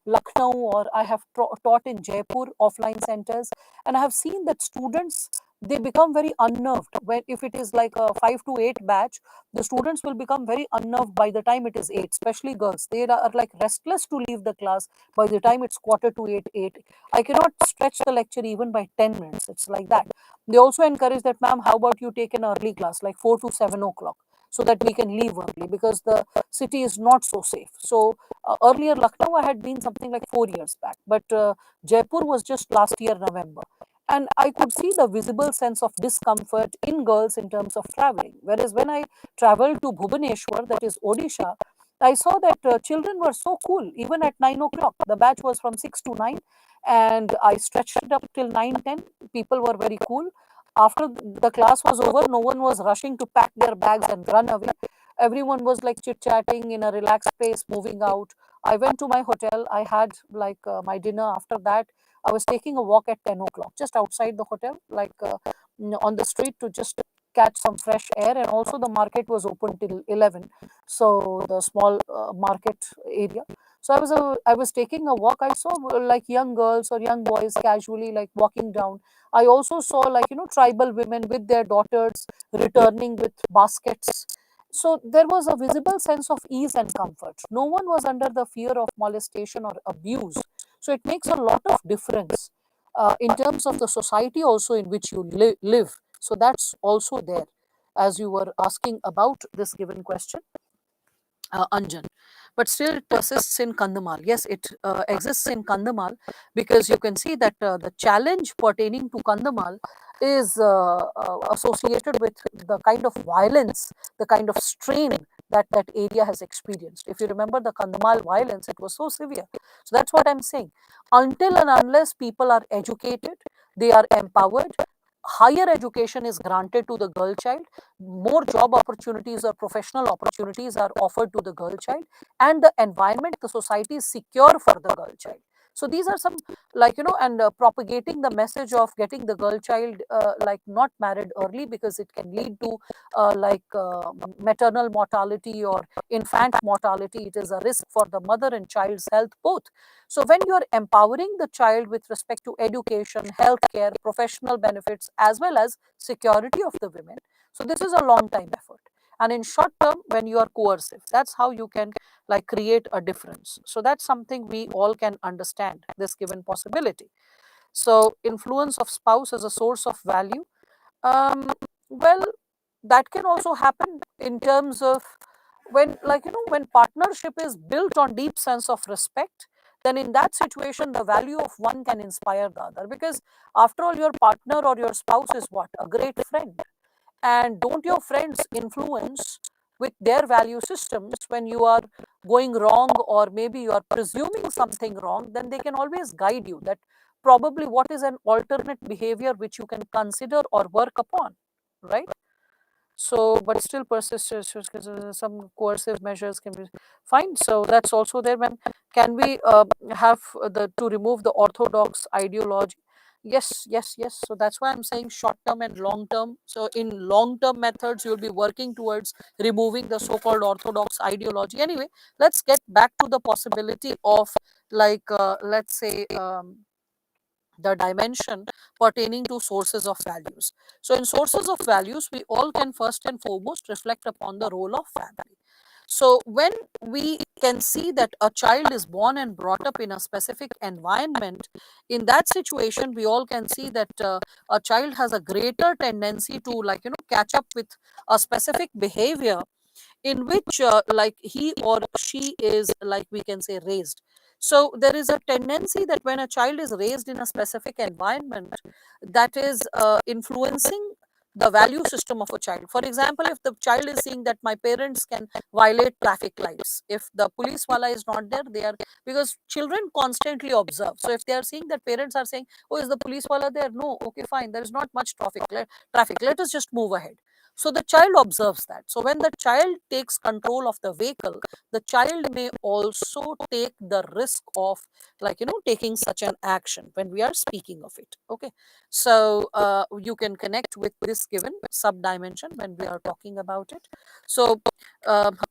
Lucknow, or I have taught in Jaipur offline centers, and I have seen that students, they become very unnerved when, if it is like a 5 to 8 batch, the students will become very unnerved by the time it is 8, especially girls. They are like restless to leave the class by the time it's quarter to 8. I cannot stretch the lecture even by 10 minutes. It's like that. They also encourage that, ma'am, how about you take an early class like 4 to 7 o'clock, so that we can leave early, because the city is not so safe. So earlier Lucknow I had been something like 4 years back, but Jaipur was just last year November, and I could see the visible sense of discomfort in girls in terms of traveling. Whereas when I traveled to Bhubaneswar, that is Odisha, I saw that children were so cool. Even at 9 o'clock, the batch was from 6 to 9, and I stretched it up till 9:10. People were very cool. After the class was over, no one was rushing to pack their bags and run away. Everyone was like chit chatting in a relaxed pace, moving out. I went to my hotel. I had my dinner. After that, I was taking a walk at 10 o'clock, just outside the hotel, on the street, to just catch some fresh air. And also, the market was open till 11. So, the small market area. So, I was taking a walk. I saw like young girls or young boys casually like walking down. I also saw, tribal women with their daughters returning with baskets. So there was a visible sense of ease and comfort. No one was under the fear of molestation or abuse. So it makes a lot of difference in terms of the society also in which you live. So that's also there, as you were asking about this given question, Anjan. But still, it persists in Kandhamal. Yes, it exists in Kandhamal, because you can see that the challenge pertaining to Kandhamal is associated with the kind of violence, the kind of strain that that area has experienced. If you remember the Kandhamal violence, it was so severe. So that's what I'm saying. Until and unless people are educated, they are empowered, higher education is granted to the girl child, more job opportunities or professional opportunities are offered to the girl child, and the environment, the society is secure for the girl child. So these are some, and propagating the message of getting the girl child not married early, because it can lead to maternal mortality or infant mortality. It is a risk for the mother and child's health both. So when you are empowering the child with respect to education, healthcare, professional benefits, as well as security of the women, so this is a long time effort. And in short term, when you are coercive, that's how you can create a difference. So that's something we all can understand, this given possibility. So influence of spouse as a source of value, um, well, that can also happen in terms of when, when partnership is built on deep sense of respect, then in that situation the value of one can inspire the other, because after all, your partner or your spouse is what, a great friend. And don't your friends influence with their value systems when you are going wrong, or maybe you are presuming something wrong, then they can always guide you that probably what is an alternate behavior which you can consider or work upon, right? So but still persist, some coercive measures can be fine. So that's also there, ma'am. Can we have the to remove the orthodox ideology? Yes, yes, yes. So that's why I'm saying short term and long term. So in long term methods, you'll be working towards removing the so-called orthodox ideology. Anyway, let's get back to the possibility of let's say the dimension pertaining to sources of values. So, in sources of values, we all can first and foremost reflect upon the role of family. So, when we can see that a child is born and brought up in a specific environment, in that situation, we all can see that a child has a greater tendency to, catch up with a specific behavior in which he or she is, we can say, raised. So there is a tendency that when a child is raised in a specific environment, that is influencing the value system of a child. For example, if the child is seeing that my parents can violate traffic lights, if the police wala is not there, they are, because children constantly observe. So if they are seeing that parents are saying, oh, is the police wala there? No, okay, fine, there is not much traffic, let us just move ahead. So the child observes that. So when the child takes control of the vehicle, the child may also take the risk of, taking such an action when we are speaking of it. Okay. So you can connect with this given sub dimension when we are talking about it. So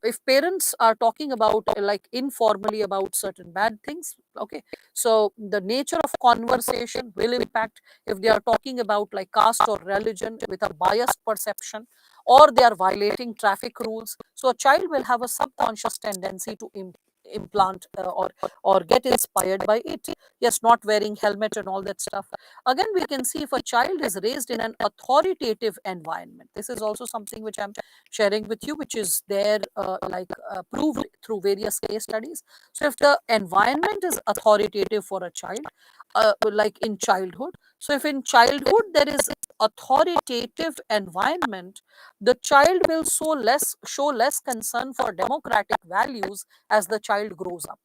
if parents are talking about informally about certain bad things, okay, so the nature of conversation will impact. If they are talking about like caste or religion with a biased perception, or they are violating traffic rules, so a child will have a subconscious tendency to implant or get inspired by it. Yes, not wearing helmet and all that stuff. Again, we can see if a child is raised in an authoritative environment, this is also something which I'm sharing with you, which is there proved through various case studies. So if the environment is authoritative for a child, like in childhood, so if in childhood there is authoritative environment, the child will show less concern for democratic values as the child grows up,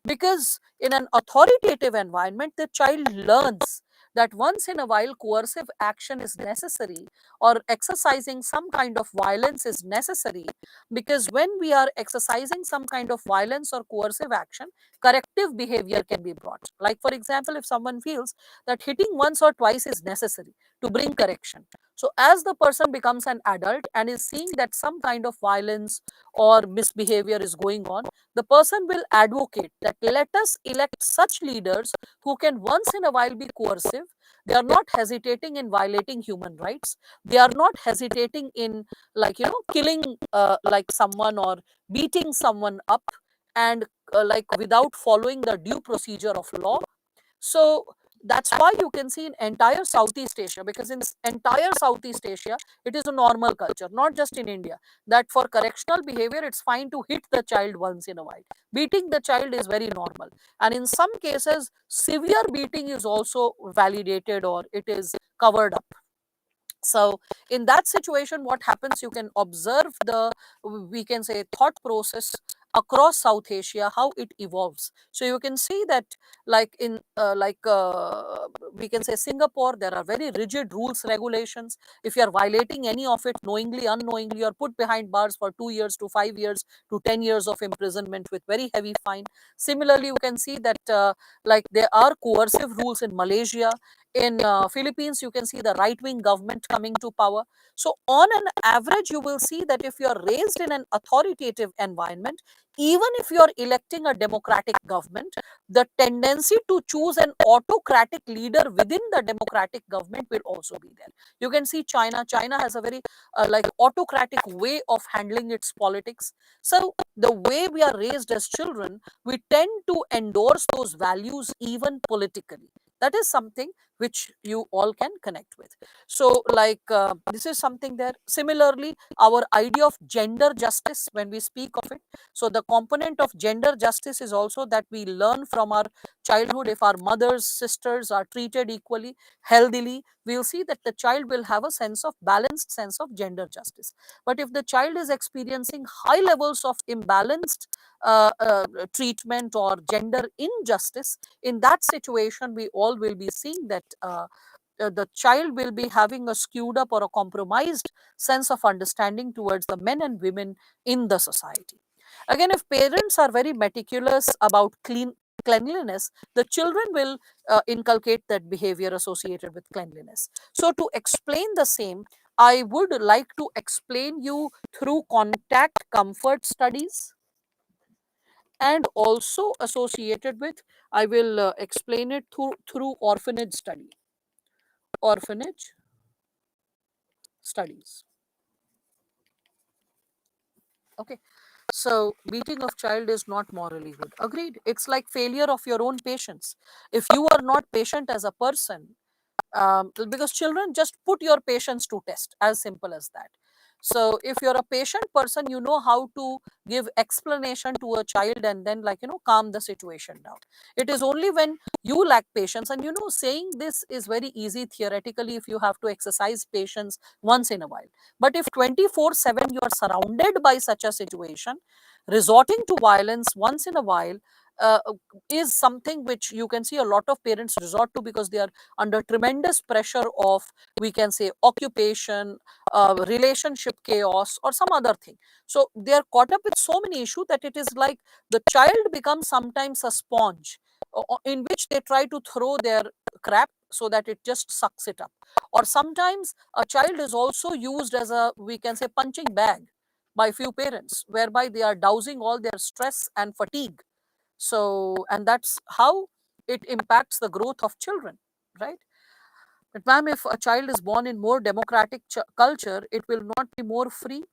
because in an authoritative environment the child learns that once in a while coercive action is necessary, or exercising some kind of violence is necessary, because when we are exercising some kind of violence or coercive action, corrective behavior can be brought. Like for example, if someone feels that hitting once or twice is necessary to bring correction, so as the person becomes an adult and is seeing that some kind of violence or misbehavior is going on, the person will advocate that let us elect such leaders who can once in a while be coercive. They are not hesitating in violating human rights. They are not hesitating in killing someone or beating someone up, and without following the due procedure of law. So that's why you can see in entire Southeast Asia, because in entire Southeast Asia, it is a normal culture, not just in India, that for correctional behavior, it's fine to hit the child once in a while. Beating the child is very normal. And in some cases, severe beating is also validated, or it is covered up. So in that situation, what happens, you can observe the, we can say, thought process across South Asia, how it evolves. So you can see that, like in we can say Singapore, there are very rigid rules, regulations. If you are violating any of it, knowingly, unknowingly, you are put behind bars for 2 years to 5 years to 10 years of imprisonment with very heavy fine. Similarly, you can see that like there are coercive rules in Malaysia. In Philippines, you can see the right wing government coming to power. So on an average, you will see that if you are raised in an authoritative environment, even if you are electing a democratic government, the tendency to choose an autocratic leader within the democratic government will also be there. You can see China. China has a very like autocratic way of handling its politics. So the way we are raised as children, we tend to endorse those values even politically. That is something which you all can connect with. So like this is something there. Similarly, our idea of gender justice, when we speak of it, so the component of gender justice is also that we learn from our childhood. If our mothers, sisters are treated equally, healthily, we'll see that the child will have a sense of balanced sense of gender justice. But if the child is experiencing high levels of imbalanced treatment or gender injustice, in that situation we all will be seeing that the child will be having a skewed up or a compromised sense of understanding towards the men and women in the society. Again, if parents are very meticulous about cleanliness, the children will inculcate that behavior associated with cleanliness. So to explain the same, I would like to explain you through contact comfort studies, and also associated with, I will explain it through orphanage studies. Okay. So beating of child is not morally good. Agreed. It's like failure of your own patience. If you are not patient as a person, because children just put your patience to test, as simple as that. So if you're a patient person, you know how to give explanation to a child and then, like, calm the situation down. It is only when you lack patience, and saying this is very easy theoretically if you have to exercise patience once in a while. But if 24/7 you are surrounded by such a situation, resorting to violence once in a while uh, is something which you can see a lot of parents resort to, because they are under tremendous pressure of, we can say, occupation, relationship chaos, or some other thing. So they are caught up with so many issues that it is like the child becomes sometimes a sponge in which they try to throw their crap so that it just sucks it up. Or sometimes a child is also used as a, we can say, punching bag by few parents, whereby they are dousing all their stress and fatigue. So, and that's how it impacts the growth of children, right? But ma'am, if a child is born in more democratic culture, it will not be more free.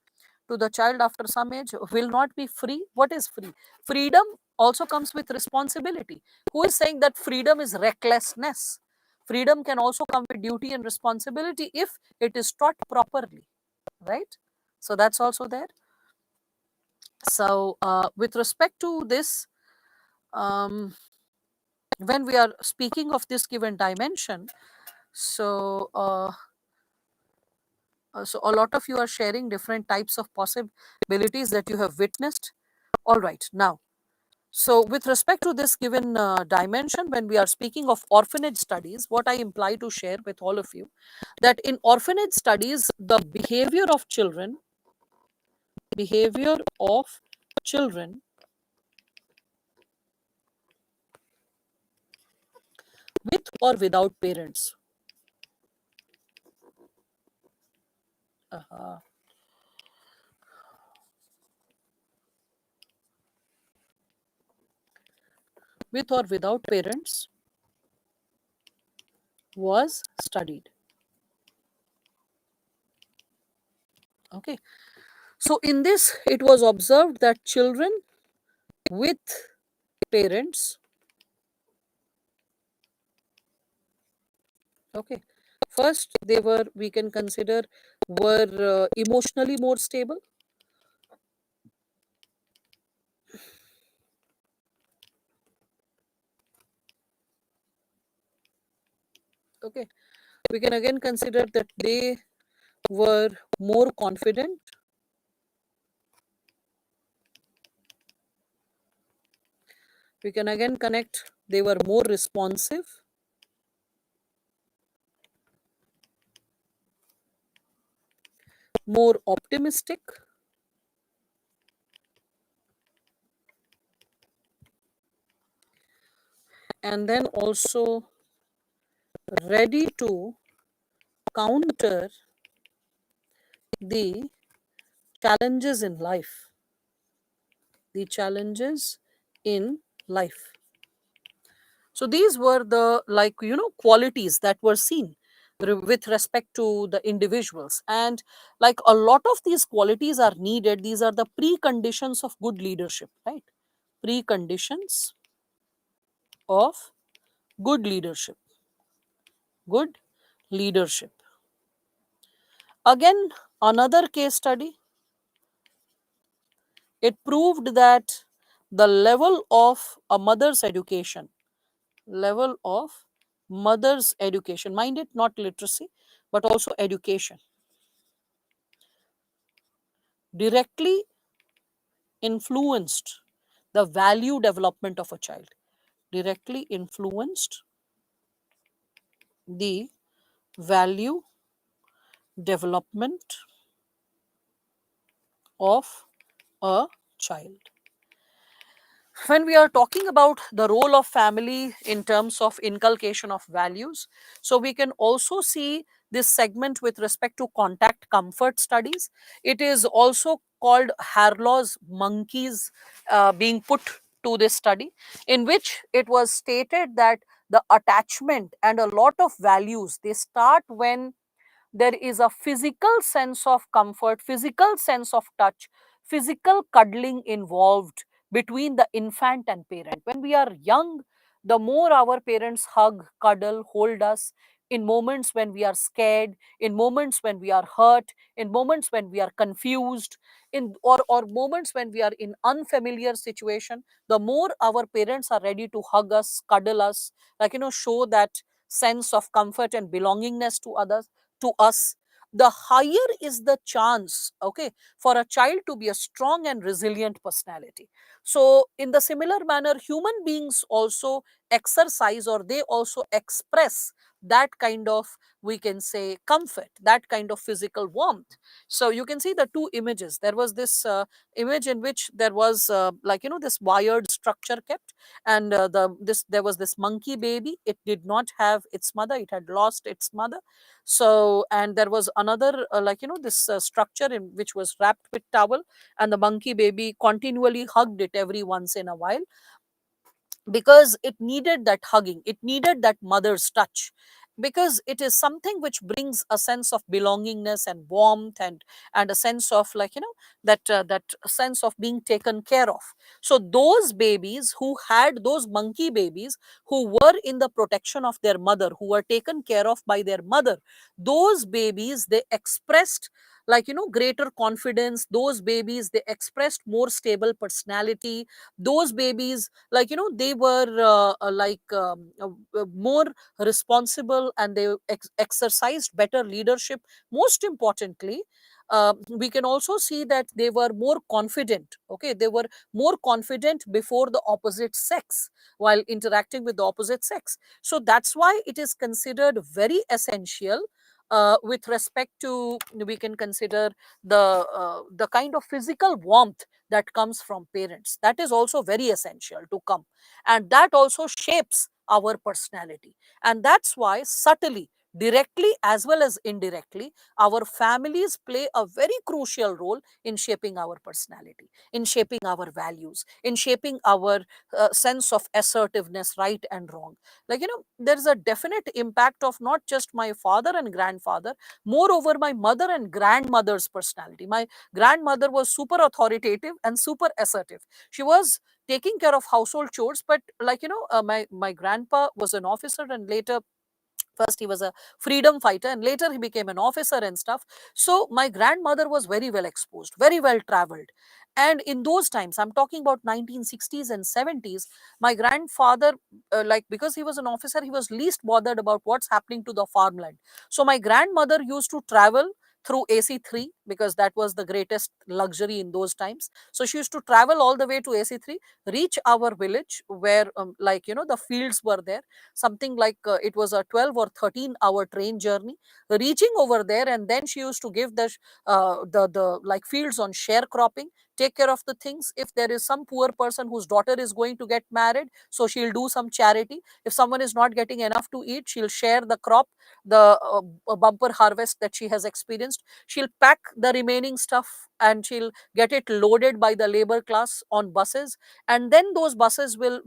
To the child after some age will not be free. What is free? Freedom also comes with responsibility. Who is saying that freedom is recklessness? Freedom can also come with duty and responsibility if it is taught properly, right? So that's also there. So with respect to this, um, when we are speaking of this given dimension, so so a lot of you are sharing different types of possibilities that you have witnessed. All right, now, so with respect to this given dimension, when we are speaking of orphanage studies, what I imply to share with all of you, that in orphanage studies, the behavior of children with or without parents, uh, with or without parents was studied. Okay. So in this, it was observed that children with parents, okay, first they were, we can consider, were emotionally more stable. Okay, we can again consider that they were more confident. We can again connect. They were more responsive, more optimistic, and then also ready to counter the challenges in life. The challenges in life. So these were the, like, qualities that were seen with respect to the individuals. And like a lot of these qualities are needed. These are the preconditions of good leadership, right? Preconditions of good leadership. Good leadership. Again, another case study. It proved that the level of a mother's education, level of mother's education, mind it, not literacy, but also education, directly influenced the value development of a child, directly influenced the value development of a child. When we are talking about the role of family in terms of inculcation of values, so we can also see this segment with respect to contact comfort studies. It is also called Harlow's monkeys, being put to this study, in which it was stated that the attachment and a lot of values, they start when there is a physical sense of comfort, physical sense of touch, physical cuddling involved between the infant and parent. When we are young, the more our parents hug, cuddle, hold us in moments when we are scared, in moments when we are hurt, in moments when we are confused, or moments when we are in unfamiliar situation, the more our parents are ready to hug us, cuddle us, like, show that sense of comfort and belongingness to us, the higher is the chance, okay, for a child to be a strong and resilient personality. So in the similar manner, human beings also exercise, or they also express that kind of, we can say, comfort, that kind of physical warmth. So you can see the two images. There was this image in which there was, like, this wired structure kept, and there was this monkey baby. It did not have its mother, it had lost its mother. So, and there was another, like, this structure in which was wrapped with towel, and the monkey baby continually hugged it every once in a while, because it needed that hugging, it needed that mother's touch, because it is something which brings a sense of belongingness and warmth, and a sense of, like, that sense of being taken care of. So those babies who had, those monkey babies who were in the protection of their mother, who were taken care of by their mother, those babies, they expressed, like, greater confidence. Those babies, they expressed more stable personality. Those babies, like, they were, more responsible, and they exercised better leadership. Most importantly, we can also see that they were more confident, okay, they were more confident before the opposite sex, while interacting with the opposite sex. So that's why it is considered very essential, with respect to, we can consider the kind of physical warmth that comes from parents. That is also very essential to come, and that also shapes our personality. And that's why subtly, directly as well as indirectly, our families play a very crucial role in shaping our personality, in shaping our values, in shaping our sense of assertiveness, right and wrong. Like, there is a definite impact of not just my father and grandfather, moreover my mother and grandmother's personality. My grandmother was super authoritative and super assertive. She was taking care of household chores, but, like, my grandpa was an officer, and later, first he was a freedom fighter, and later he became an officer and stuff. So my grandmother was very well exposed, very well traveled. And in those times, I'm talking about 1960s and 70s, my grandfather, like, because he was an officer, he was least bothered about what's happening to the farmland. So my grandmother used to travel through AC3, because that was the greatest luxury in those times. So she used to travel all the way to AC3, reach our village where the fields were there, something like it was a 12 or 13-hour train journey, reaching over there. And then she used to give the like fields on sharecropping, take care of the things. If there is some poor person whose daughter is going to get married, so she'll do some charity. If someone is not getting enough to eat, she'll share the crop, the bumper harvest that she has experienced. She'll pack the remaining stuff and she'll get it loaded by the labor class on buses. And then those buses will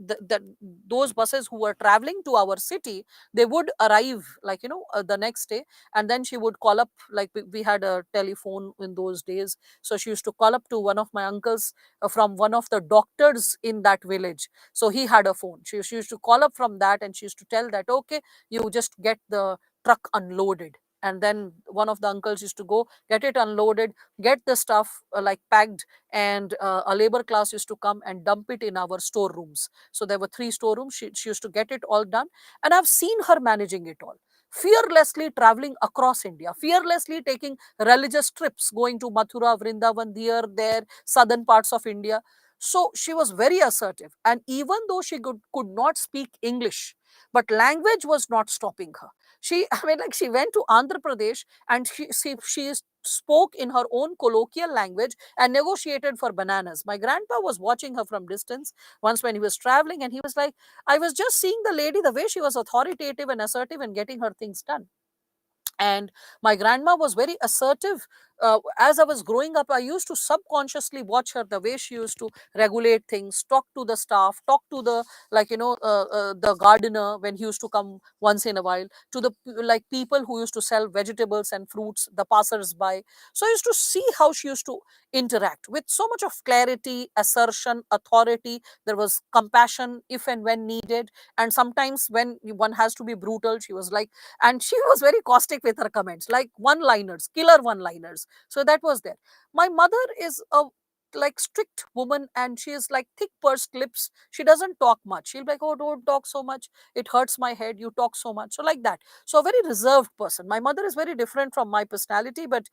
those buses who were traveling to our city, they would arrive the next day. And then she would call up, like we had a telephone in those days, so she used to call up to one of my uncles from one of the doctors in that village. So he had a phone. She used to call up from that and she used to tell that, okay, you just get the truck unloaded. And then one of the uncles used to go get it unloaded, get the stuff like packed, and a labor class used to come and dump it in our storerooms. So there were 3 storerooms. She used to get it all done. And I've seen her managing it all, fearlessly traveling across India, fearlessly taking religious trips, going to Mathura, Vrindavan, there, southern parts of India. So she was very assertive. And even though she could not speak English, but language was not stopping her. I mean, like, she went to Andhra Pradesh and she spoke in her own colloquial language and negotiated for bananas. My grandpa was watching her from distance once when he was traveling, and he was like, I was just seeing the lady, the way she was authoritative and assertive and getting her things done. And my grandma was very assertive. As I was growing up, I used to subconsciously watch her, the way she used to regulate things, talk to the staff, talk to the the gardener when he used to come once in a while, to the people who used to sell vegetables and fruits, the passers by. So I used to see how she used to interact with so much of clarity, assertion, authority. There was compassion if and when needed, and sometimes when one has to be brutal, she was like, and she was very caustic with her comments, like one liners, killer one liners. So that was there. My mother is a strict woman, and she is like thick pursed lips. She doesn't talk much. She'll be like, oh, don't talk so much, it hurts my head, you talk so much. So like that. So a very reserved person. My mother is very different from my personality, but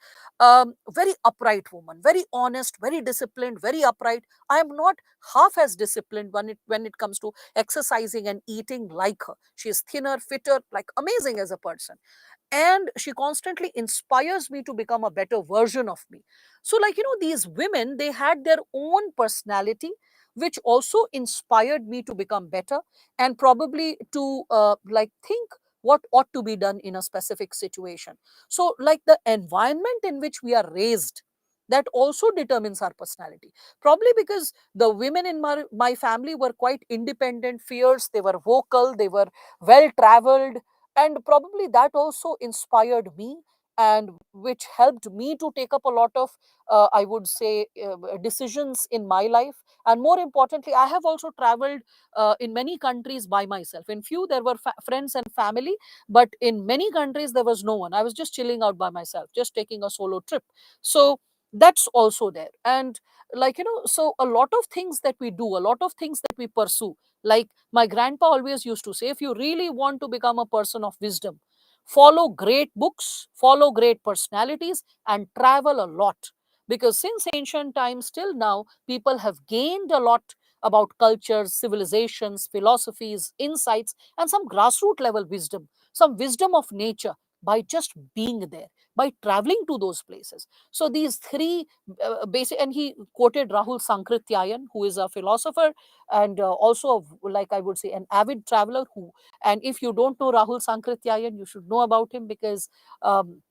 very upright woman, very honest, very disciplined, very upright. I am not half as disciplined when it comes to exercising and eating like her. She is thinner, fitter, like amazing as a person. And she constantly inspires me to become a better version of me. So these women, they had their own personality, which also inspired me to become better, and probably to think what ought to be done in a specific situation. So like the environment in which we are raised, that also determines our personality. Probably because the women in my family were quite independent, fierce, they were vocal, they were well traveled, and probably that also inspired me, and which helped me to take up a lot of I would say decisions in my life. And more importantly, I have also traveled in many countries by myself. In few there were friends and family, but in many countries there was no one. I was just chilling out by myself, just taking a solo trip. So that's also there. And so a lot of things that we do, a lot of things that we pursue, like my grandpa always used to say, if you really want to become a person of wisdom, follow great books, follow great personalities, and travel a lot. Because since ancient times till now, people have gained a lot about cultures, civilizations, philosophies, insights, and some grassroots level wisdom, some wisdom of nature, by just being there, by traveling to those places. So these three basic, and he quoted Rahul Sankrityayan, who is a philosopher and also, like I would say, an avid traveler. Who, and if you don't know Rahul Sankrityayan, you should know about him, because um,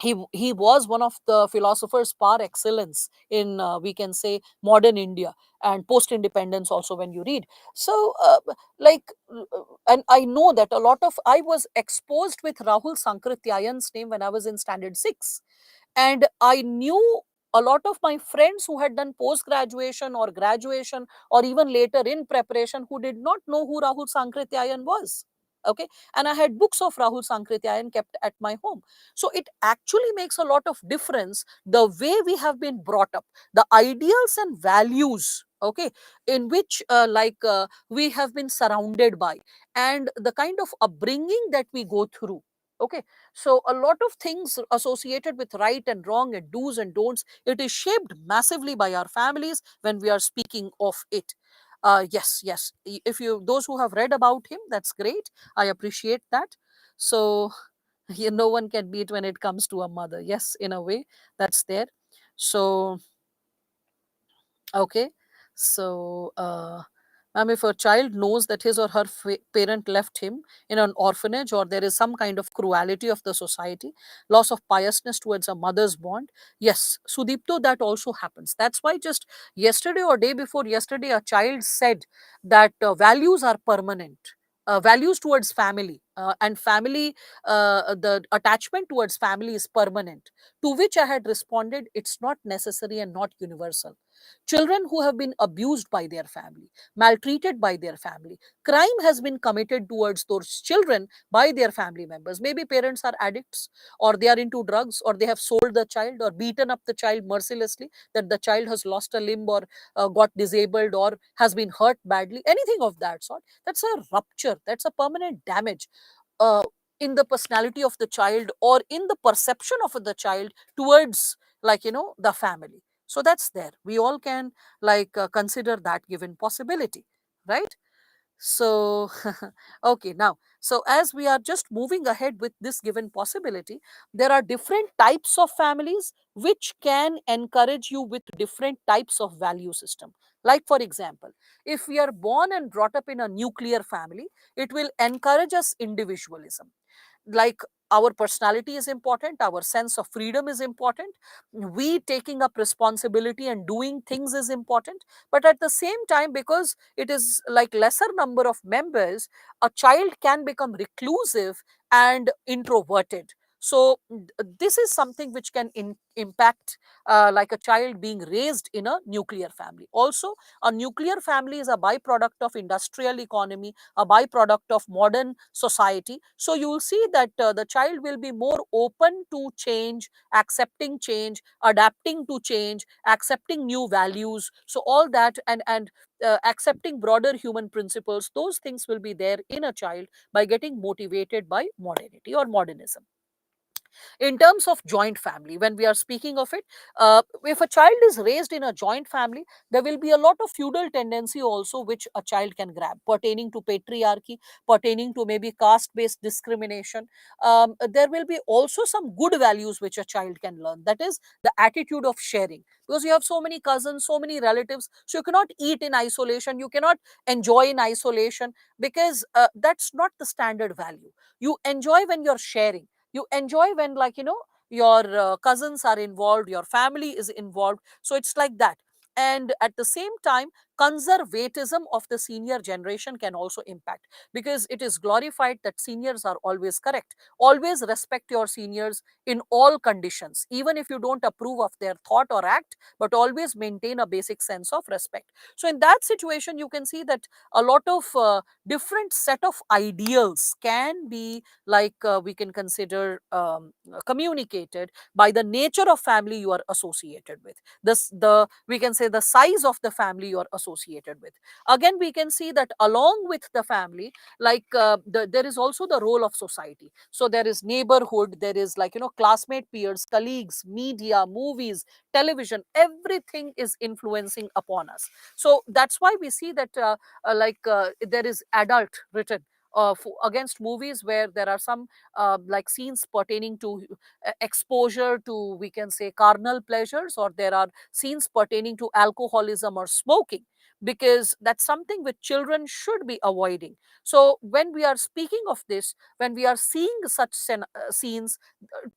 he was one of the philosophers par excellence in we can say modern India and post independence also, when you read. So and I know that a lot of, I was exposed with Rahul Sankrityayan's name when I was in standard 6, and I knew a lot of my friends who had done post graduation or graduation or even later in preparation, who did not know who Rahul Sankrityayan was. Okay. And I had books of Rahul Sankrityayan kept at my home. So it actually makes a lot of difference, the way we have been brought up, the ideals and values, okay, in which we have been surrounded by, and the kind of upbringing that we go through. Okay, so a lot of things associated with right and wrong and do's and don'ts, it is shaped massively by our families when we are speaking of it. Yes, yes, if you, those who have read about him, that's great, I appreciate that. So no one can beat when it comes to a mother, yes, in a way, that's there. So okay, so ma'am, if a child knows that his or her parent left him in an orphanage, or there is some kind of cruelty of the society, loss of piousness towards a mother's bond, yes, Sudipto, that also happens. That's why just yesterday or day before yesterday, a child said that values are permanent. Values towards family and family, the attachment towards family is permanent. To which I had responded, it's not necessary and not universal. Children who have been abused by their family, maltreated by their family, crime has been committed towards those children by their family members. Maybe parents are addicts, or they are into drugs, or they have sold the child or beaten up the child mercilessly, that the child has lost a limb, or got disabled, or has been hurt badly, anything of that sort. That's a rupture, that's a permanent damage uh, in the personality of the child, or in the perception of the child towards, like, the family. So that's there, we all can, like, consider that given possibility, right? So okay, now, so as we are just moving ahead with this given possibility, there are different types of families which can encourage you with different types of value system. Like, for example, if we are born and brought up in a nuclear family, it will encourage us individualism. Like, our personality is important, our sense of freedom is important, we taking up responsibility and doing things is important. But at the same time, because it is like lesser number of members, a child can become reclusive and introverted. So this is something which can impact, like a child being raised in a nuclear family. Also, a nuclear family is a byproduct of industrial economy, a byproduct of modern society. So you will see that the child will be more open to change, accepting change, adapting to change, accepting new values. So all that, and accepting broader human principles, those things will be there in a child by getting motivated by modernity or modernism. In terms of joint family, when we are speaking of it, if a child is raised in a joint family, there will be a lot of feudal tendency also which a child can grab, pertaining to patriarchy, pertaining to maybe caste based discrimination. There will be also some good values which a child can learn, that is the attitude of sharing, because you have so many cousins, so many relatives, so you cannot eat in isolation, you cannot enjoy in isolation, because that's not the standard value. You enjoy when you're sharing, you enjoy when, like, your cousins are involved, your family is involved, so it's like that. And at the same time, conservatism of the senior generation can also impact, because it is glorified that seniors are always correct. Always respect your seniors in all conditions, even if you don't approve of their thought or act, but always maintain a basic sense of respect. So in that situation, you can see that a lot of different set of ideals can be, like, we can consider communicated by the nature of family you are associated with, this, the, we can say, the size of the family you are associated with. Again, we can see that along with the family, like, there is also the role of society. So there is neighborhood, there is, like, classmate, peers, colleagues, media, movies, television, everything is influencing upon us. So that's why we see that, there is adult written against movies, where there are some like scenes pertaining to exposure to, we can say, carnal pleasures, or there are scenes pertaining to alcoholism or smoking, because that's something which children should be avoiding. So when we are speaking of this, when we are seeing such scenes,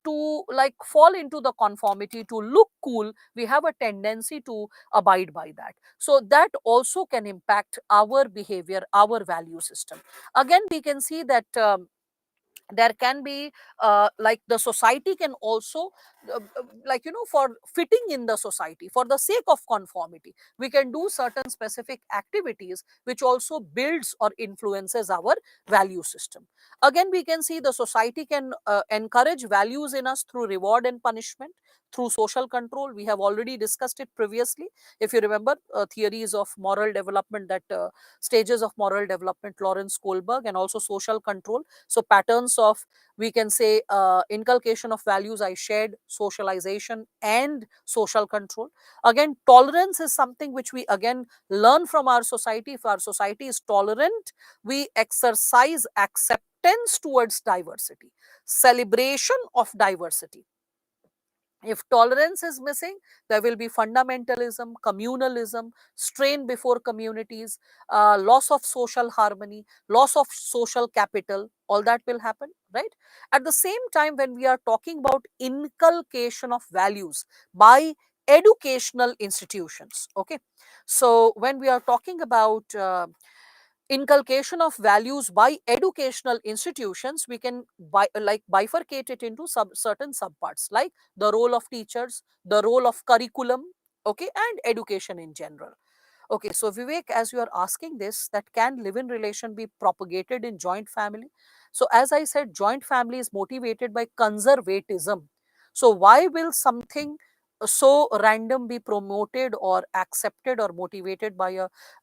to, like, fall into the conformity, to look cool, we have a tendency to abide by that. So that also can impact our behavior, our value system. Again, we can see that there can be, like, the society can also, like, for fitting in the society, for the sake of conformity, we can do certain specific activities which also builds or influences our value system. Again, we can see the society can encourage values in us through reward and punishment. through social control. We have already discussed it previously. If you remember, theories of moral development, that stages of moral development, Lawrence Kohlberg, and also social control. So patterns of, we can say, inculcation of values I shared, socialization and social control. Again, tolerance is something which we again learn from our society. If our society is tolerant, we exercise acceptance towards diversity, celebration of diversity. If tolerance is missing, there will be fundamentalism, communalism, strain before communities, loss of social harmony, loss of social capital. All that will happen, right? At the same time, when we are talking about inculcation of values by educational institutions, okay, so when we are talking about inculcation of values by educational institutions, we can like bifurcate it into certain subparts, like the role of teachers, the role of curriculum, okay, and education in general. Okay, so Vivek, as you are asking this, that can live in relation be propagated in joint family? So as I said, joint family is motivated by conservatism. So why will something so random be promoted or accepted or motivated by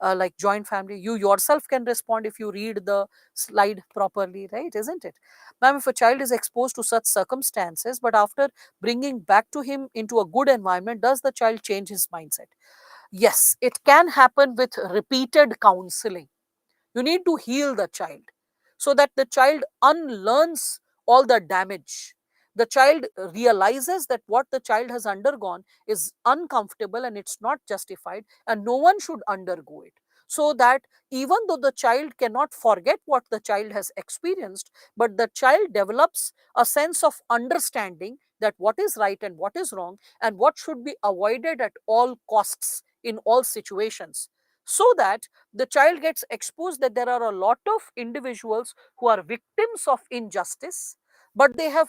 a like joint family? You yourself can respond if you read the slide properly, right? Isn't it? Ma'am, if a child is exposed to such circumstances, but after bringing back to him into a good environment, does the child change his mindset? Yes, it can happen with repeated counseling. You need to heal the child so that the child unlearns all the damage. The child realizes that what the child has undergone is uncomfortable and it's not justified, and no one should undergo it. So that even though the child cannot forget what the child has experienced, but the child develops a sense of understanding that what is right and what is wrong and what should be avoided at all costs in all situations, so that the child gets exposed that there are a lot of individuals who are victims of injustice, but they have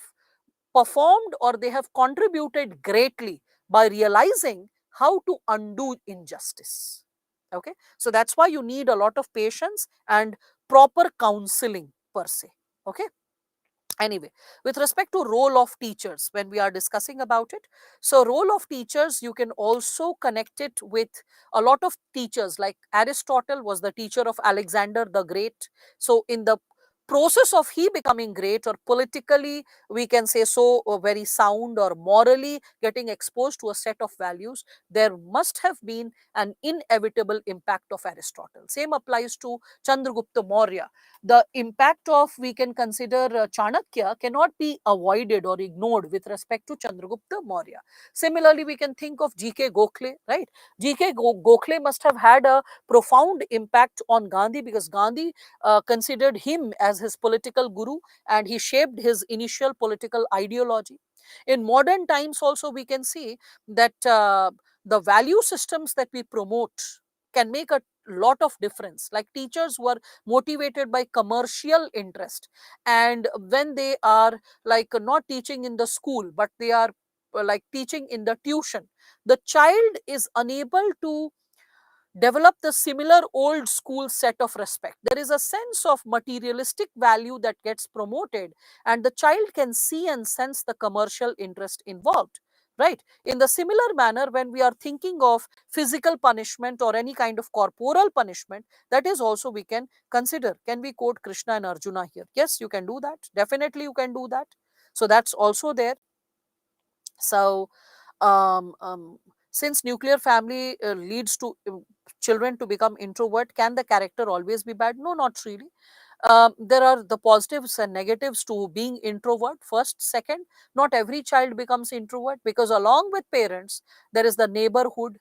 performed or they have contributed greatly by realizing how to undo injustice. Okay, so that's why you need a lot of patience and proper counseling per se. Okay. Anyway, with respect to role of teachers, when we are discussing about it, so role of teachers, you can also connect it with a lot of teachers. Like Aristotle was the teacher of Alexander the Great. So in the process of he becoming great, or politically we can say so, very sound, or morally getting exposed to a set of values, there must have been an inevitable impact of Aristotle. Same applies to Chandragupta Maurya. The impact of, we can consider, Chanakya cannot be avoided or ignored with respect to Chandragupta Maurya. Similarly, we can think of G.K. Gokhale, right? G.K. Gokhale must have had a profound impact on Gandhi, because Gandhi considered him as his political guru, and he shaped his initial political ideology. In modern times also, we can see that the value systems that we promote can make a lot of difference. Like teachers who are motivated by commercial interest, and when they are like not teaching in the school, but they are like teaching in the tuition, the child is unable to develop the similar old school set of respect. There is a sense of materialistic value that gets promoted, and the child can see and sense the commercial interest involved. Right. In the similar manner, when we are thinking of physical punishment or any kind of corporal punishment, that is also we can consider. Can we quote Krishna and Arjuna here? Yes, you can do that. Definitely, you can do that. So that's also there. So um, um, since nuclear family leads to children to become introvert, can the character always be bad? No, not really. There are the positives and negatives to being introvert. First, second, not every child becomes introvert, because along with parents, there is the neighborhood,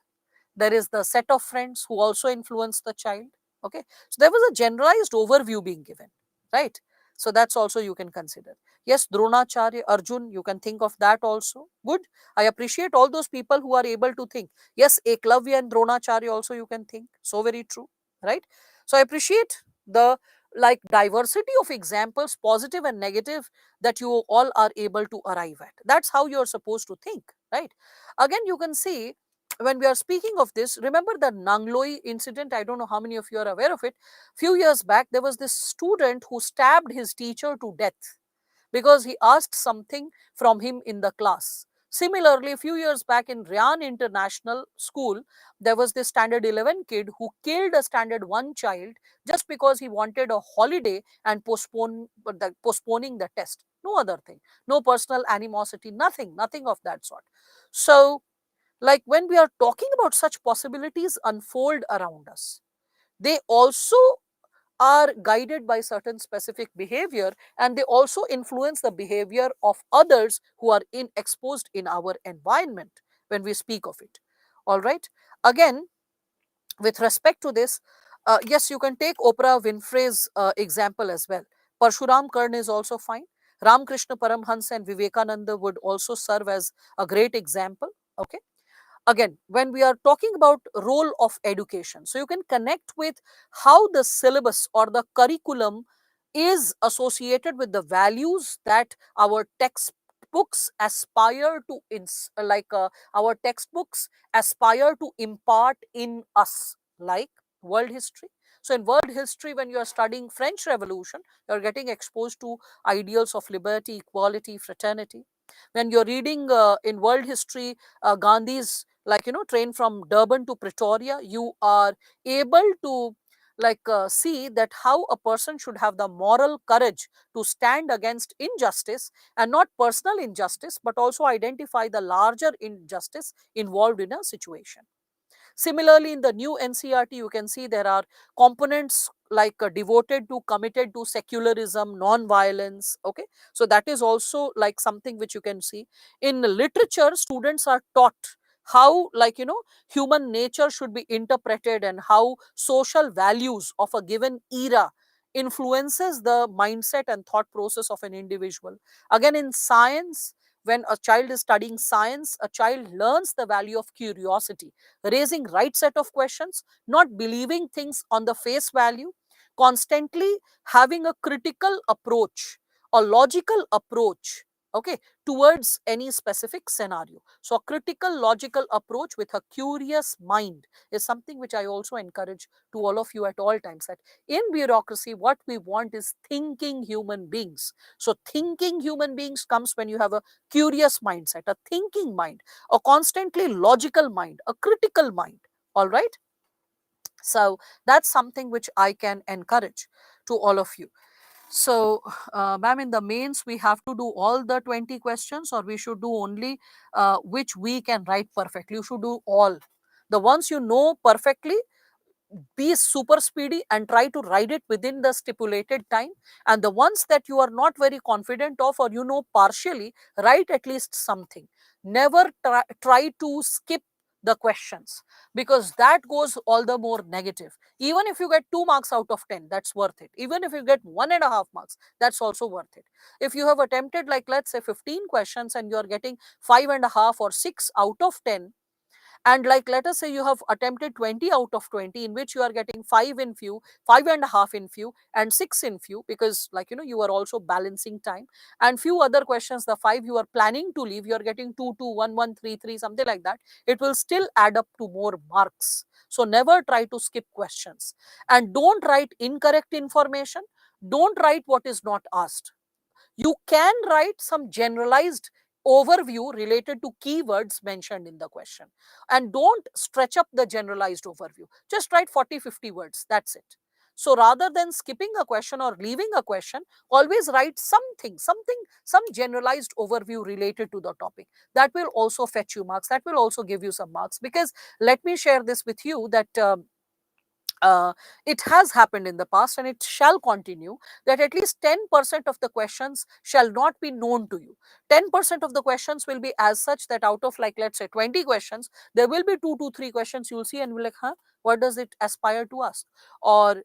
there is the set of friends who also influence the child. Okay, so there was a generalized overview being given, right? So that's also you can consider. Yes, Dronacharya, Arjun, you can think of that also. Good. I appreciate all those people who are able to think. Yes, Eklavya and Dronacharya also you can think. So very true, right? So I appreciate the like diversity of examples, positive and negative, that you all are able to arrive at. That's how you're supposed to think, right? Again, you can see, when we are speaking of this, remember the Nangloi incident? I don't know how many of you are aware of it. Few years back, there was this student who stabbed his teacher to death because he asked something from him in the class. Similarly, a few years back in Ryan International School, there was this standard 11 kid who killed a standard 1 child just because he wanted a holiday and postponing the test. No other thing. No personal animosity, nothing of that sort. So, like when we are talking about such possibilities unfold around us, they also are guided by certain specific behavior, and they also influence the behavior of others who are exposed in our environment when we speak of it. All right. Again, with respect to this, yes, you can take Oprah Winfrey's example as well. Parshuram Karn is also fine. Ramakrishna Paramhans and Vivekananda would also serve as a great example. Okay. Again, when we are talking about role of education, so you can connect with how the syllabus or the curriculum is associated with the values that our textbooks aspire to our textbooks aspire to impart in us, like world history. So in world history, when you are studying French Revolution, you are getting exposed to ideals of liberty, equality, fraternity. When you're reading in world history, Gandhi's, train from Durban to Pretoria, you are able to see that how a person should have the moral courage to stand against injustice, and not personal injustice, but also identify the larger injustice involved in a situation. Similarly, in the new NCRT, you can see there are components devoted to, committed to secularism, non-violence. Okay, so that is also like something which you can see. In literature, students are taught how, human nature should be interpreted, and how social values of a given era influences the mindset and thought process of an individual. Again, in science, when a child is studying science, a child learns the value of curiosity, raising right set of questions, not believing things on the face value, constantly having a critical approach, a logical approach, okay, towards any specific scenario. So a critical logical approach with a curious mind is something which I also encourage to all of you at all times, that in bureaucracy what we want is thinking human beings. So thinking human beings comes when you have a curious mindset, a thinking mind, a constantly logical mind, a critical mind. All right. So that's something which I can encourage to all of you. So, ma'am, in the mains, we have to do all the 20 questions, or we should do only which we can write perfectly? You should do all. The ones you know perfectly, be super speedy and try to write it within the stipulated time. And the ones that you are not very confident of, or you know partially, write at least something. Never try to skip the questions, because that goes all the more negative. Even if you get 2 marks out of 10, that's worth it. Even if you get 1.5 marks, that's also worth it. If you have attempted, like, let's say 15 questions and you are getting 5.5 or 6 out of 10, and like let us say you have attempted 20 out of 20, in which you are getting 5 in few, 5.5 in few, and 6 in few, because you are also balancing time, and few other questions, the 5 you are planning to leave, you are getting 2 2 1 1 3 3, something like that, it will still add up to more marks. So never try to skip questions, and don't write incorrect information. Don't write what is not asked. You can write some generalized overview related to keywords mentioned in the question, and don't stretch up the generalized overview. Just write 40-50 words, that's it. So rather than skipping a question or leaving a question, always write something, some generalized overview related to the topic. That will also fetch you marks, that will also give you some marks. Because let me share this with you, that uh, it has happened in the past, and it shall continue, that at least 10% of the questions shall not be known to you. 10% of the questions will be as such that out of, like, let's say 20 questions, there will be 2 to 3 questions you'll see and be like, huh, what does it aspire to ask? Or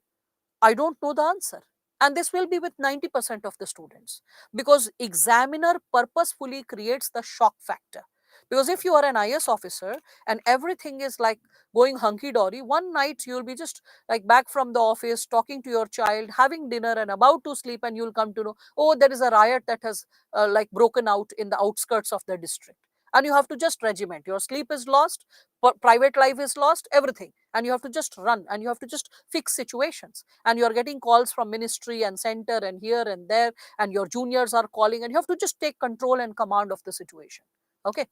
I don't know the answer. And this will be with 90% of the students, because examiner purposefully creates the shock factor. Because if you are an IS officer and everything is like going hunky dory, one night you'll be just like back from the office, talking to your child, having dinner, and about to sleep, and you'll come to know, oh, there is a riot that has broken out in the outskirts of the district. And you have to just regiment. Your sleep is lost, private life is lost, everything. And you have to just run, and you have to just fix situations. And you're getting calls from ministry and center and here and there, and your juniors are calling, and you have to just take control and command of the situation. Okay.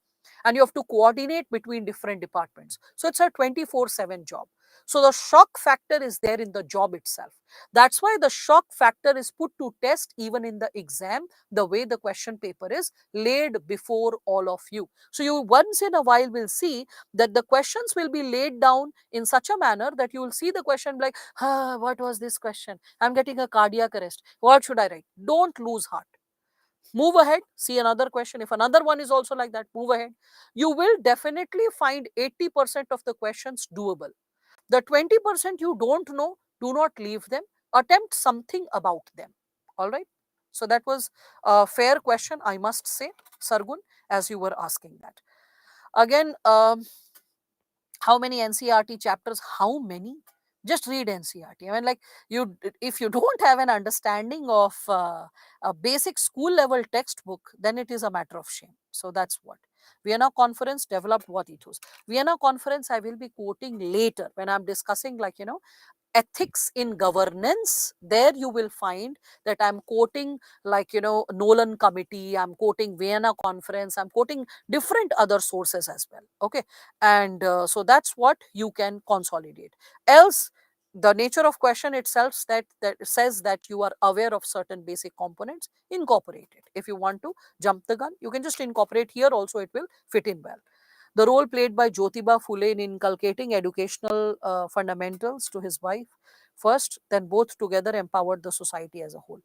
and you have to coordinate between different departments. So it's a 24/7 job. So the shock factor is there in the job itself. That's why the shock factor is put to test even in the exam, the way the question paper is laid before all of you. So you once in a while will see that the questions will be laid down in such a manner that you will see the question like, what was this question? I'm getting a cardiac arrest. What should I write? Don't lose heart. Move ahead, see another question. If another one is also like that, move ahead. You will definitely find 80% of the questions doable. The 20% you don't know, do not leave them. Attempt something about them. All right. So that was a fair question, I must say, Sargun, as you were asking that. Again, how many NCERT chapters? How many? Just read NCERT. I mean, like if you don't have an understanding of a basic school level textbook, then it is a matter of shame. So that's what Vienna Conference developed. What it was. Vienna Conference, I will be quoting later when I'm discussing, like, ethics in governance. There you will find that I'm quoting, like, Nolan Committee, I'm quoting Vienna Conference, I'm quoting different other sources as well. Okay. And so that's what you can consolidate. Else, the nature of question itself that says that you are aware of certain basic components. Incorporate it. If you want to jump the gun, you can just incorporate here also, it will fit in well. The role played by Jyotiba Phule in inculcating educational fundamentals to his wife first, then both together empowered the society as a whole.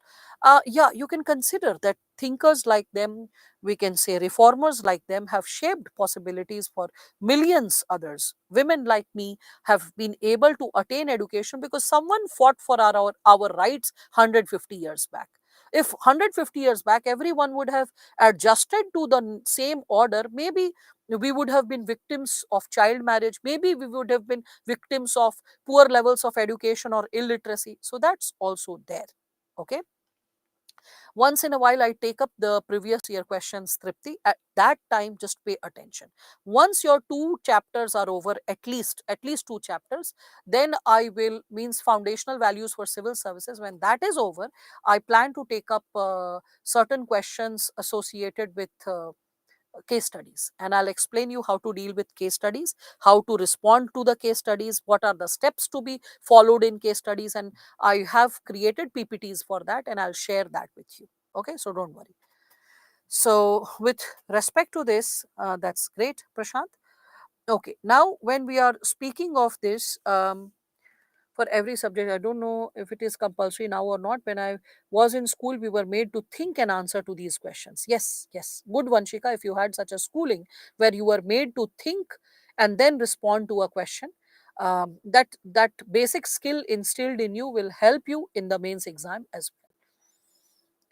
Yeah, you can consider that thinkers like them, we can say reformers like them, have shaped possibilities for millions others. Women like me have been able to attain education because someone fought for our rights 150 years back. If 150 years back everyone would have adjusted to the same order, maybe we would have been victims of child marriage, maybe we would have been victims of poor levels of education or illiteracy. So that's also there. Okay. Once in a while I take up the previous year questions, Tripti. At that time, just pay attention. Once your two chapters are over, at least two chapters, then I will, means foundational values for civil services, when that is over, I plan to take up certain questions associated with case studies, and I'll explain you how to deal with case studies, how to respond to the case studies, what are the steps to be followed in case studies, and I have created PPTs for that, and I'll share that with you. Okay, so don't worry. So with respect to this, that's great, Prashant. Okay, now when we are speaking of this, for every subject, I don't know if it is compulsory now or not. When I was in school, we were made to think and answer to these questions. Yes, yes, good, Vanshika, if you had such a schooling where you were made to think and then respond to a question, that basic skill instilled in you will help you in the mains exam as well.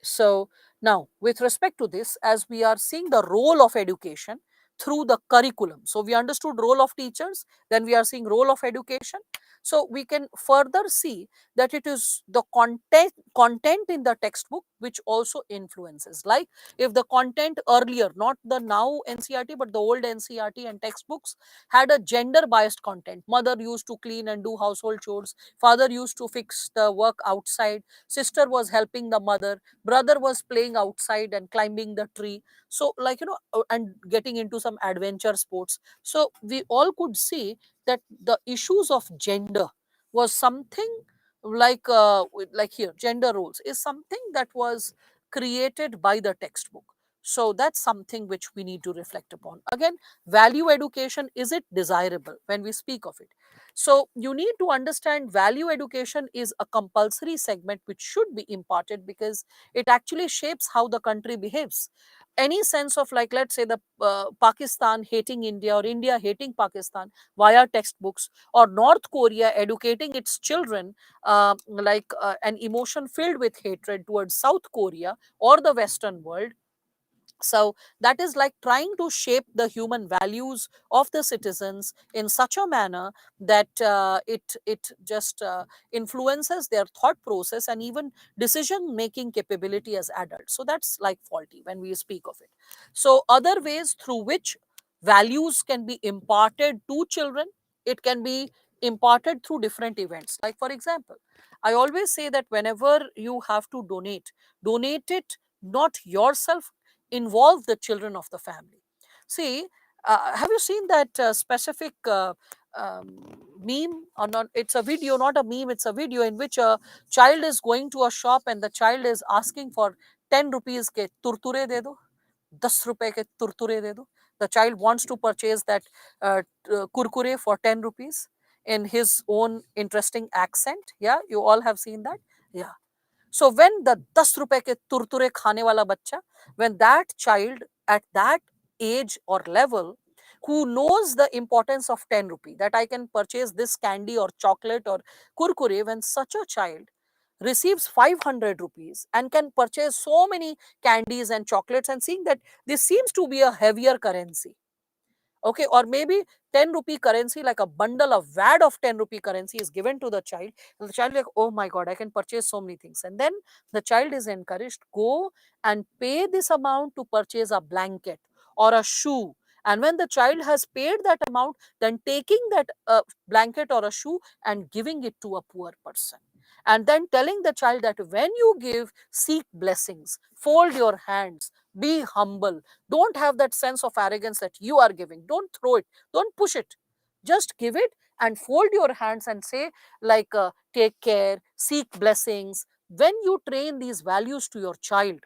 So now, with respect to this, as we are seeing the role of education through the curriculum, so we understood role of teachers, then we are seeing role of education. So we can further see that it is the content in the textbook which also influences. Like if the content earlier, not the now NCERT but the old NCERT and textbooks, had a gender biased content. Mother used to clean and do household chores, father used to fix the work outside, sister was helping the mother, brother was playing outside and climbing the tree. So, like, and getting into some adventure sports. So we all could see that the issues of gender was something like here, gender roles is something that was created by the textbook. So that's something which we need to reflect upon. Again, value education, is it desirable when we speak of it? So you need to understand value education is a compulsory segment which should be imparted because it actually shapes how the country behaves. Any sense of, like, let's say the Pakistan hating India or India hating Pakistan via textbooks, or North Korea educating its children an emotion filled with hatred towards South Korea or the Western world. So that is like trying to shape the human values of the citizens in such a manner that it just influences their thought process and even decision making capability as adults. So that's like faulty when we speak of it. So other ways through which values can be imparted to children, it can be imparted through different events. Like for example, I always say that whenever you have to donate it not yourself, involve the children of the family. See, Have you seen that specific meme or not? It's a video, not a meme. It's a video in which a child is going to a shop and the child is asking for 10 rupees ke turture de do, 10 रुपए के turture de do. The child wants to purchase that kurkure for 10 rupees in his own interesting accent. Yeah, you all have seen that. Yeah. So when the 10 रुपए के turture खाने वाला बच्चा, when that child at that age or level who knows the importance of 10 rupee, that I can purchase this candy or chocolate or kurkure, when such a child receives 500 rupees and can purchase so many candies and chocolates, and seeing that this seems to be a heavier currency, okay, or maybe 10 rupee currency, like a bundle of wad of 10 rupee currency is given to the child, and the child like, oh my god, I can purchase so many things, and then the child is encouraged, go and pay this amount to purchase a blanket or a shoe, and when the child has paid that amount, then taking that blanket or a shoe and giving it to a poor person, and then telling the child that when you give, seek blessings, fold your hands, be humble, don't have that sense of arrogance that you are giving, don't throw it, don't push it, just give it and fold your hands and say, like, take care, seek blessings. When you train these values to your child,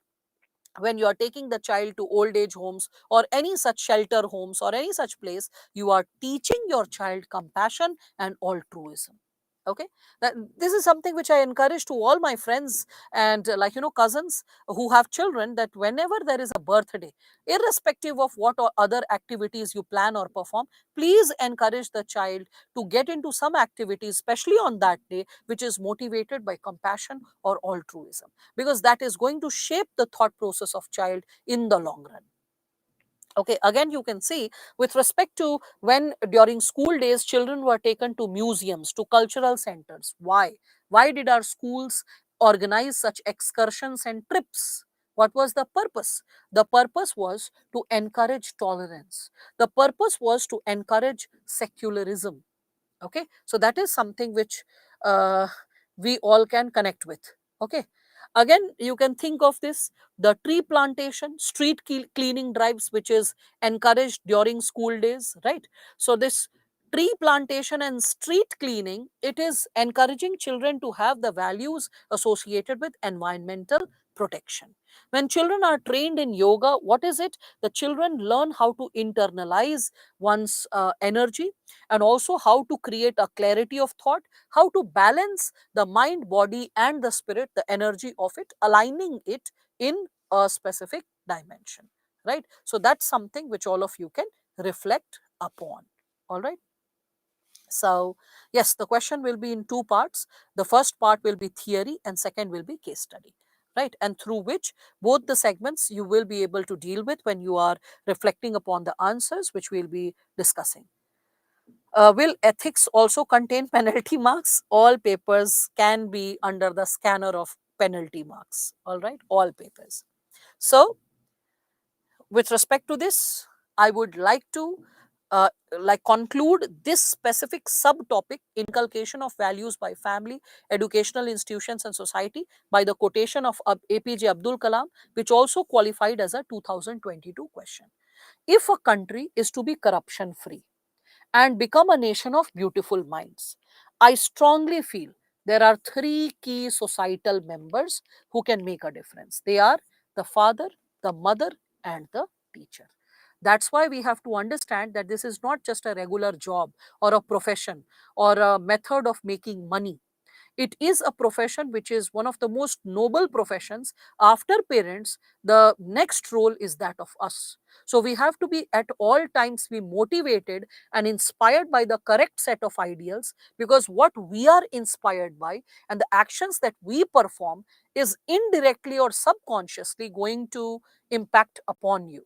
when you are taking the child to old age homes or any such shelter homes or any such place, you are teaching your child compassion and altruism. Okay, this is something which I encourage to all my friends and like, cousins who have children, that whenever there is a birthday, irrespective of what or other activities you plan or perform, please encourage the child to get into some activity, especially on that day, which is motivated by compassion or altruism, because that is going to shape the thought process of child in the long run. Okay, again, you can see with respect to when during school days children were taken to museums, to cultural centers. Why did our schools organize such excursions and trips? What was the purpose? The purpose was to encourage tolerance, the purpose was to encourage secularism. Okay, so that is something which uh, we all can connect with. Okay, again, you can think of this, the tree plantation, street cleaning drives, which is encouraged during school days, right? So this tree plantation and street cleaning, it is encouraging children to have the values associated with environmental protection. When children are trained in yoga, what is it? The children learn how to internalize one's energy, and also how to create a clarity of thought, how to balance the mind, body, and the spirit, the energy of it, aligning it in a specific dimension, right? So that's something which all of you can reflect upon. All right. So, yes, the question will be in two parts. The first part will be theory, and second will be case study, right? And through which both the segments you will be able to deal with when you are reflecting upon the answers which we'll be discussing. Will ethics also contain penalty marks? All papers can be under the scanner of penalty marks. All right, all papers. So, with respect to this, I would like to conclude this specific subtopic, inculcation of values by family, educational institutions, and society, by the quotation of APJ Abdul Kalam, which also qualified as a 2022 question. If a country is to be corruption free and become a nation of beautiful minds, I strongly feel there are three key societal members who can make a difference. They are the father, the mother, and the teacher. That's why we have to understand that this is not just a regular job or a profession or a method of making money. It is a profession which is one of the most noble professions. After parents, the next role is that of us. So we have to be at all times be motivated and inspired by the correct set of ideals, because what we are inspired by and the actions that we perform is indirectly or subconsciously going to impact upon you,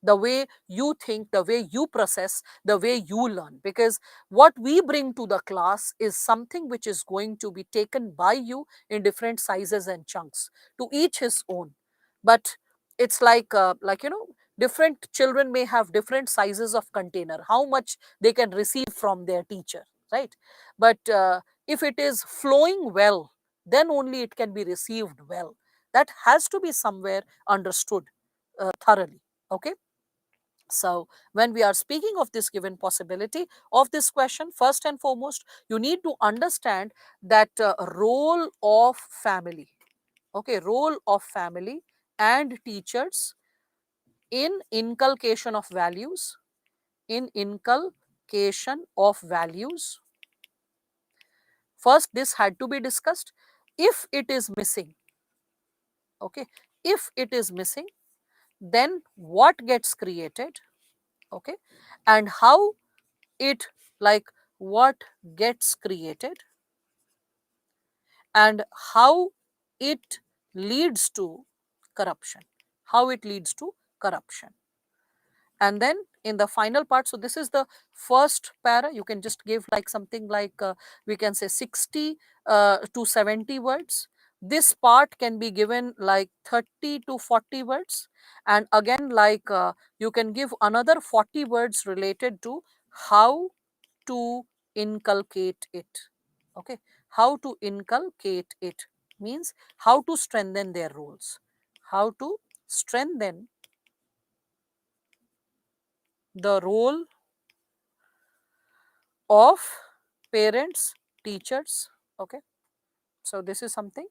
the way you think, the way you process, the way you learn. Because what we bring to the class is something which is going to be taken by you in different sizes and chunks, to each his own. But it's like, different children may have different sizes of container, how much they can receive from their teacher, right? But if it is flowing well, then only it can be received well. That has to be somewhere understood thoroughly. Okay. So when we are speaking of this given possibility of this question, first and foremost, you need to understand that role of family, okay, role of family and teachers in inculcation of values, in inculcation of values. First, this had to be discussed. If it is missing, okay, if it is missing, then what gets created, okay, and how it, like, what gets created and how it leads to corruption, how it leads to corruption. And then in the final part, so this is the first para, you can just give like something like we can say 60 to 70 words. This part can be given like 30 to 40 words, and again like you can give another 40 words related to how to inculcate it, okay, how to inculcate it means how to strengthen their roles, how to strengthen the role of parents, teachers, okay. So this is something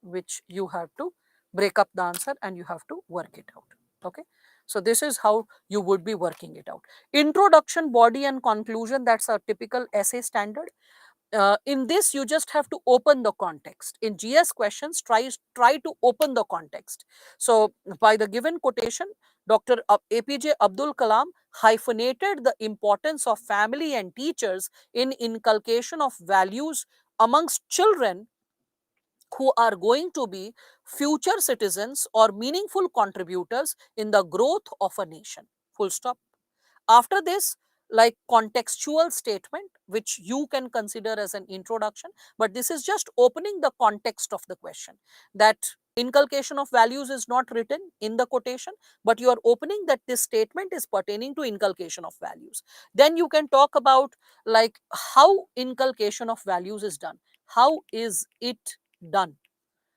which you have to break up the answer and you have to work it out, okay. So this is how you would be working it out. Introduction, body and conclusion, that's a typical essay standard. In this you just have to open the context. In GS questions, try to open the context. So by the given quotation, Dr. APJ Abdul Kalam hyphenated the importance of family and teachers in inculcation of values amongst children who are going to be future citizens or meaningful contributors in the growth of a nation. Full stop. After this, like contextual statement, which you can consider as an introduction, but this is just opening the context of the question, that inculcation of values is not written in the quotation, but you are opening that this statement is pertaining to inculcation of values. Then you can talk about like how inculcation of values is done. How is it done?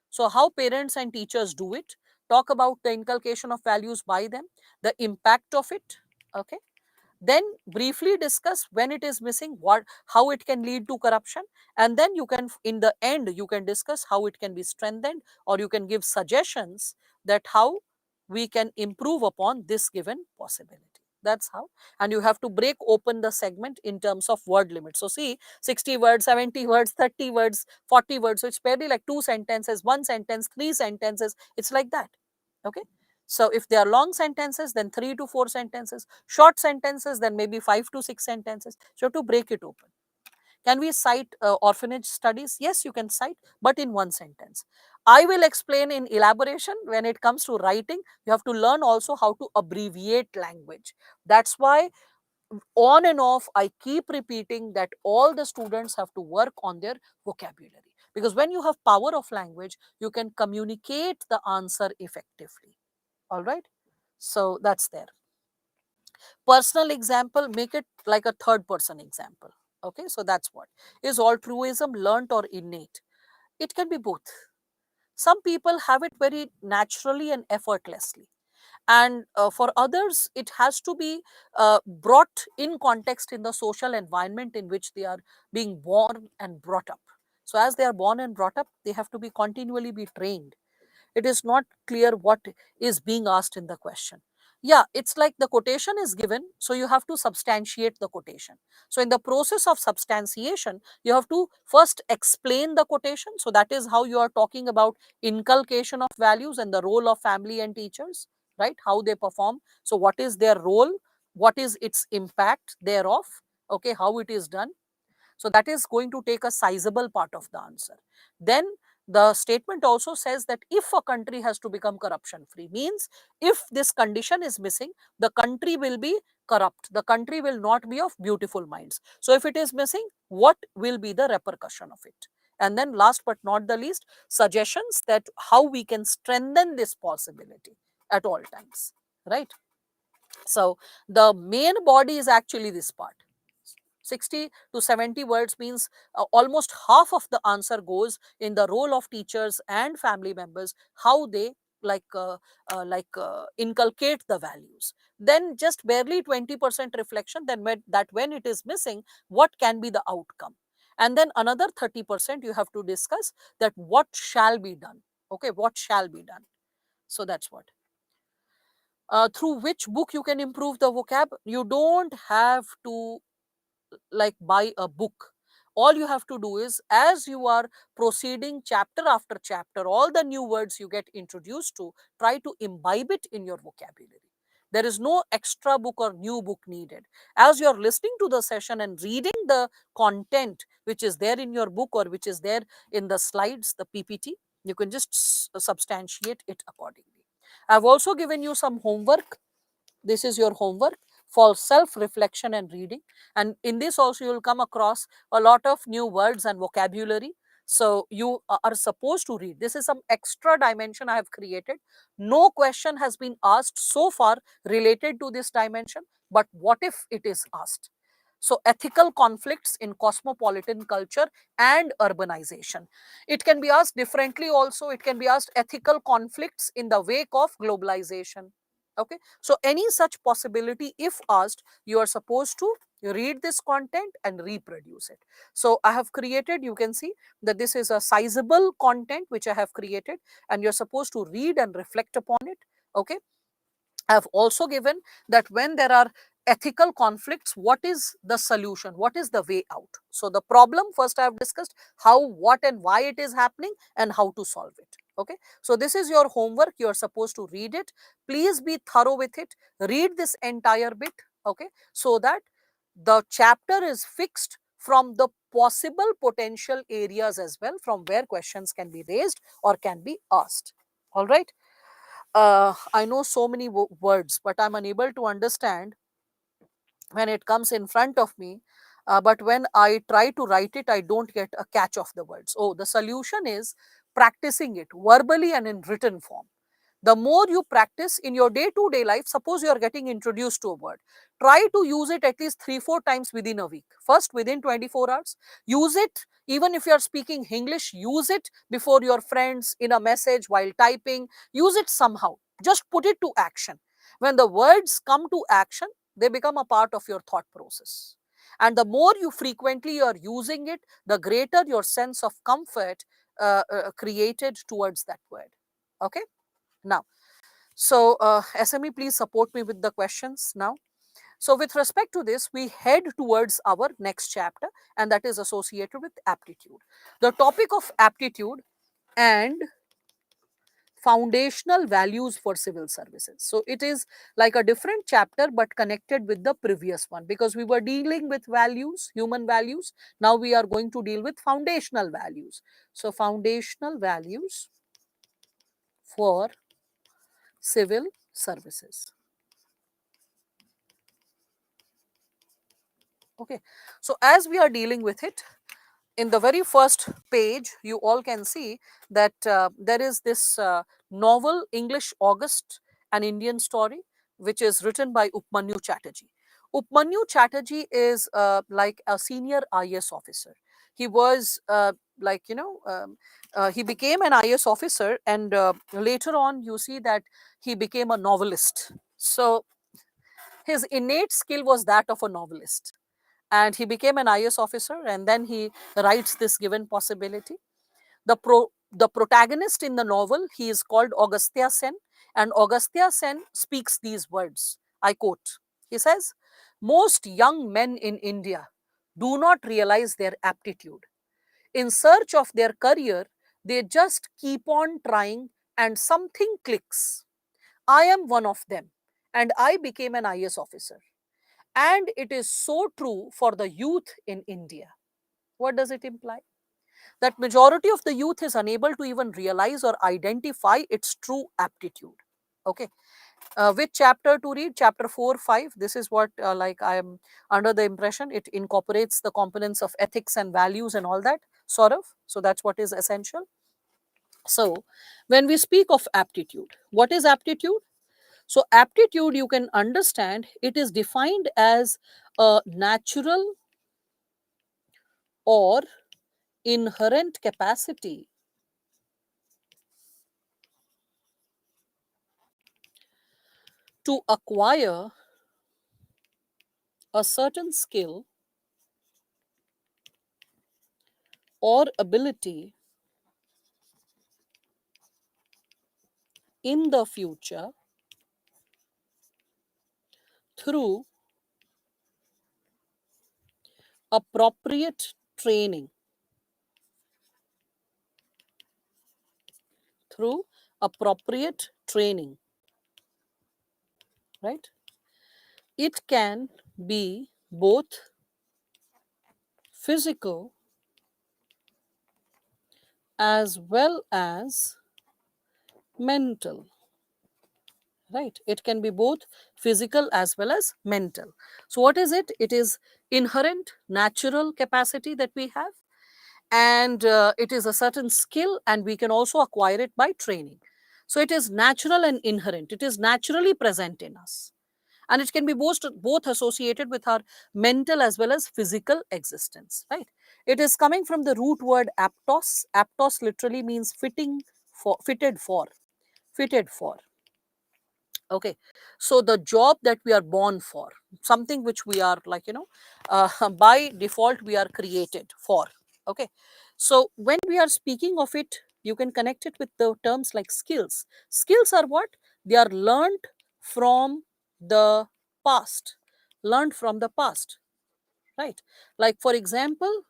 So how parents and teachers do it, talk about the inculcation of values by them, the impact of it, okay. Then briefly discuss when it is missing, what, how it can lead to corruption, and then you can, in the end, you can discuss how it can be strengthened, or you can give suggestions that how we can improve upon this given possibility. That's how. And you have to break open the segment in terms of word limit. So see, 60 words, 70 words, 30 words, 40 words, so it's barely like 2 sentences, 1 sentence, 3 sentences, it's like that, okay. So if they are long sentences, then 3 to 4 sentences. Short sentences, then maybe 5 to 6 sentences. So to break it open. Can we cite orphanage studies? Yes, you can cite, but in one sentence. I will explain in elaboration. When it comes to writing, you have to learn also how to abbreviate language. That's why on and off, I keep repeating that all the students have to work on their vocabulary. Because when you have power of language, you can communicate the answer effectively. All right. So that's there. Personal example, make it like a third person example. Okay. So that's what is altruism learnt or innate? It can be both. Some people have it very naturally and effortlessly. And for others, it has to be brought in context in the social environment in which they are being born and brought up. So as they are born and brought up, they have to be continually be trained. It is not clear what is being asked in the question. Yeah, it's like the quotation is given, so you have to substantiate the quotation. So in the process of substantiation, you have to first explain the quotation. So that is how you are talking about inculcation of values and the role of family and teachers, right? How they perform. So what is their role? What is its impact thereof? Okay, how it is done. So that is going to take a sizable part of the answer. Then the statement also says that if a country has to become corruption free, means if this condition is missing, the country will be corrupt. The country will not be of beautiful minds. So if it is missing, what will be the repercussion of it? And then last but not the least, suggestions that how we can strengthen this possibility at all times, right? So the main body is actually this part. 60 to 70 words means almost half of the answer goes in the role of teachers and family members, how they inculcate the values. Then just barely 20% reflection, then when it is missing, what can be the outcome? And then another 30% you have to discuss that what shall be done. Okay, what shall be done? So that's what. Through which book you can improve the vocab? You don't have to like buy a book. All you have to do is, as you are proceeding chapter after chapter, all the new words you get introduced to, try to imbibe it in your vocabulary. There is no extra book or new book needed. As you are listening to the session and reading the content which is there in your book or which is there in the slides, the PPT, you can just substantiate it accordingly. I've also given you some homework. This is your homework for self reflection and reading, and in this also you will come across a lot of new words and vocabulary. So you are supposed to read. This is some extra dimension I have created. No question has been asked so far related to this dimension, but what if it is asked? So ethical conflicts in cosmopolitan culture and urbanization, it can be asked differently also. It can be asked ethical conflicts in the wake of globalization. Okay, so any such possibility if asked, you are supposed to read this content and reproduce it. So I have created, you can see that this is a sizable content which I have created, and you're supposed to read and reflect upon it. Okay, I have also given that when there are ethical conflicts, what is the solution? What is the way out? So the problem first I have discussed, how, what, and why it is happening, and how to solve it. Okay, so this is your homework. You are supposed to read it. Please be thorough with it. Read this entire bit. Okay, so that the chapter is fixed from the possible potential areas as well, from where questions can be raised or can be asked. All right. I know so many words, but I'm unable to understand when it comes in front of me. But when I try to write it, I don't get a catch of the words. Oh, the solution is practicing it verbally and in written form. The more you practice in your day to day life, suppose you are getting introduced to a word, try to use it at least 3-4 times within a week. First, within 24 hours, use it. Even if you are speaking English, use it before your friends, in a message, while typing. Use it somehow. Just put it to action. When the words come to action, they become a part of your thought process. And the more you frequently are using it, the greater your sense of comfort created towards that word. Okay. Now, so SME, please support me with the questions now. So with respect to this, we head towards our next chapter, and that is associated with aptitude. The topic of aptitude and foundational values for civil services. So it is like a different chapter but connected with the previous one, because we were dealing with values, human values. Now we are going to deal with foundational values. So foundational values for civil services. Okay, so as we are dealing with it, in the very first page, you all can see that there is this novel, English August, an Indian story, which is written by Upmanyu Chatterjee. Upmanyu Chatterjee is like a senior IAS officer. He was he became an IAS officer, and later on, you see that he became a novelist. So his innate skill was that of a novelist, and he became an IAS officer, and then he writes this given possibility. The protagonist in the novel, he is called Agastya Sen, and Agastya Sen speaks these words. I quote. He says, "Most young men in India do not realize their aptitude. In search of their career, they just keep on trying and something clicks. I am one of them, and I became an IAS officer. And it is so true for the youth in India." What does it imply? That majority of the youth is unable to even realize or identify its true aptitude. Okay. Which chapter to read? Chapter 4, 5. This is what like I am under the impression it incorporates the components of ethics and values and all that sort of. So that's what is essential. So when we speak of aptitude, what is aptitude? So aptitude, you can understand, it is defined as a natural or inherent capacity to acquire a certain skill or ability in the future through appropriate training. Through appropriate training, right? It can be both physical as well as mental, right? It can be both physical as well as mental. So what is it? It is inherent natural capacity that we have, and it is a certain skill, and we can also acquire it by training. So it is natural and inherent, it is naturally present in us, and it can be both associated with our mental as well as physical existence, right? It is coming from the root word aptos. Aptos literally means fitted for. Okay, so the job that we are born for, something which we are like, by default we are created for. Okay, so when we are speaking of it, you can connect it with the terms like skills. Skills are what? They are learned from the past. Learned from the past, right? Like for example,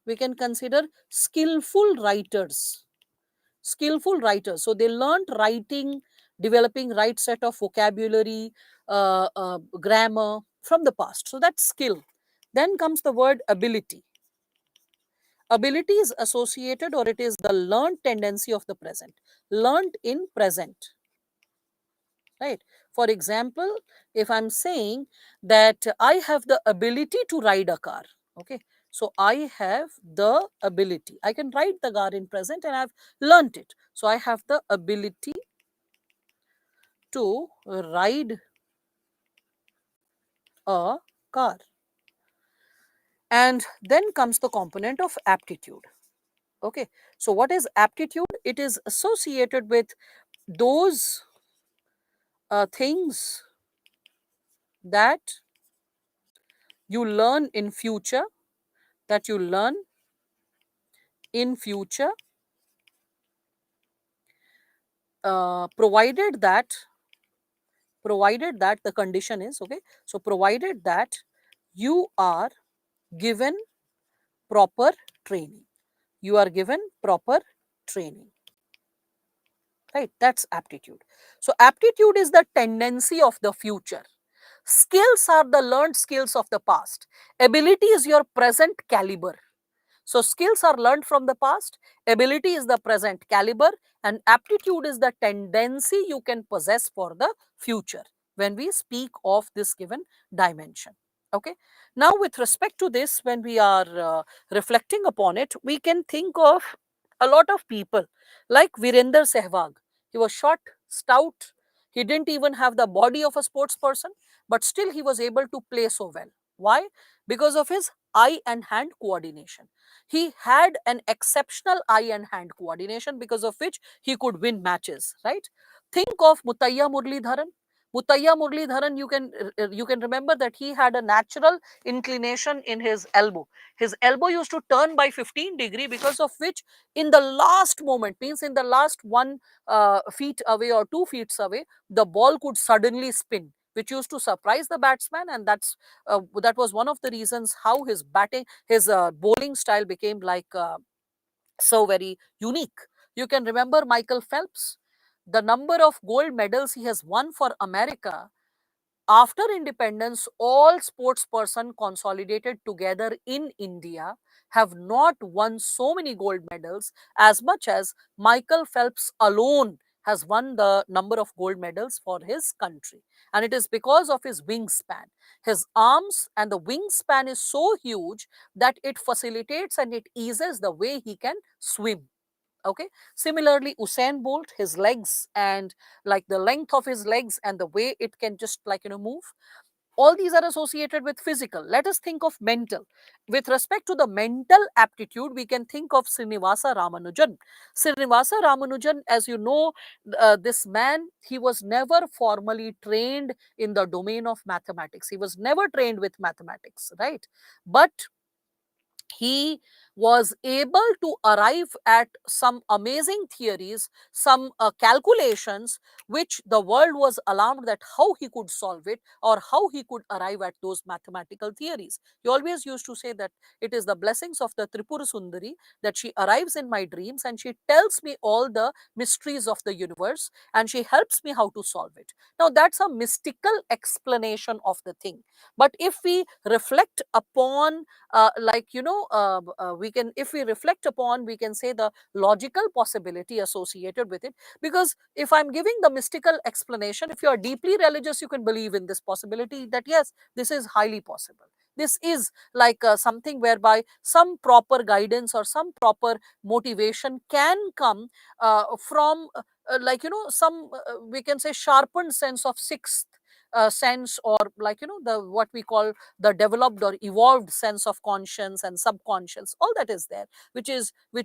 we can consider skillful writers. So they learned writing, developing right set of vocabulary, grammar from the past. So that's skill. Then comes the word ability. Ability is associated, or it is the learned tendency of the present, learned in present, right? For example, if I'm saying that I have the ability to ride a car, okay, so I have the ability, I can ride the car in present, and I've learned it. So I have the ability to ride a car. And then comes the component of aptitude. Okay, so what is aptitude? It is associated with those things that you learn in future, that you learn in future, provided that the condition is okay. So provided that you are given proper training, you are given proper training, right? That's aptitude. So aptitude is the tendency of the future. Skills are the learned skills of the past. Ability is your present caliber. So skills are learned from the past, ability is the present caliber, and aptitude is the tendency you can possess for the future when we speak of this given dimension. Okay. Now, with respect to this, when we are reflecting upon it, we can think of a lot of people like Virender Sehwag. He was short, stout. He didn't even have the body of a sports person, but still he was able to play so well. Why? Because of his eye and hand coordination. He had an exceptional eye and hand coordination, because of which he could win matches, right? Think of Mutaiya Muralidharan. Mutaiya Muralidharan, you can remember that he had a natural inclination in his elbow. His elbow used to turn by 15 degree, because of which in the last moment, means in the last 1 feet away or 2 feet away, the ball could suddenly spin, which used to surprise the batsman, and that was one of the reasons how his bowling style became like so very unique. You can remember Michael Phelps, the number of gold medals he has won for America. After independence, all sports person consolidated together in India have not won so many gold medals as much as Michael Phelps alone has won the number of gold medals for his country. And it is because of his wingspan. His arms and the wingspan is so huge that it facilitates and it eases the way he can swim. Okay, similarly Usain Bolt, his legs and like the length of his legs and the way it can just like move, All these are associated with physical. Let us think of mental. With respect to the mental aptitude, we can think of Srinivasa Ramanujan. Srinivasa Ramanujan, as you know, this man, he was never formally trained in the domain of mathematics. He was never trained with mathematics, right? But he was able to arrive at some amazing theories, some calculations, which the world was alarmed that how he could solve it or how he could arrive at those mathematical theories. He always used to say that it is the blessings of the Tripura Sundari that she arrives in my dreams and she tells me all the mysteries of the universe and she helps me how to solve it. Now, that's a mystical explanation of the thing. But if we reflect upon we can, if we reflect upon, we can say the logical possibility associated with it, because if I'm giving the mystical explanation, if you are deeply religious, you can believe in this possibility that yes, this is highly possible. This is like something whereby some proper guidance or some proper motivation can come from some we can say sharpened sense of sixth sense, or the what we call the developed or evolved sense of conscience and subconscious, all that is there, which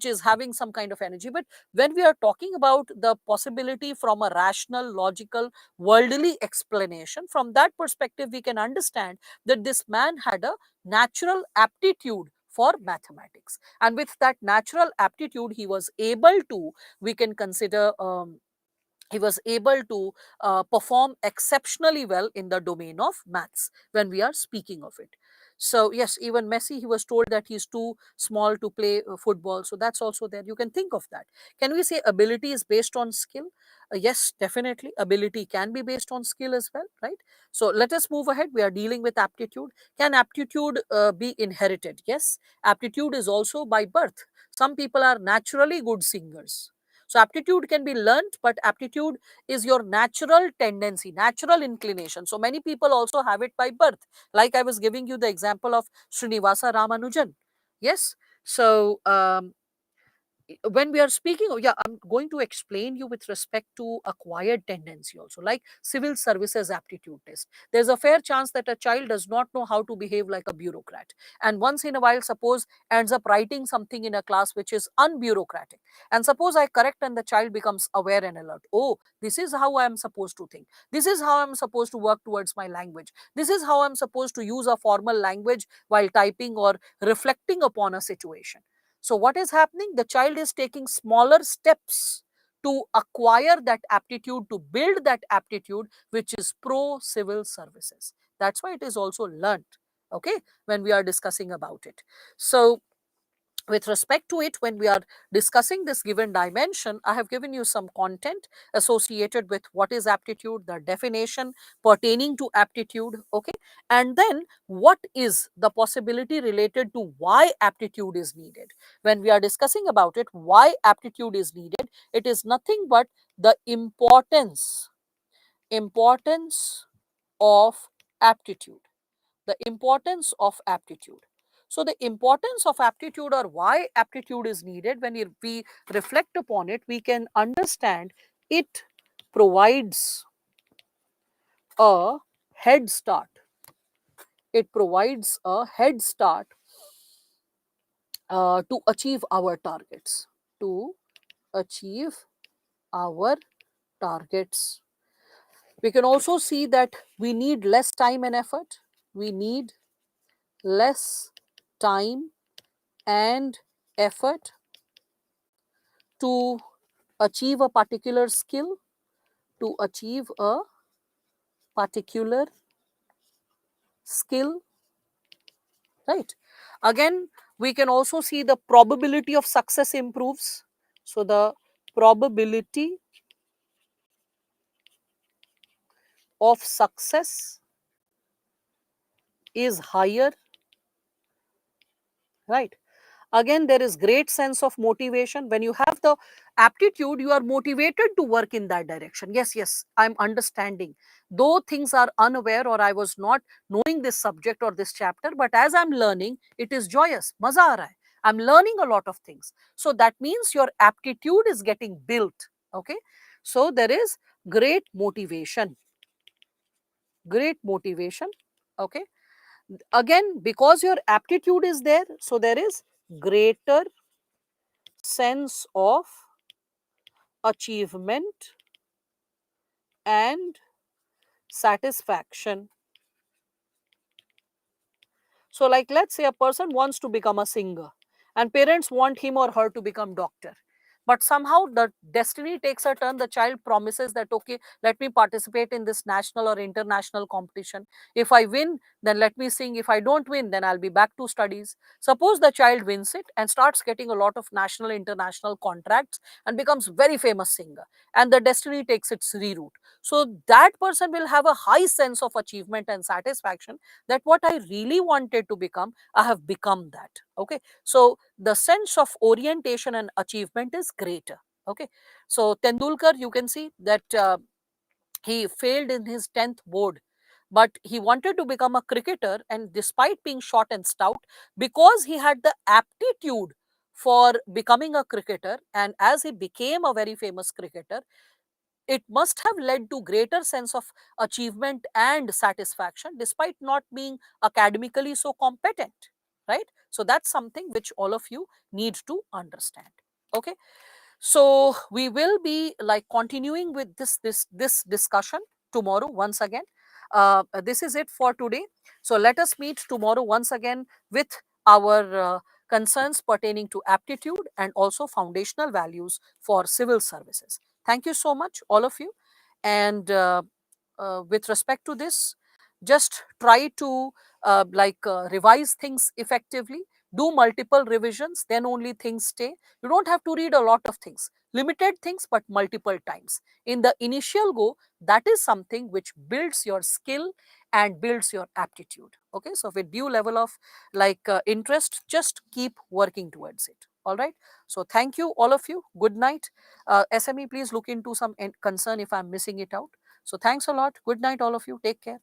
is having some kind of energy. But when we are talking about the possibility from a rational, logical, worldly explanation, from that perspective we can understand that this man had a natural aptitude for mathematics, and with that natural aptitude he was able to, we can consider, he was able to perform exceptionally well in the domain of maths when we are speaking of it. So yes, even Messi, he was told that he's too small to play football, so that's also there. You can think of that. Can we say ability is based on skill? Yes, definitely ability can be based on skill as well, right? So let us move ahead. We are dealing with aptitude. Can aptitude be inherited? Yes, aptitude is also by birth. Some people are naturally good singers, so aptitude can be learnt, but aptitude is your natural tendency, natural inclination. So many people also have it by birth. Like I was giving you the example of Srinivasa Ramanujan. Yes. So when we are speaking of, yeah, I'm going to explain you with respect to acquired tendency also, like civil services aptitude test. There's a fair chance that a child does not know how to behave like a bureaucrat, and once in a while suppose ends up writing something in a class which is unbureaucratic, and suppose I correct and the child becomes aware and alert. Oh, this is how I am supposed to think, this is how I'm supposed to work towards my language, this is how I'm supposed to use a formal language while typing or reflecting upon a situation. So what is happening? The child is taking smaller steps to acquire that aptitude, to build that aptitude, which is pro civil services. That's why it is also learnt, okay, when we are discussing about it. So with respect to it, when we are discussing this given dimension, I have given you some content associated with what is aptitude, the definition pertaining to aptitude, okay, and then what is the possibility related to why aptitude is needed. When we are discussing about it, why aptitude is needed, it is nothing but the importance of aptitude, the importance of aptitude. So the importance of aptitude, or why aptitude is needed, when we reflect upon it, we can understand it provides a head start. It provides a head start to achieve our targets. To achieve our targets. We can also see that we need less time and effort. We need less time and effort to achieve a particular skill, to achieve a particular skill, right? Again, we can also see the probability of success improves. So the probability of success is higher, right? Again, there is great sense of motivation. When you have the aptitude, you are motivated to work in that direction. Yes, I'm understanding, though things are unaware or I was not knowing this subject or this chapter, but as I'm learning, it is joyous, maza aa raha hai. I'm learning a lot of things, so that means your aptitude is getting built, okay? So there is great motivation, great motivation Okay. Again, because your aptitude is there, so there is greater sense of achievement and satisfaction. So like, let's say a person wants to become a singer and parents want him or her to become doctor. But somehow the destiny takes a turn. The child promises that, okay, let me participate in this national or international competition. If I win, then let me sing. If I don't win, then I'll be back to studies. Suppose the child wins it and starts getting a lot of national, international contracts and becomes very famous singer. And the destiny takes its reroute. So that person will have a high sense of achievement and satisfaction that what I really wanted to become, I have become that. Okay. So the sense of orientation and achievement is greater. Okay. So Tendulkar, you can see that he failed in his 10th board, but he wanted to become a cricketer, and despite being short and stout, because he had the aptitude for becoming a cricketer, and as he became a very famous cricketer, it must have led to greater sense of achievement and satisfaction despite not being academically so competent, right? So that's something which all of you need to understand. Okay. So we will be like continuing with this discussion tomorrow once again. This is it for today. So let us meet tomorrow once again with our concerns pertaining to aptitude and also foundational values for civil services. Thank you so much, all of you. And with respect to this, just try to revise things effectively. Do multiple revisions, then only things stay. You don't have to read a lot of things, limited things, but multiple times. In the initial go, that is something which builds your skill and builds your aptitude. Okay, so with due level of interest, just keep working towards it. All right. So thank you, all of you. Good night. SME, please look into some concern if I'm missing it out. So thanks a lot. Good night, all of you. Take care.